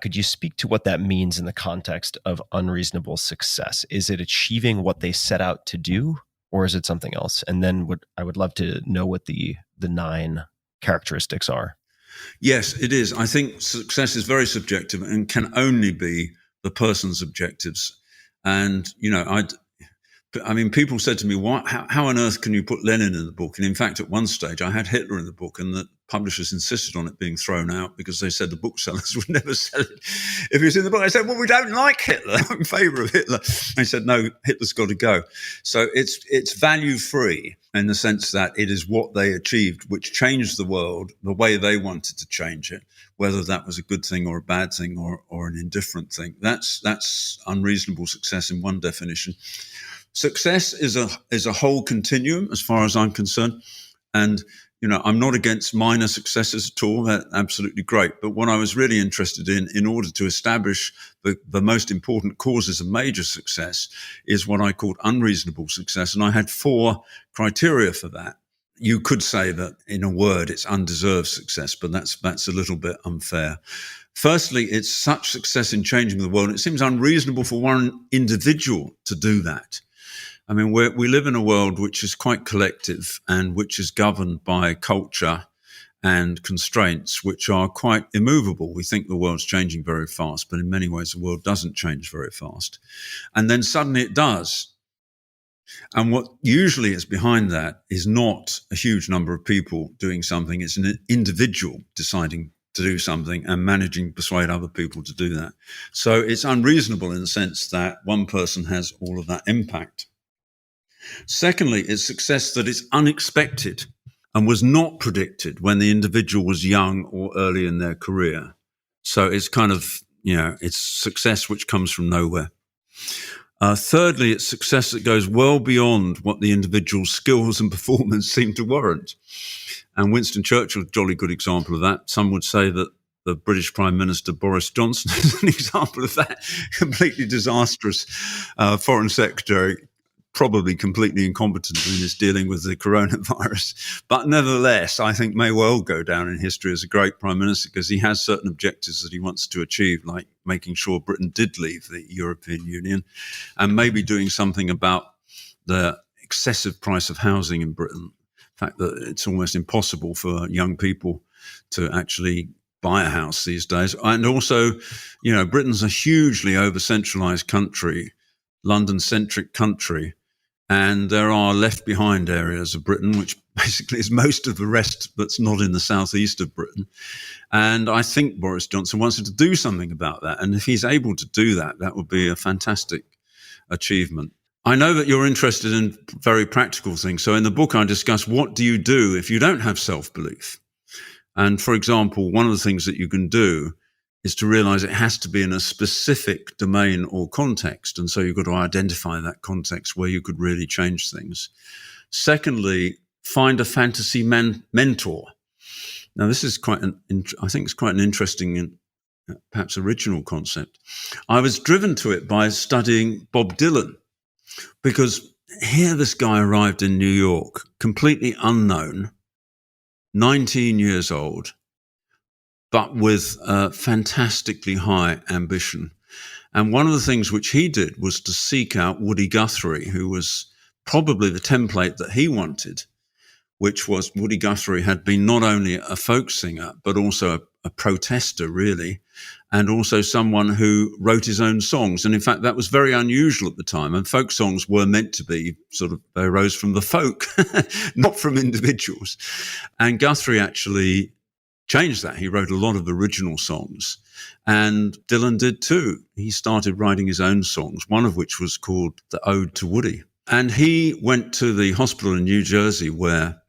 Could you speak to what that means in the context of unreasonable success? Is it achieving what they set out to do, or is it something else? And then I would love to know what the 9 characteristics are. Yes, it is. I think success is very subjective and can only be the person's objectives. And, people said to me, how on earth can you put Lenin in the book? And in fact, at one stage, I had Hitler in the book, and publishers insisted on it being thrown out because they said the booksellers would never sell it if it was in the book. I said, well, we don't like Hitler. I'm in favour of Hitler. They said, no, Hitler's got to go. So it's value-free in the sense that it is what they achieved which changed the world the way they wanted to change it, whether that was a good thing or a bad thing or an indifferent thing. That's unreasonable success in one definition. Success is a whole continuum as far as I'm concerned. And I'm not against minor successes at all. They're absolutely great. But what I was really interested in order to establish the most important causes of major success, is what I called unreasonable success. And I had 4 criteria for that. You could say that in a word, it's undeserved success, but that's a little bit unfair. Firstly, it's such success in changing the world. It seems unreasonable for one individual to do that. I mean, we live in a world which is quite collective and which is governed by culture and constraints which are quite immovable. We think the world's changing very fast, but in many ways the world doesn't change very fast. And then suddenly it does. And what usually is behind that is not a huge number of people doing something. It's an individual deciding to do something and managing to persuade other people to do that. So it's unreasonable in the sense that one person has all of that impact. Secondly, it's success that is unexpected and was not predicted when the individual was young or early in their career. So it's kind of, it's success which comes from nowhere. Thirdly, it's success that goes well beyond what the individual's skills and performance seem to warrant. And Winston Churchill, a jolly good example of that. Some would say that the British Prime Minister Boris Johnson is an example of that. Completely disastrous Foreign Secretary, probably completely incompetent in his dealing with the coronavirus. But nevertheless, I think may well go down in history as a great Prime Minister because he has certain objectives that he wants to achieve, like making sure Britain did leave the European Union and maybe doing something about the excessive price of housing in Britain. The fact that it's almost impossible for young people to actually buy a house these days. And also, Britain's a hugely over-centralised country, London-centric country. And there are left behind areas of Britain, which basically is most of the rest that's not in the southeast of Britain. And I think Boris Johnson wants to do something about that. And if he's able to do that, that would be a fantastic achievement. I know that you're interested in very practical things. So in the book, I discuss what do you do if you don't have self-belief? And for example, one of the things that you can do is to realize it has to be in a specific domain or context. And so you've got to identify that context where you could really change things. Secondly, find a fantasy mentor. Now, this is I think it's quite an interesting and perhaps original concept. I was driven to it by studying Bob Dylan, because here this guy arrived in New York, completely unknown, 19 years old, but with fantastically high ambition. And one of the things which he did was to seek out Woody Guthrie, who was probably the template that he wanted, which was Woody Guthrie had been not only a folk singer, but also a protester, really, and also someone who wrote his own songs. And in fact, that was very unusual at the time. And folk songs were meant to be they arose from the folk, not from individuals. And Guthrie actually changed that. He wrote a lot of original songs, and Dylan did too. He started writing his own songs, one of which was called The Ode to Woody. And he went to the hospital in New Jersey where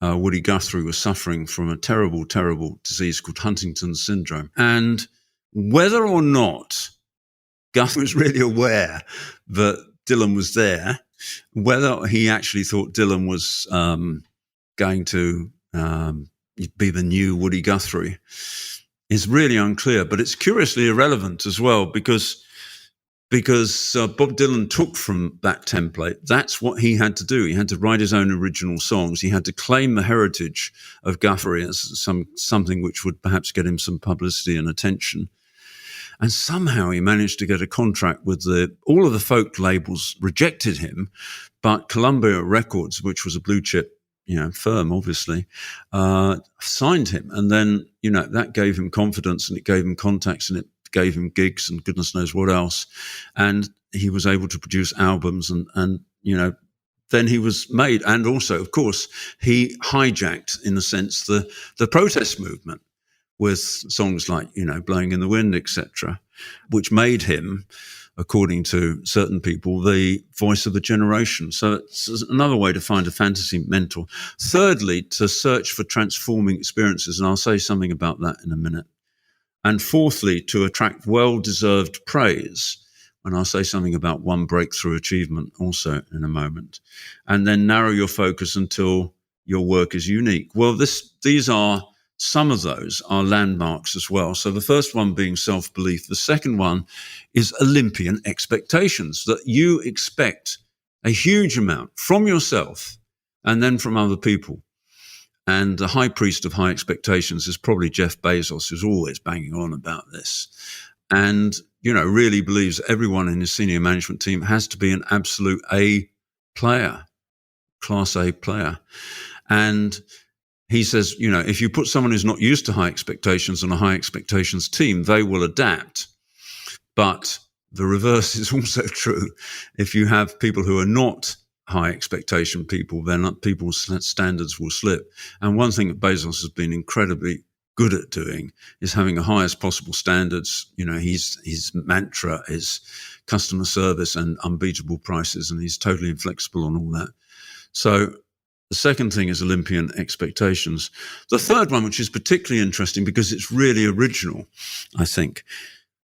Woody Guthrie was suffering from a terrible, terrible disease called Huntington's syndrome. And whether or not Guthrie was really aware that Dylan was there, whether he actually thought Dylan was going to be the new Woody Guthrie is really unclear, but it's curiously irrelevant as well because Bob Dylan took from that template. That's what he had to do. He had to write his own original songs. He had to claim the heritage of Guthrie as something which would perhaps get him some publicity and attention. And somehow he managed to get a contract with all of the folk labels rejected him, but Columbia Records, which was a blue chip firm, obviously, signed him. And then, that gave him confidence and it gave him contacts and it gave him gigs and goodness knows what else. And he was able to produce albums and then he was made. And also, of course, he hijacked, in a sense, the protest movement with songs like, Blowing in the Wind, etc., which made him, according to certain people, the voice of the generation. So it's another way to find a fantasy mentor. Thirdly, to search for transforming experiences, and I'll say something about that in a minute. And fourthly, to attract well-deserved praise, and I'll say something about one breakthrough achievement also in a moment. And then narrow your focus until your work is unique. Well, these are some of those are landmarks as well. So the first one being self-belief. The second one is Olympian expectations, that you expect a huge amount from yourself and then from other people. And the high priest of high expectations is probably Jeff Bezos, who's always banging on about this. And, really believes everyone in his senior management team has to be an absolute A player, class A player. And he says, if you put someone who's not used to high expectations on a high expectations team, they will adapt. But the reverse is also true. If you have people who are not high expectation people, then people's standards will slip. And one thing that Bezos has been incredibly good at doing is having the highest possible standards. His mantra is customer service and unbeatable prices, and he's totally inflexible on all that. So the second thing is Olympian expectations. The third one, which is particularly interesting because it's really original, I think,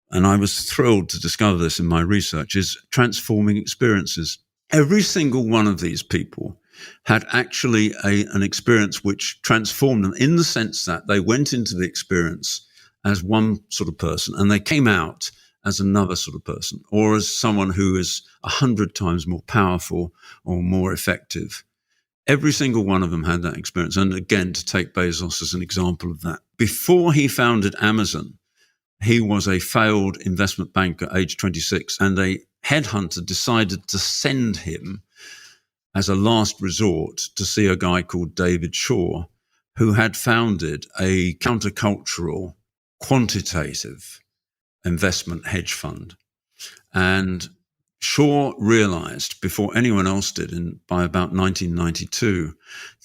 and I was thrilled to discover this in my research, is transforming experiences. Every single one of these people had actually an experience which transformed them, in the sense that they went into the experience as one sort of person and they came out as another sort of person, or as someone who is 100 times more powerful or more effective. Every single one of them had that experience. And again, to take Bezos as an example of that, before he founded Amazon, he was a failed investment banker, age 26, and a headhunter decided to send him as a last resort to see a guy called David Shaw, who had founded a countercultural, quantitative investment hedge fund. And Shaw realized, before anyone else did, by about 1992,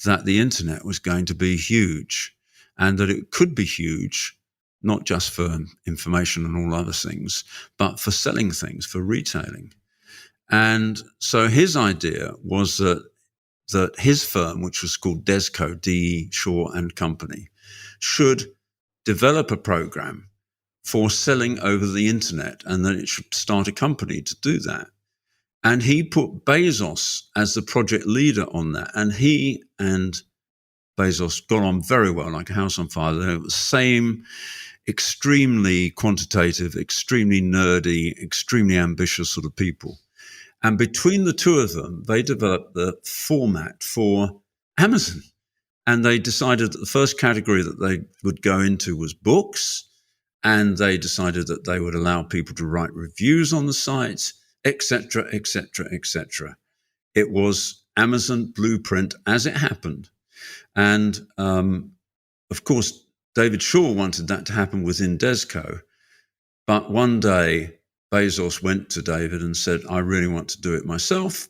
that the internet was going to be huge, and that it could be huge, not just for information and all other things, but for selling things, for retailing. And so his idea was that his firm, which was called DESCO, D. Shaw and Company, should develop a program for selling over the internet, and that it should start a company to do that. And he put Bezos as the project leader on that. And he and Bezos got on very well, like a house on fire. They were the same extremely quantitative, extremely nerdy, extremely ambitious sort of people. And between the two of them, they developed the format for Amazon. And they decided that the first category that they would go into was books. And they decided that they would allow people to write reviews on the site, etc., etc., etc. It was Amazon blueprint as it happened. And, of course, David Shaw wanted that to happen within DESCO. But one day, Bezos went to David and said, I really want to do it myself.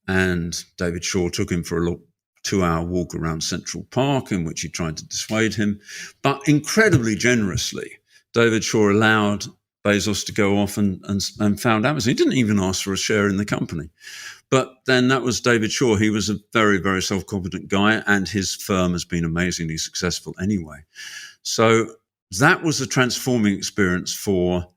And David Shaw took him for a 2-hour walk around Central Park, in which he tried to dissuade him. But incredibly generously, David Shaw allowed Bezos to go off and found Amazon. He didn't even ask for a share in the company. But then that was David Shaw. He was a very, very self-confident guy, and his firm has been amazingly successful anyway. So that was a transforming experience for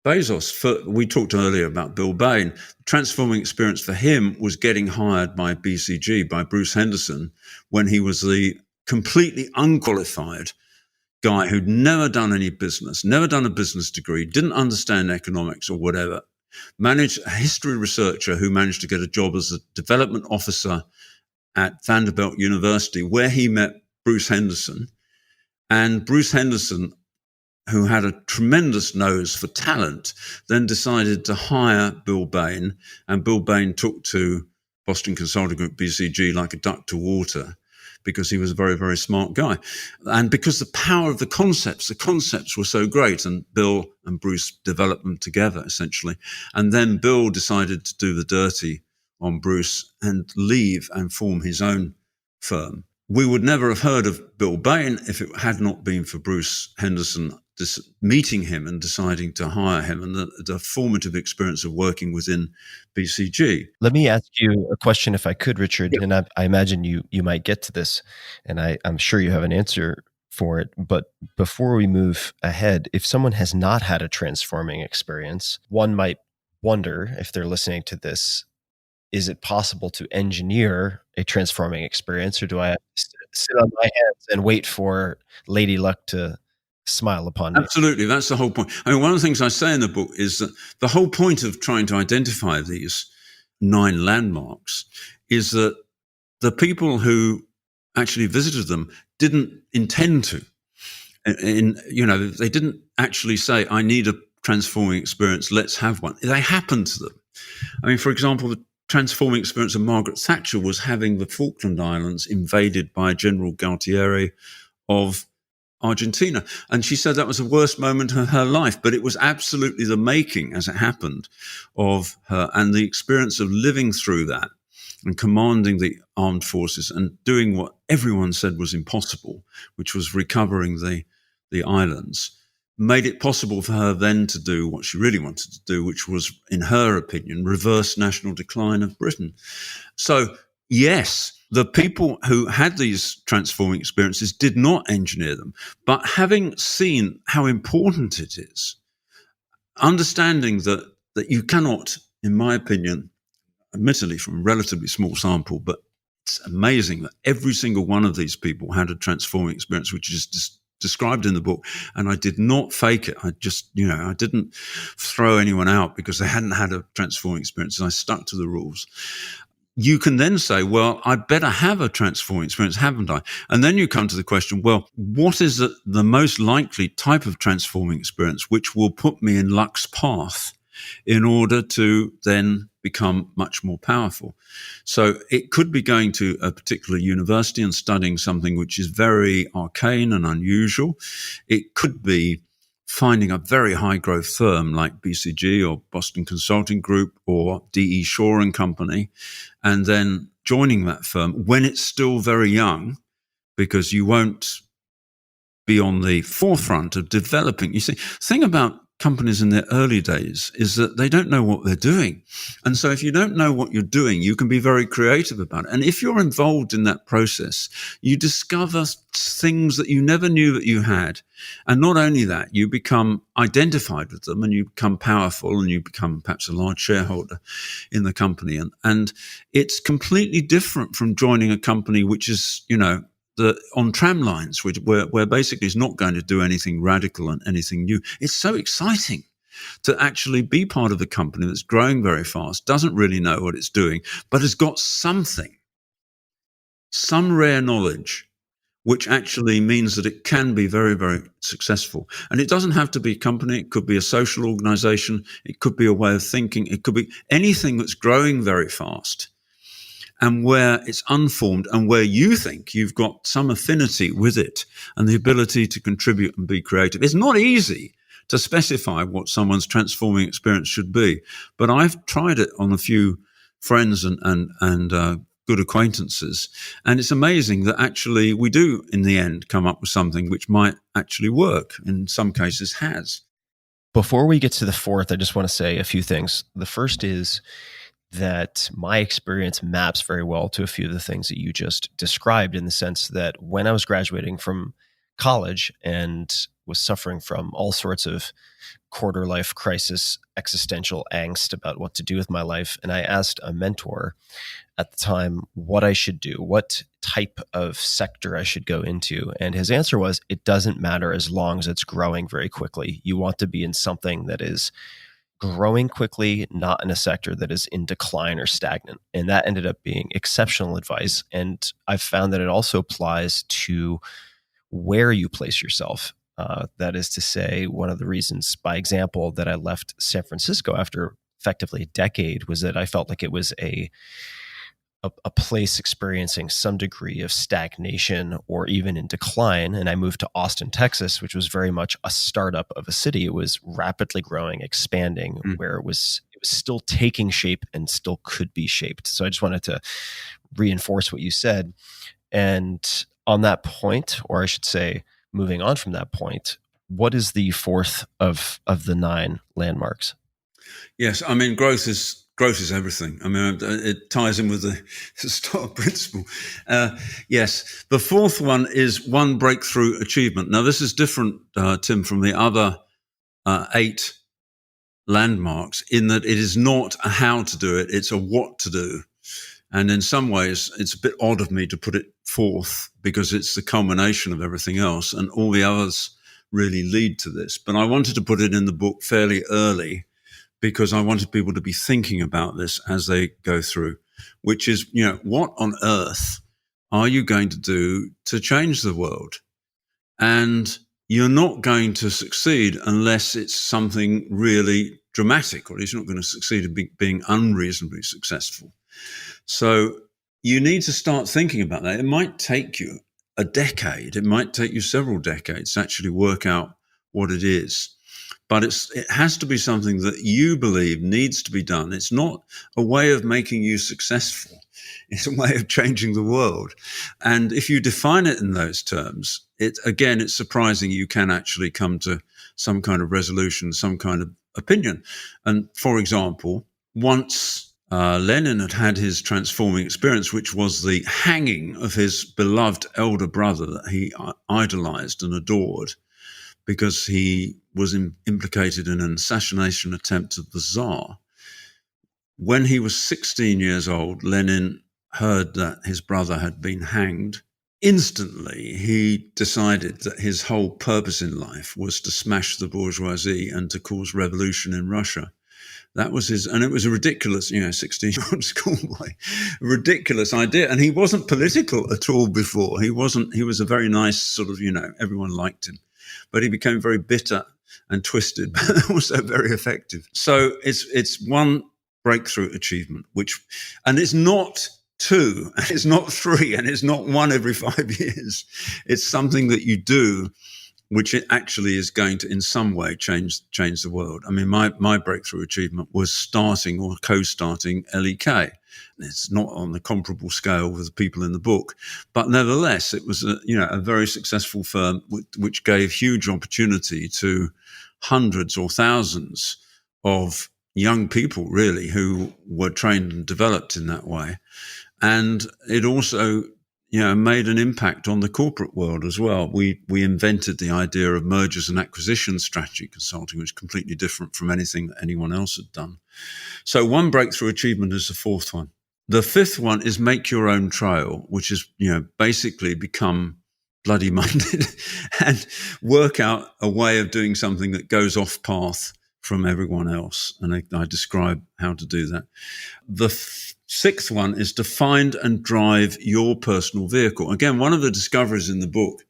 Bezos. We talked earlier about Bill Bain. The transforming experience for him was getting hired by BCG, by Bruce Henderson, when he was the completely unqualified guy who'd never done any business, never done a business degree, didn't understand economics or whatever, managed a history researcher who managed to get a job as a development officer at Vanderbilt University, where he met Bruce Henderson. And Bruce Henderson, who had a tremendous nose for talent, then decided to hire Bill Bain, and Bill Bain took to Boston Consulting Group, BCG, like a duck to water, because he was a very, very smart guy. And because the power of the concepts were so great, and Bill and Bruce developed them together, essentially. And then Bill decided to do the dirty on Bruce and leave and form his own firm. We would never have heard of Bill Bain if it had not been for Bruce Henderson meeting him and deciding to hire him, and the formative experience of working within BCG. Let me ask you a question, if I could, Richard, and I imagine you might get to this, and I'm sure you have an answer for it. But before we move ahead, if someone has not had a transforming experience, one might wonder, if they're listening to this, is it possible to engineer a transforming experience, or do I have to sit on my hands and wait for Lady Luck to smile upon me? Absolutely. That's the whole point. I mean, one of the things I say in the book is that the whole point of trying to identify these 9 landmarks is that the people who actually visited them didn't intend to. They didn't actually say, I need a transforming experience, let's have one. They happened to them. I mean, for example, the transforming experience of Margaret Thatcher was having the Falkland Islands invaded by General Galtieri of Argentina. And she said that was the worst moment of her life, but it was absolutely the making, as it happened, of her, and the experience of living through that and commanding the armed forces and doing what everyone said was impossible, which was recovering the islands, made it possible for her then to do what she really wanted to do, which was, in her opinion, reverse national decline of Britain. So, yes, the people who had these transforming experiences did not engineer them, but having seen how important it is, understanding that you cannot, in my opinion, admittedly from a relatively small sample, but it's amazing that every single one of these people had a transforming experience, which is described in the book, and I did not fake it. I just, I didn't throw anyone out because they hadn't had a transforming experience, and I stuck to the rules. You can then say, well, I better have a transforming experience, haven't I? And then you come to the question, well, what is the most likely type of transforming experience which will put me in luck's path in order to then become much more powerful? So it could be going to a particular university and studying something which is very arcane and unusual. It could be finding a very high growth firm like BCG or Boston Consulting Group or D.E. Shaw and Company, and then joining that firm when it's still very young, because you won't be on the forefront of developing. You see, the thing about companies in their early days is that they don't know what they're doing. And so if you don't know what you're doing, you can be very creative about it. And if you're involved in that process, you discover things that you never knew that you had. And not only that, you become identified with them and you become powerful and you become perhaps a large shareholder in the company. And it's completely different from joining a company which is, on tram lines, where basically it's not going to do anything radical and anything new. It's so exciting to actually be part of a company that's growing very fast, doesn't really know what it's doing, but has got some rare knowledge, which actually means that it can be very, very successful. And it doesn't have to be a company. It could be a social organization. It could be a way of thinking. It could be anything that's growing very fast, and where it's unformed and where you think you've got some affinity with it and the ability to contribute and be creative. It's not easy to specify what someone's transforming experience should be, but I've tried it on a few friends and good acquaintances, and it's amazing that actually we do, in the end, come up with something which might actually work, in some cases has. Before we get to the fourth, I just want to say a few things. The first is that my experience maps very well to a few of the things that you just described, in the sense that when I was graduating from college and was suffering from all sorts of quarter life crisis, existential angst about what to do with my life, and I asked a mentor at the time what I should do, what type of sector I should go into. And his answer was, it doesn't matter as long as it's growing very quickly. You want to be in something that is growing quickly, not in a sector that is in decline or stagnant. And that ended up being exceptional advice. And I've found that it also applies to where you place yourself. That is to say, one of the reasons, by example, that I left San Francisco after effectively a decade was that I felt like it was a place experiencing some degree of stagnation or even in decline. And I moved to Austin, Texas, which was very much a startup of a city. It was rapidly growing, expanding, where it was it was still taking shape and still could be shaped. So I just wanted to reinforce what you said. And on that point, or I should say, moving on from that point, what is the fourth of the 9 landmarks? Yes, I mean, growth is everything. I mean, it ties in with the STAR principle. Yes, the fourth one is one breakthrough achievement. Now, this is different, Tim, from the other 8 landmarks in that it is not a how to do it, it's a what to do. And in some ways, it's a bit odd of me to put it fourth because it's the culmination of everything else, and all the others really lead to this. But I wanted to put it in the book fairly early because I wanted people to be thinking about this as they go through, which is, what on earth are you going to do to change the world? And you're not going to succeed unless it's something really dramatic, or at least you're not going to succeed in being unreasonably successful. So you need to start thinking about that. It might take you a decade. It might take you several decades to actually work out what it is. But it has to be something that you believe needs to be done. It's not a way of making you successful. It's a way of changing the world. And if you define it in those terms, it's surprising you can actually come to some kind of resolution, some kind of opinion. And for example, once Lenin had his transforming experience, which was the hanging of his beloved elder brother that he idolized and adored, because he was implicated in an assassination attempt of the Tsar. When he was 16 years old, Lenin heard that his brother had been hanged. Instantly, he decided that his whole purpose in life was to smash the bourgeoisie and to cause revolution in Russia. That was and it was a ridiculous, 16-year-old schoolboy, ridiculous idea. And he wasn't political at all before. He was a very nice sort of, everyone liked him. But he became very bitter and twisted, but also very effective. So it's one breakthrough achievement, and it's not 2, and it's not 3, and it's not 1 every 5 years. It's something that you do, which it actually is going to, in some way, change the world. I mean, my breakthrough achievement was starting or co-starting LEK. It's not on the comparable scale with the people in the book, but nevertheless, it was a very successful firm which gave huge opportunity to hundreds or thousands of young people, really, who were trained and developed in that way. And it also made an impact on the corporate world as well. We invented the idea of mergers and acquisitions strategy consulting, which is completely different from anything that anyone else had done. So one breakthrough achievement is the fourth one. The fifth one is make your own trail, which is, basically become bloody minded and work out a way of doing something that goes off path from everyone else. And I describe how to do that. The sixth one is to find and drive your personal vehicle. Again, one of the discoveries in the book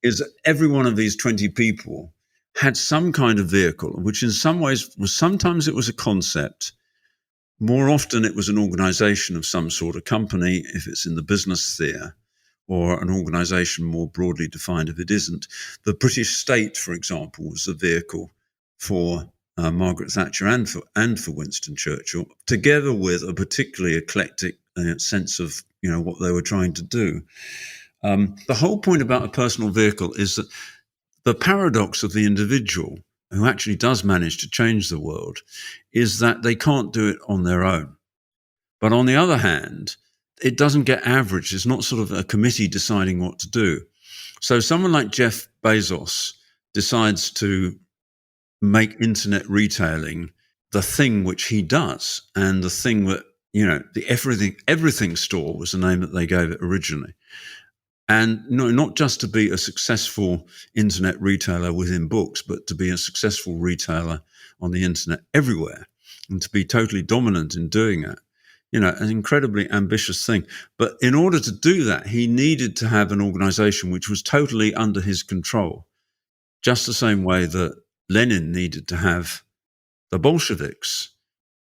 is that every one of these 20 people had some kind of vehicle, which in some ways sometimes it was a concept. More often it was an organization of some sort of company, if it's in the business sphere, or an organization more broadly defined if it isn't. The British state, for example, was the vehicle for Margaret Thatcher and for Winston Churchill, together with a particularly eclectic sense of what they were trying to do. The whole point about a personal vehicle is that the paradox of the individual who actually does manage to change the world is that they can't do it on their own. But on the other hand, it doesn't get averaged. It's not sort of a committee deciding what to do. So someone like Jeff Bezos decides to make internet retailing the thing which he does, and the thing that, the everything store was the name that they gave it originally. And not just to be a successful internet retailer within books, but to be a successful retailer on the internet everywhere, and to be totally dominant in doing it. An incredibly ambitious thing. But in order to do that, he needed to have an organization which was totally under his control, just the same way that Lenin needed to have the Bolsheviks,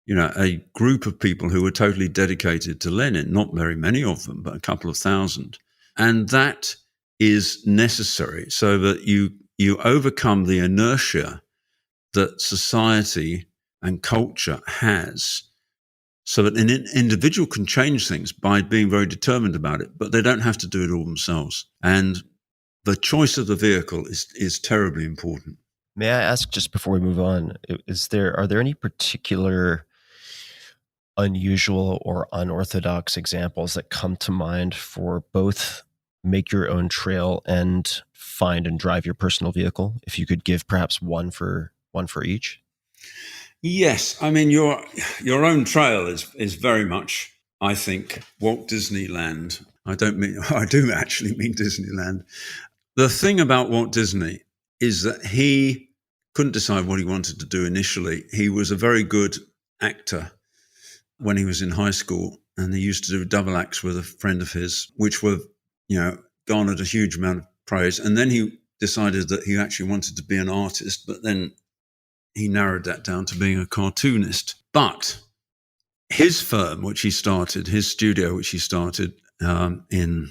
a group of people who were totally dedicated to Lenin, not very many of them, but a couple of thousand. And that is necessary so that you overcome the inertia that society and culture has, so that an individual can change things by being very determined about it, but they don't have to do it all themselves. And the choice of the vehicle is terribly important. May I ask, just before we move on, are there any particular unusual or unorthodox examples that come to mind for both make your own trail and find and drive your personal vehicle? If you could give perhaps one for each. Yes, I mean your own trail is very much, I think, Walt Disneyland. I do actually mean Disneyland. The thing about Walt Disney is that he couldn't decide what he wanted to do initially. He was a very good actor when he was in high school, and he used to do double acts with a friend of his, which were, garnered a huge amount of praise. And then he decided that he actually wanted to be an artist, but then he narrowed that down to being a cartoonist. But his firm, which he started, his studio, which he started in,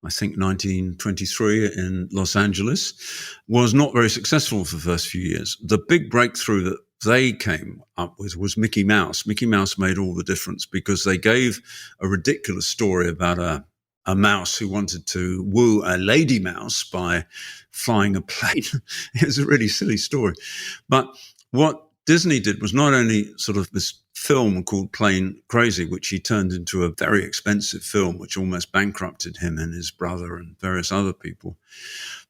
I think, 1923 in Los Angeles, was not very successful for the first few years. The big breakthrough that they came up with was Mickey Mouse. Mickey Mouse made all the difference because they gave a ridiculous story about a mouse who wanted to woo a lady mouse by flying a plane. It was a really silly story. But what Disney did was not only sort of this film called Plane Crazy, which he turned into a very expensive film, which almost bankrupted him and his brother and various other people,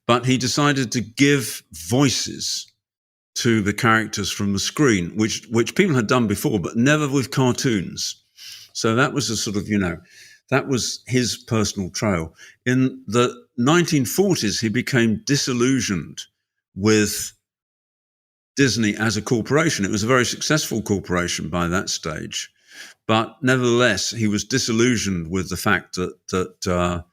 but he decided to give voices to the characters from the screen, which people had done before, but never with cartoons. So that was a sort of, that was his personal trail. In the 1940s, he became disillusioned with Disney as a corporation. It was a very successful corporation by that stage, but nevertheless, he was disillusioned with the fact that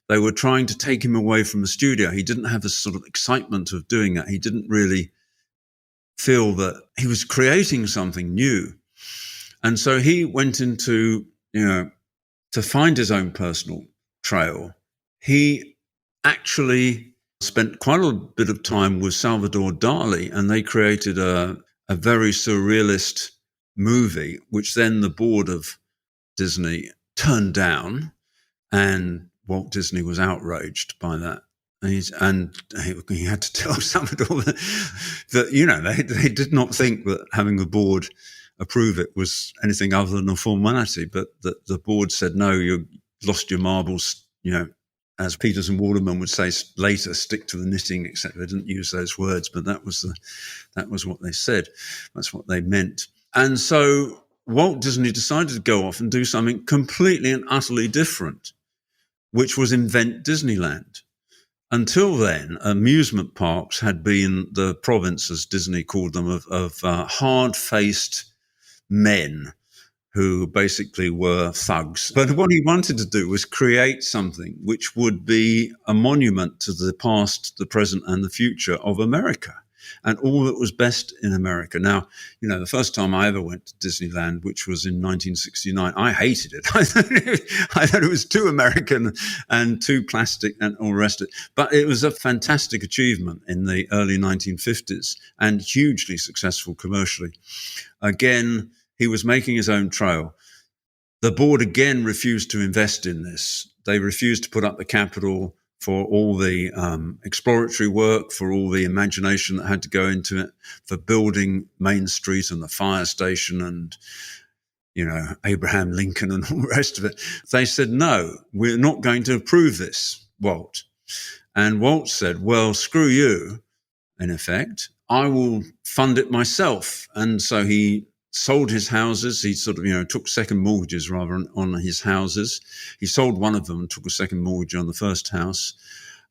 they were trying to take him away from the studio. He didn't have the sort of excitement of doing that. He didn't really feel that he was creating something new. And so he went into, to find his own personal trail. He actually spent quite a bit of time with Salvador Dali, and they created a very surrealist movie, which then the board of Disney turned down, and Walt Disney was outraged by that. And he had to tell Salvador that, they did not think that having the board approve it was anything other than a formality, but that the board said, no, you lost your marbles, as Peters and Waterman would say later, stick to the knitting, etc. They didn't use those words, but that was what they said. That's what they meant. And so Walt Disney decided to go off and do something completely and utterly different, which was invent Disneyland. Until then, amusement parks had been the province, as Disney called them, of hard-faced men who basically were thugs. But what he wanted to do was create something which would be a monument to the past, the present, and the future of America, and all that was best in America. Now, the first time I ever went to Disneyland, which was in 1969, I hated it. I thought it was too American and too plastic and all the rest of it. But it was a fantastic achievement in the early 1950s and hugely successful commercially. Again, he was making his own trail. The board again refused to invest in this. They refused to put up the capital for all the exploratory work, for all the imagination that had to go into it, for building Main Street and the fire station and, Abraham Lincoln and all the rest of it. They said, no, we're not going to approve this, Walt. And Walt said, well, screw you, in effect. I will fund it myself. And so he sold his houses. He sort of, took second mortgages rather on his houses. He sold one of them and took a second mortgage on the first house.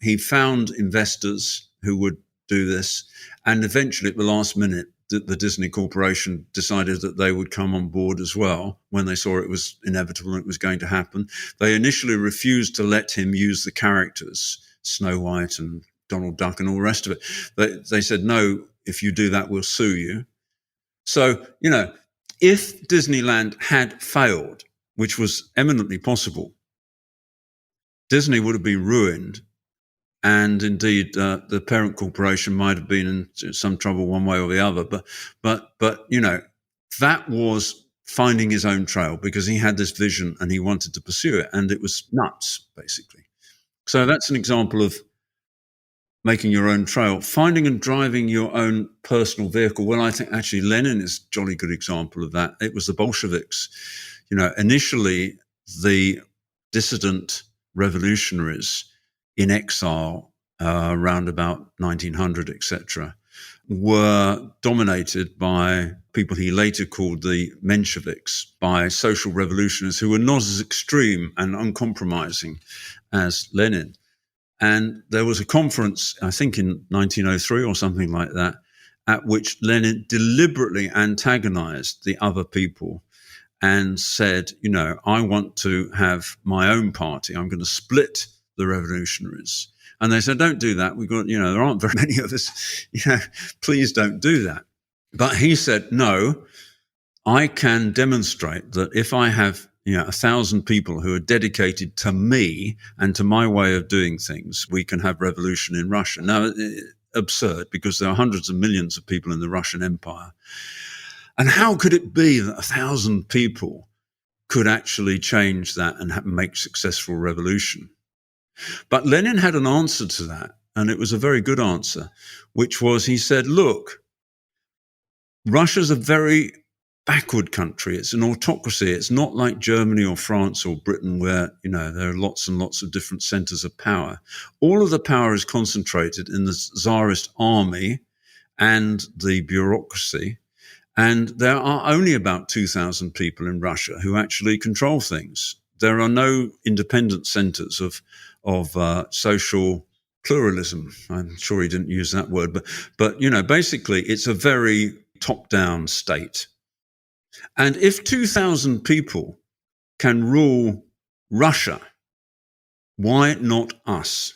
He found investors who would do this. And eventually at the last minute, the Disney Corporation decided that they would come on board as well when they saw it was inevitable and it was going to happen. They initially refused to let him use the characters, Snow White and Donald Duck and all the rest of it. They said, no, if you do that, we'll sue you. So, if Disneyland had failed, which was eminently possible, Disney would have been ruined. And indeed, the parent corporation might have been in some trouble one way or the other. But that was finding his own trail, because he had this vision and he wanted to pursue it, and it was nuts, basically. So that's an example of making your own trail. Finding and driving your own personal vehicle. Well, I think actually Lenin is a jolly good example of that. It was the Bolsheviks. Initially the dissident revolutionaries in exile around about 1900, etc., were dominated by people he later called the Mensheviks, by social revolutionaries who were not as extreme and uncompromising as Lenin. And there was a conference, I think in 1903 or something like that, at which Lenin deliberately antagonized the other people and said, I want to have my own party. I'm going to split the revolutionaries. And they said, don't do that. We've got, there aren't very many of us. Please don't do that. But he said, no, I can demonstrate that if I have 1,000 people who are dedicated to me and to my way of doing things, we can have revolution in Russia. Now, absurd, because there are hundreds of millions of people in the Russian Empire. And how could it be that 1,000 people could actually change that and make successful revolution? But Lenin had an answer to that, and it was a very good answer, which was, he said, look, Russia's a very backward country. It's an autocracy. It's not like Germany or France or Britain where, there are lots and lots of different centers of power. All of the power is concentrated in the Tsarist army and the bureaucracy. And there are only about 2,000 people in Russia who actually control things. There are no independent centers of social pluralism. I'm sure he didn't use that word, but basically it's a very top-down state. And if 2,000 people can rule Russia, why not us?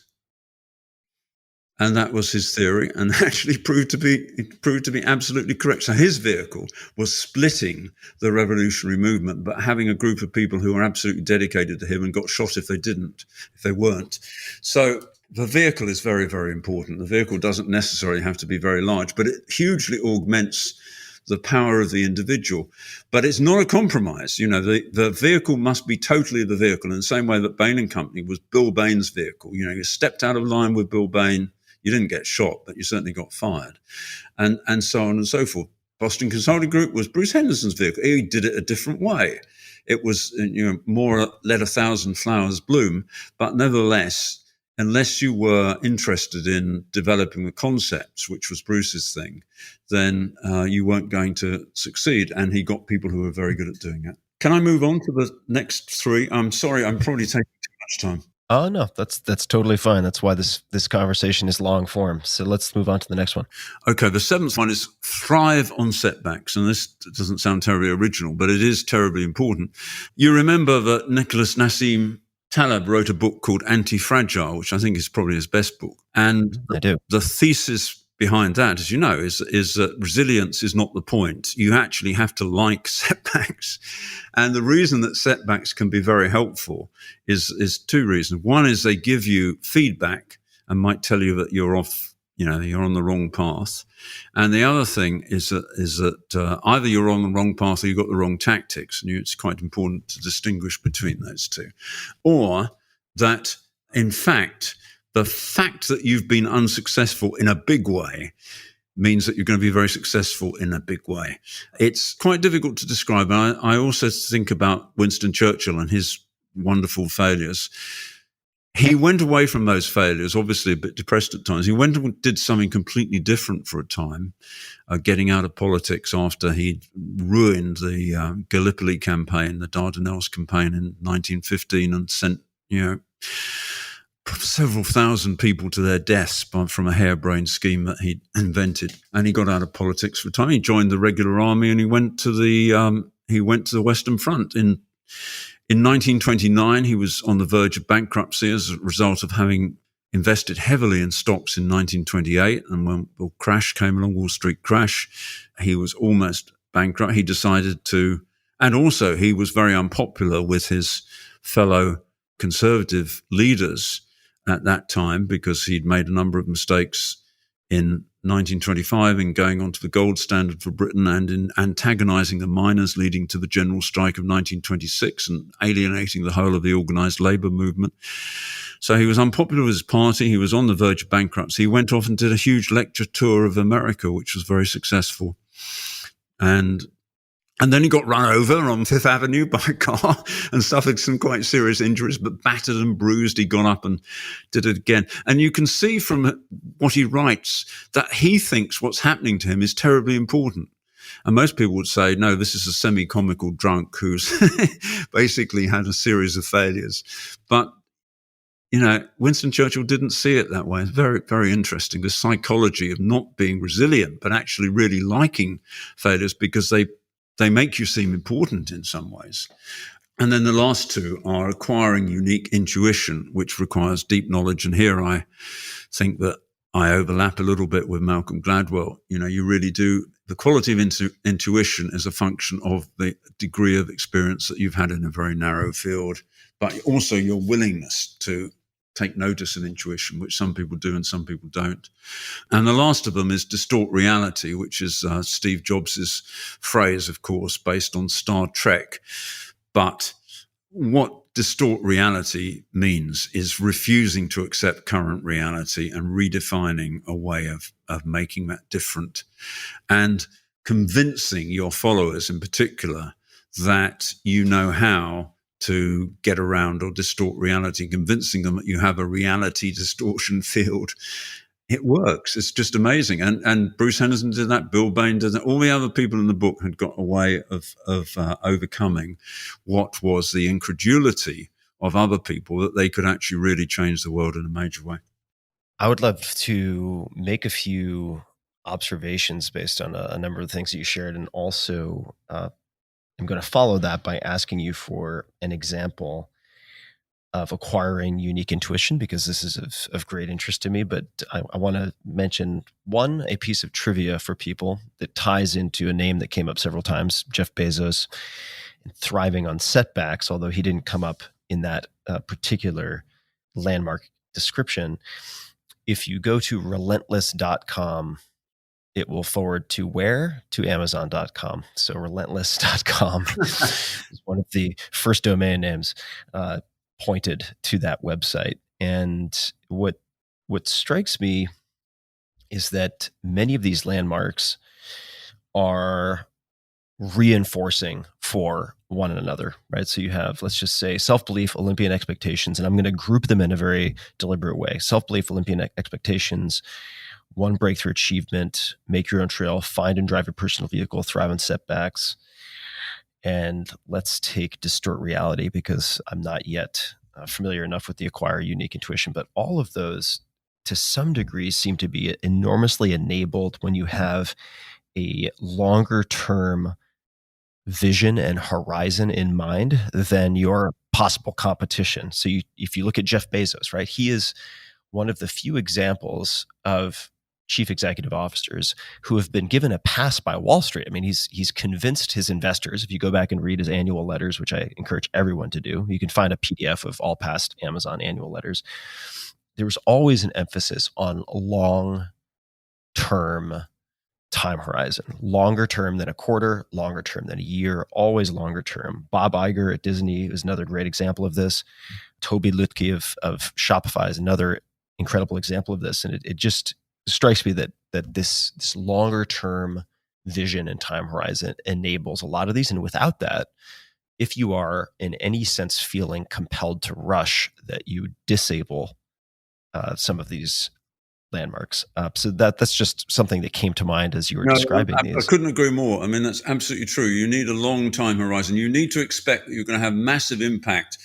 And that was his theory, and actually proved to be absolutely correct. So his vehicle was splitting the revolutionary movement, but having a group of people who were absolutely dedicated to him and got shot if they weren't. So the vehicle is very, very important. The vehicle doesn't necessarily have to be very large, but it hugely augments the power of the individual. But it's not a compromise. The vehicle must be totally the vehicle, in the same way that Bain Company was Bill Bain's vehicle. You stepped out of line with Bill Bain. You didn't get shot, but you certainly got fired, and so on and so forth. Boston Consulting Group was Bruce Henderson's vehicle. He did it a different way. It was, more let 1,000 flowers bloom, but nevertheless, unless you were interested in developing the concepts, which was Bruce's thing, then you weren't going to succeed. And he got people who were very good at doing it. Can I move on to the next three? I'm sorry, I'm probably taking too much time. Oh, no, that's totally fine. That's why this conversation is long form. So let's move on to the next one. Okay, the seventh one is thrive on setbacks. And this doesn't sound terribly original, but it is terribly important. You remember that Nicholas Nassim Taleb wrote a book called Anti-Fragile, which I think is probably his best book. And I do. The thesis behind that, as you know, is that resilience is not the point. You actually have to like setbacks. And the reason that setbacks can be very helpful is two reasons. One is they give you feedback and might tell you that you're off, you're on the wrong path. And the other thing is that either you're on the wrong path or you've got the wrong tactics. And it's quite important to distinguish between those two. Or that, in fact, the fact that you've been unsuccessful in a big way means that you're going to be very successful in a big way. It's quite difficult to describe. I also think about Winston Churchill and his wonderful failures. He went away from those failures, obviously a bit depressed at times. He went and did something completely different for a time, getting out of politics after he'd ruined the Gallipoli campaign, the Dardanelles campaign in 1915, and sent, several thousand people to their deaths from a harebrained scheme that he'd invented. And he got out of politics for a time. He joined the regular army and he went to the Western Front. In 1929, he was on the verge of bankruptcy as a result of having invested heavily in stocks in 1928. And when the crash came along, Wall Street crash, he was almost bankrupt. He decided to, and also he was very unpopular with his fellow conservative leaders at that time because he'd made a number of mistakes in 1925 in going on to the gold standard for Britain and in antagonizing the miners, leading to the general strike of 1926 and alienating the whole of the organized labor movement. So he was unpopular with his party. He was on the verge of bankruptcy. He went off and did a huge lecture tour of America, which was very successful. And then he got run over on Fifth Avenue by a car and suffered some quite serious injuries, but battered and bruised. He got up and did it again. And you can see from what he writes that he thinks what's happening to him is terribly important. And most people would say, no, this is a semi-comical drunk who's basically had a series of failures. But Winston Churchill didn't see it that way. It's very, very interesting, the psychology of not being resilient, but actually really liking failures because they make you seem important in some ways. And then the last two are acquiring unique intuition, which requires deep knowledge. And here I think that I overlap a little bit with Malcolm Gladwell. You really do. The quality of intuition is a function of the degree of experience that you've had in a very narrow field, but also your willingness to take notice of intuition, which some people do and some people don't. And the last of them is distort reality, which is Steve Jobs' phrase, of course, based on Star Trek. But what distort reality means is refusing to accept current reality and redefining a way of making that different and convincing your followers in particular that you know how to get around or distort reality, convincing them that you have a reality distortion field. It works. It's just amazing. And Bruce Henderson did that. Bill Bain did that. All the other people in the book had got a way of overcoming what was the incredulity of other people, that they could actually really change the world in a major way. I would love to make a few observations based on a number of things that you shared, and also I'm going to follow that by asking you for an example of acquiring unique intuition, because this is of great interest to me. But I want to mention a piece of trivia for people that ties into a name that came up several times, Jeff Bezos, and thriving on setbacks, although he didn't come up in that particular landmark description. If you go to relentless.com, it will forward to where? To Amazon.com. So relentless.com is one of the first domain names pointed to that website. And what strikes me is that many of these landmarks are reinforcing for one another, right? So you have, let's just say, self-belief, Olympian expectations, and I'm going to group them in a very deliberate way. Self-belief, Olympian expectations, one breakthrough achievement, make your own trail, find and drive your personal vehicle, thrive on setbacks. And let's take distort reality, because I'm not yet familiar enough with the acquire unique intuition, but all of those to some degree seem to be enormously enabled when you have a longer term vision and horizon in mind than your possible competition. So if you look at Jeff Bezos, right, he is one of the few examples of chief executive officers who have been given a pass by Wall Street. I mean, he's convinced his investors. If you go back and read his annual letters, which I encourage everyone to do, you can find a PDF of all past Amazon annual letters. There was always an emphasis on long-term time horizon, longer term than a quarter, longer term than a year, always longer term. Bob Iger at Disney is another great example of this. Toby Lutke of Shopify is another incredible example of this. And it just strikes me that this longer term vision and time horizon enables a lot of these. And without that, if you are in any sense feeling compelled to rush, that you disable some of these landmarks. So that's just something that came to mind as you were describing these. I couldn't agree more. I mean, that's absolutely true. You need a long time horizon. You need to expect that you're going to have massive impact,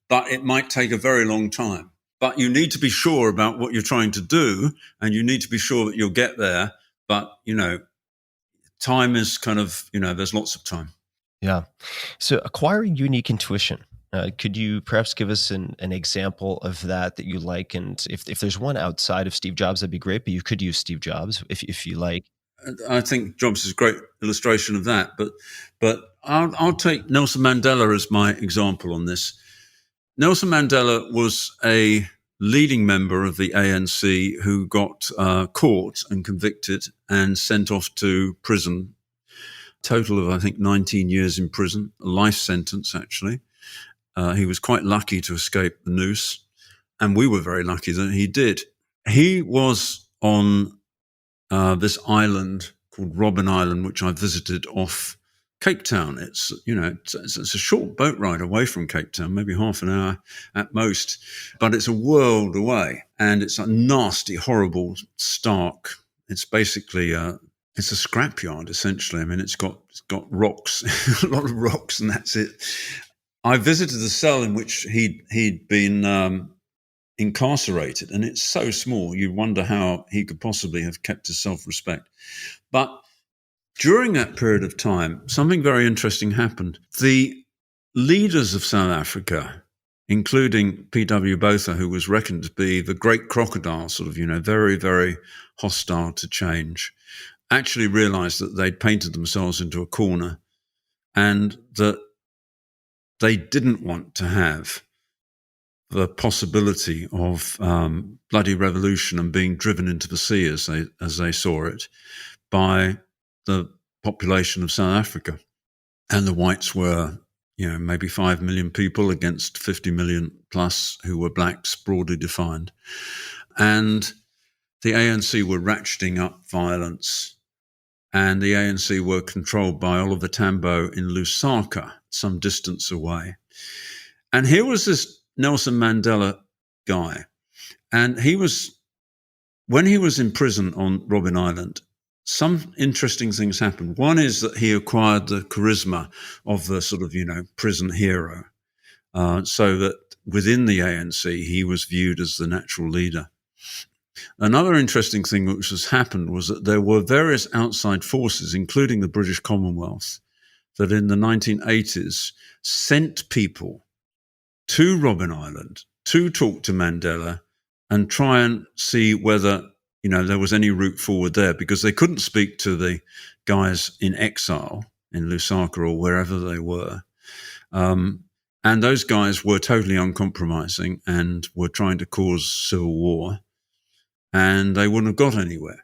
but it might take a very long time. But you need to be sure about what you're trying to do, and you need to be sure that you'll get there. But, time is kind of, there's lots of time. Yeah. So acquiring unique intuition. Could you perhaps give us an example of that you like? And if there's one outside of Steve Jobs, that'd be great, but you could use Steve Jobs if you like. I think Jobs is a great illustration of that, but I'll take Nelson Mandela as my example on this. Nelson Mandela was a leading member of the ANC who got caught and convicted and sent off to prison. Total of, I think, 19 years in prison, a life sentence, actually. He was quite lucky to escape the noose, and we were very lucky that he did. He was on this island called Robben Island, which I visited off Cape Town. It's a short boat ride away from Cape Town, maybe half an hour at most, but it's a world away, and it's a nasty, horrible, stark. It's basically it's a scrapyard essentially. I mean, it's got rocks, a lot of rocks, and that's it. I visited the cell in which he'd been incarcerated, and it's so small you wonder how he could possibly have kept his self-respect. But during that period of time, something very interesting happened. The leaders of South Africa, including P.W. Botha, who was reckoned to be the great crocodile, sort of, very, very hostile to change, actually realized that they'd painted themselves into a corner and that they didn't want to have the possibility of bloody revolution and being driven into the sea, as they saw it, by the population of South Africa. And the whites were, maybe 5 million people against 50 million plus who were blacks, broadly defined. And the ANC were ratcheting up violence, and the ANC were controlled by Oliver Tambo in Lusaka, some distance away. And here was this Nelson Mandela guy, and when he was in prison on Robben Island, some interesting things happened. One is that he acquired the charisma of the sort of, prison hero, so that within the ANC, he was viewed as the natural leader. Another interesting thing which has happened was that there were various outside forces, including the British Commonwealth, that in the 1980s sent people to Robben Island to talk to Mandela and try and see whether, there was any route forward there, because they couldn't speak to the guys in exile in Lusaka or wherever they were. And those guys were totally uncompromising and were trying to cause civil war, and they wouldn't have got anywhere.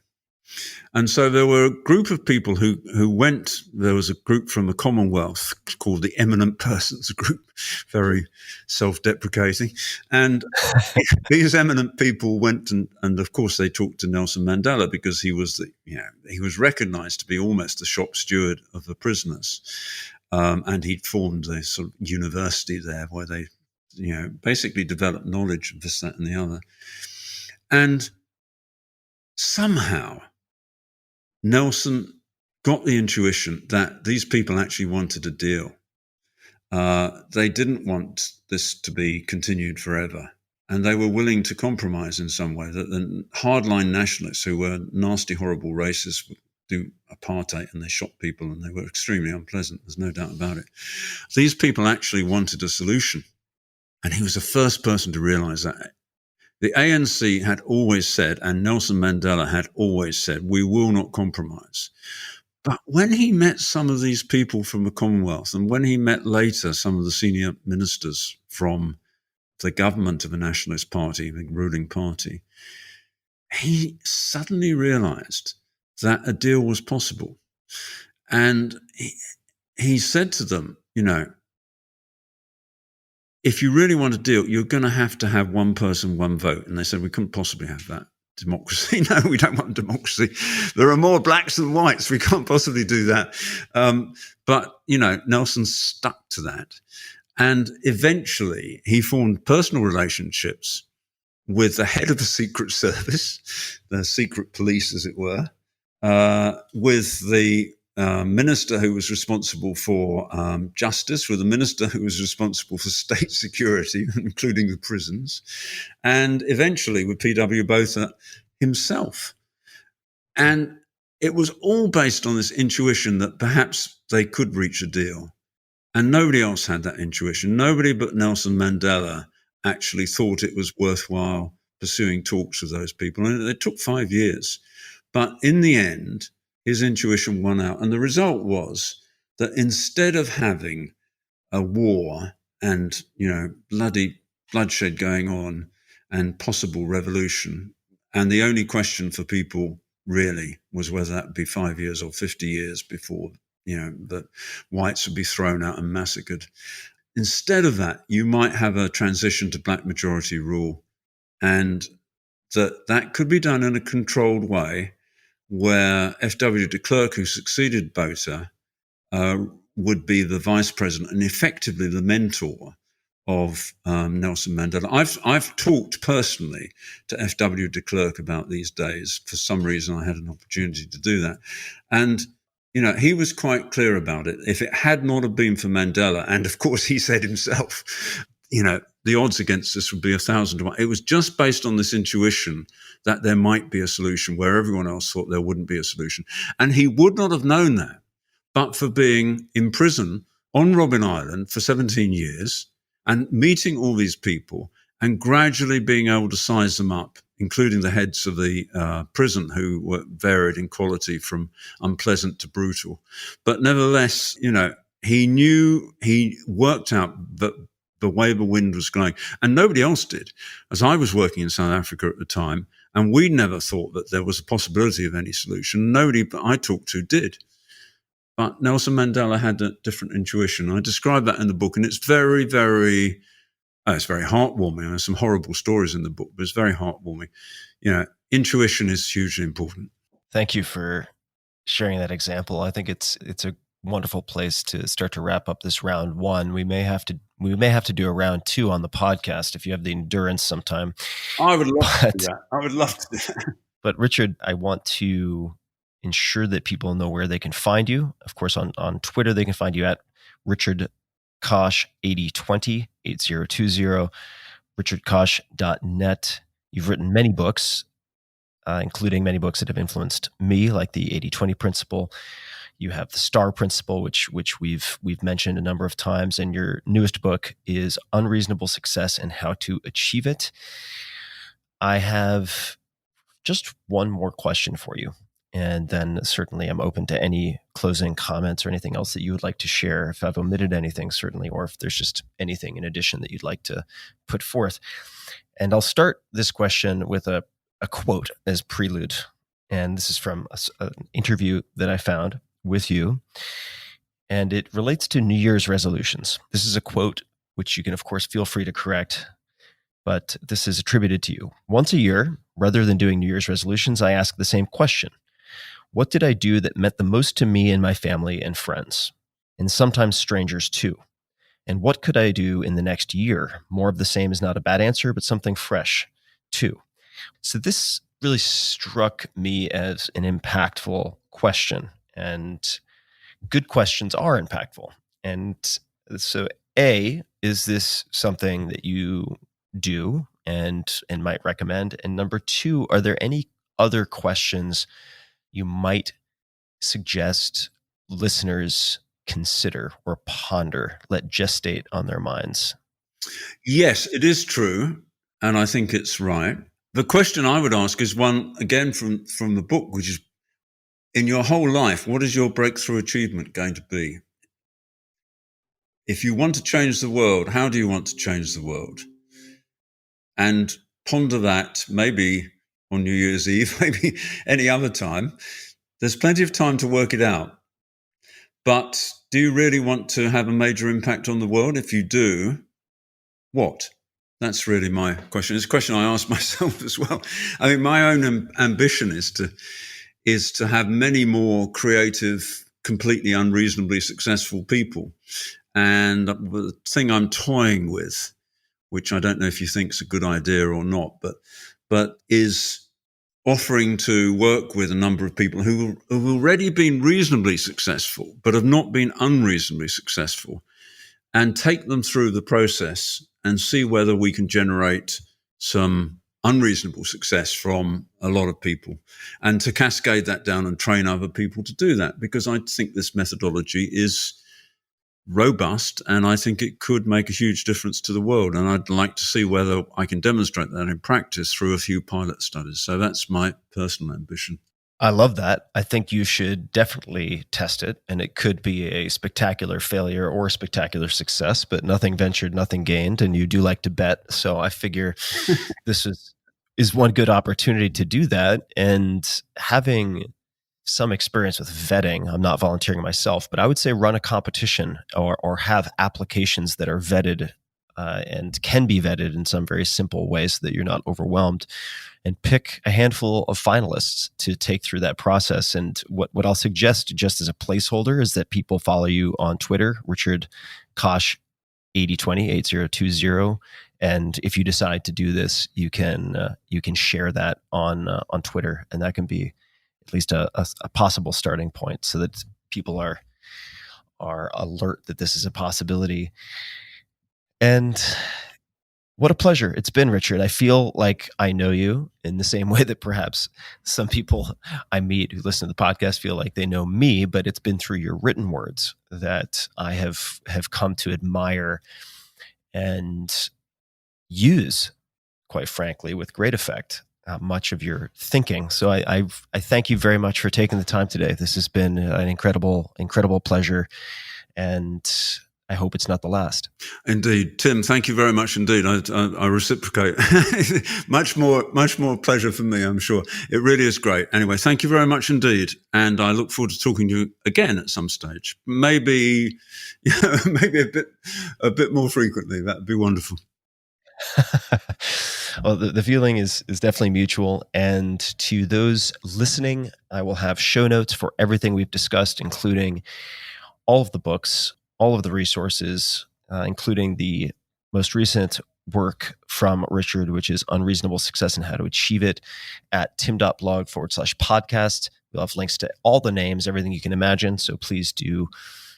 And so there were a group of people who went. There was a group from the Commonwealth called the Eminent Persons Group, very self-deprecating. And these eminent people went and of course they talked to Nelson Mandela, because he was he was recognized to be almost the shop steward of the prisoners. And he'd formed a sort of university there where they, basically developed knowledge of this, that, and the other. And somehow Nelson got the intuition that these people actually wanted a deal. They didn't want this to be continued forever, and they were willing to compromise in some way. That the hardline nationalists, who were nasty, horrible racists, would do apartheid, and they shot people, and they were extremely unpleasant. There's no doubt about it. These people actually wanted a solution, and he was the first person to realize that. The ANC had always said, and Nelson Mandela had always said, we will not compromise. But when he met some of these people from the Commonwealth, and when he met later some of the senior ministers from the government of the Nationalist Party, the ruling party, he suddenly realized that a deal was possible. And he said to them, if you really want a deal, you're going to have one person, one vote. And they said, we couldn't possibly have that. Democracy. No, we don't want democracy. There are more blacks than whites. We can't possibly do that. But Nelson stuck to that. And eventually he formed personal relationships with the head of the Secret Service, the secret police, as it were, with the minister who was responsible for justice, with the minister who was responsible for state security, including the prisons, and eventually with P.W. Botha himself. And it was all based on this intuition that perhaps they could reach a deal. And nobody else had that intuition. Nobody but Nelson Mandela actually thought it was worthwhile pursuing talks with those people. And it took 5 years. But in the end, his intuition won out. And the result was that instead of having a war and, bloody bloodshed going on and possible revolution. And the only question for people really was whether that would be 5 years or 50 years before, that whites would be thrown out and massacred. Instead of that, you might have a transition to black majority rule, and that could be done in a controlled way where F.W. de Klerk, who succeeded Botha, would be the vice president and effectively the mentor of Nelson Mandela. I've talked personally to F.W. de Klerk about these days. For some reason, I had an opportunity to do that. And, he was quite clear about it. If it had not have been for Mandela, and of course he said himself, the odds against this would be 1,000 to 1. It was just based on this intuition that there might be a solution where everyone else thought there wouldn't be a solution. And he would not have known that but for being in prison on Robben Island for 17 years and meeting all these people and gradually being able to size them up, including the heads of the prison, who were varied in quality from unpleasant to brutal. But nevertheless, he worked out that the way the wind was going, and nobody else did, as I was working in South Africa at the time, and we never thought that there was a possibility of any solution. Nobody but I talked to did. But Nelson Mandela had a different intuition. I describe that in the book, and it's very, very, it's very heartwarming. There's some horrible stories in the book, but it's very heartwarming. Intuition is hugely important. Thank you for sharing that example. I think it's a wonderful place to start to wrap up this round one. We may have to do a round two on the podcast if you have the endurance sometime. I would love to do that. I would love to do that. But Richard, I want to ensure that people know where they can find you. Of course, on Twitter, they can find you at Richard Koch 8020, richardkoch.net. You've written many books, including many books that have influenced me, like the 80-20 principle. You have the STAR principle, which we've mentioned a number of times, and your newest book is Unreasonable Success and How to Achieve It. I have just one more question for you, and then certainly I'm open to any closing comments or anything else that you would like to share. If I've omitted anything, certainly, or if there's just anything in addition that you'd like to put forth. And I'll start this question with a quote as prelude, and this is from an interview that I found with you, and it relates to New Year's resolutions. This is a quote which you can, of course, feel free to correct, but this is attributed to you. Once a year, rather than doing New Year's resolutions, I ask the same question. What did I do that meant the most to me and my family and friends, and sometimes strangers too? And what could I do in the next year? More of the same is not a bad answer, but something fresh too. So this really struck me as an impactful question. And good questions are impactful. And so A, is this something that you do and might recommend? And number two, are there any other questions you might suggest listeners consider or ponder, let gestate on their minds? Yes, it is true. And I think it's right. The question I would ask is one, again, from the book, which is, in your whole life, what is your breakthrough achievement going to be? If you want to change the world, how do you want to change the world? And ponder that maybe on New Year's Eve, maybe any other time. There's plenty of time to work it out. But do you really want to have a major impact on the world? If you do, what? That's really my question. It's a question I ask myself as well. I mean, my own ambition is to have many more creative, completely unreasonably successful people. And the thing I'm toying with, which I don't know if you think is a good idea or not, but is offering to work with a number of people who have already been reasonably successful, but have not been unreasonably successful, and take them through the process and see whether we can generate some unreasonable success from a lot of people, and to cascade that down and train other people to do that, because I think this methodology is robust and I think it could make a huge difference to the world. And I'd like to see whether I can demonstrate that in practice through a few pilot studies. So that's my personal ambition. I love that. I think you should definitely test it, and it could be a spectacular failure or a spectacular success, but nothing ventured, nothing gained, and you do like to bet. So I figure this is one good opportunity to do that. And having some experience with vetting, I'm not volunteering myself, but I would say run a competition or have applications that are vetted and can be vetted in some very simple ways so that you're not overwhelmed, and pick a handful of finalists to take through that process. And what I'll suggest just as a placeholder is that people follow you on Twitter, Richard Koch 8020. And if you decide to do this, you can share that on Twitter, and that can be at least a possible starting point so that people are alert that this is a possibility. And what a pleasure it's been, Richard. I feel like I know you in the same way that perhaps some people I meet who listen to the podcast feel like they know me, but it's been through your written words that I have come to admire and use, quite frankly, with great effect, much of your thinking. So I thank you very much for taking the time today. This has been an incredible pleasure, and I hope it's not the last. Indeed. Tim, thank you very much indeed. I reciprocate. much more pleasure for me, I'm sure. It really is great. Anyway, thank you very much indeed. And I look forward to talking to you again at some stage. Maybe a bit more frequently. That'd be wonderful. Well, the feeling is definitely mutual. And to those listening, I will have show notes for everything we've discussed, including all of the books, all of the resources, including the most recent work from Richard, which is Unreasonable Success and How to Achieve It, at tim.blog/podcast. We'll have links to all the names, everything you can imagine. So please do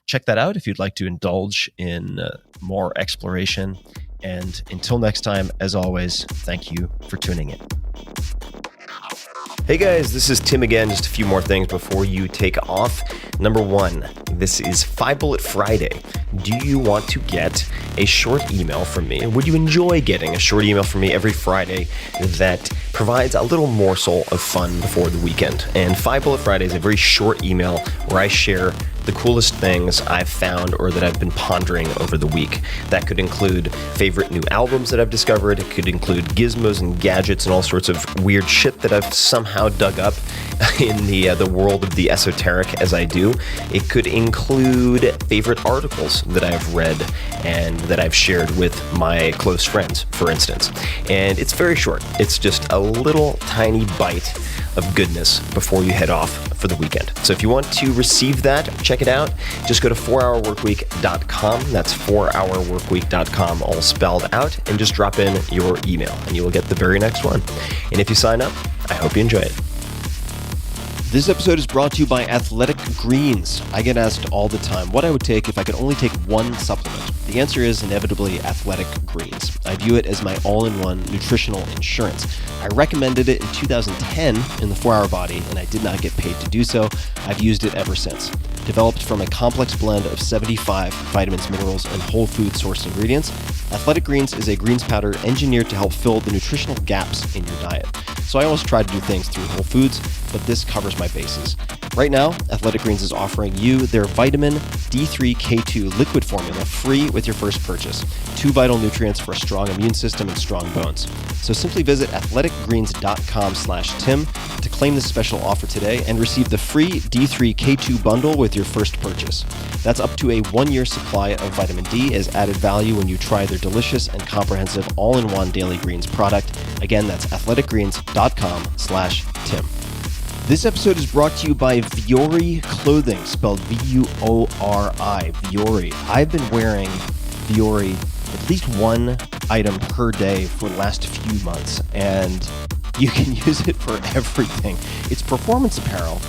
check that out if you'd like to indulge in more exploration. And until next time, as always, thank you for tuning in. Hey guys, this is Tim again. Just a few more things before you take off. Number one, this is 5 Bullet Friday. Do you want to get a short email from me? Would you enjoy getting a short email from me every Friday that provides a little morsel of fun before the weekend? And 5 Bullet Friday is a very short email where I share the coolest things I've found or that I've been pondering over the week. That could include favorite new albums that I've discovered. It could include gizmos and gadgets and all sorts of weird shit that I've somehow dug up in the world of the esoteric as I do. It could include favorite articles that I've read and that I've shared with my close friends, for instance. And it's very short. It's just a little tiny bite of goodness before you head off for the weekend. So if you want to receive that, check it out. Just go to 4hourworkweek.com. That's 4hourworkweek.com, all spelled out, and just drop in your email and you will get the very next one. And if you sign up, I hope you enjoy it. This episode is brought to you by Athletic Greens. I get asked all the time what I would take if I could only take one supplement. The answer is inevitably Athletic Greens. I view it as my all-in-one nutritional insurance. I recommended it in 2010 in the 4-Hour Body, and I did not get paid to do so. I've used it ever since. Developed from a complex blend of 75 vitamins, minerals, and whole food sourced ingredients, Athletic Greens is a greens powder engineered to help fill the nutritional gaps in your diet. So I always try to do things through whole foods, but this covers my bases. Right now, Athletic Greens is offering you their vitamin D3K2 liquid formula free with your first purchase. 2 vital nutrients for a strong immune system and strong bones. So simply visit athleticgreens.com/Tim to claim this special offer today and receive the free D3K2 bundle with your first purchase. That's up to a 1-year supply of vitamin D as added value when you try their delicious and comprehensive all-in-one daily greens product. Again, that's athleticgreens.com/Tim. This episode is brought to you by Vuori Clothing, spelled V-U-O-R-I, Vuori. I've been wearing Vuori at least one item per day for the last few months, and you can use it for everything. It's performance apparel,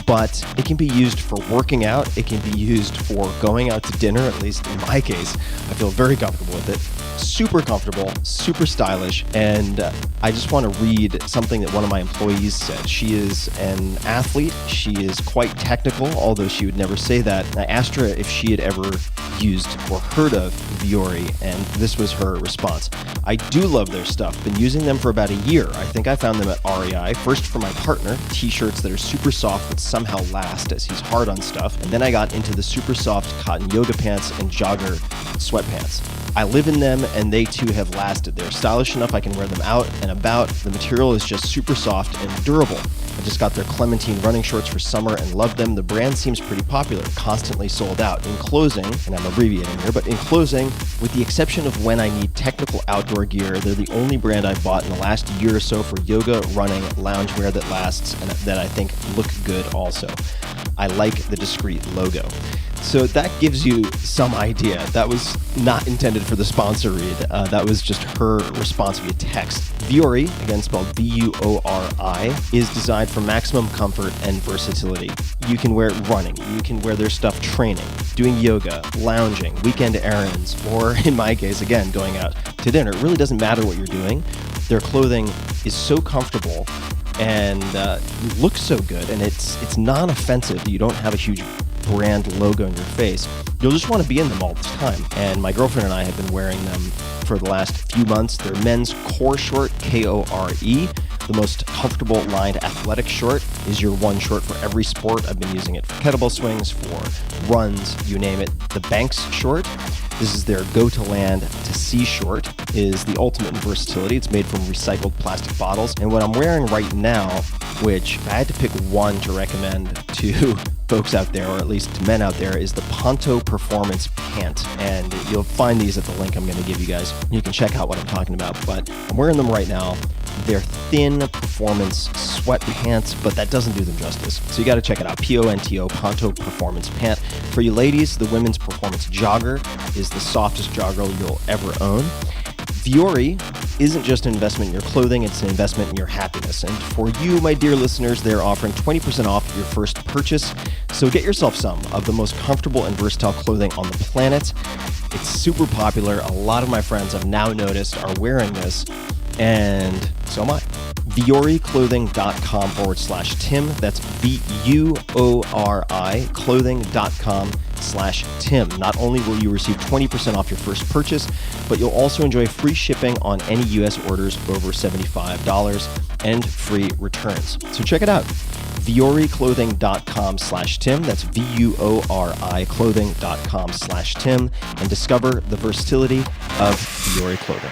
but it can be used for working out. It can be used for going out to dinner, at least in my case. I feel very comfortable with it. Super comfortable, super stylish, and I just want to read something that one of my employees said. She is an athlete. She is quite technical, although she would never say that. I asked her if she had ever used or heard of Vuori, and this was her response. I do love their stuff. Been using them for about a year. I think I found them at REI, first for my partner, t-shirts that are super soft but somehow last as he's hard on stuff, and then I got into the super soft cotton yoga pants and jogger sweatpants. I live in them and they too have lasted. They're stylish enough I can wear them out and about. The material is just super soft and durable. I just got their Clementine running shorts for summer and love them. The brand seems pretty popular, constantly sold out. In closing, and I'm abbreviating here, but in closing, with the exception of when I need technical outdoor gear, they're the only brand I've bought in the last year or so for yoga, running, loungewear that lasts and that I think look good also. I like the discreet logo. So that gives you some idea. That was not intended for the sponsor read. That was just her response via text. Vuori, again spelled V-U-O-R-I, is designed for maximum comfort and versatility. You can wear it running. You can wear their stuff training, doing yoga, lounging, weekend errands, or in my case, again, going out to dinner. It really doesn't matter what you're doing. Their clothing is so comfortable and looks so good, and it's non-offensive. You don't have a huge brand logo in your face. You'll just want to be in them all the time. And my girlfriend and I have been wearing them for the last few months. They're men's core short, K-O-R-E. The most comfortable lined athletic short is your one short for every sport. I've been using it for kettlebell swings, for runs, you name it. The Banks short, this is their go to land to sea short, is the ultimate in versatility. It's made from recycled plastic bottles. And what I'm wearing right now, which I had to pick one to recommend to folks out there, or at least to men out there, is the Ponto Performance Pant. And you'll find these at the link I'm going to give you guys. You can check out what I'm talking about, but I'm wearing them right now. They're thin performance sweatpants, but that doesn't do them justice. So you got to check it out. P-O-N-T-O, Ponto Performance Pant. For you ladies, the women's performance jogger is the softest jogger you'll ever own. Vuori isn't just an investment in your clothing, it's an investment in your happiness. And for you, my dear listeners, they're offering 20% off your first purchase. So get yourself some of the most comfortable and versatile clothing on the planet. It's super popular. A lot of my friends I've now noticed are wearing this, and so am I. VuoriClothing.com/Tim. That's VUORI clothing.com/Tim. Not only will you receive 20% off your first purchase, but you'll also enjoy free shipping on any US orders over $75 and free returns. So check it out. VuoriClothing.com/Tim. That's VUORI clothing.com/Tim, and discover the versatility of Vuori clothing.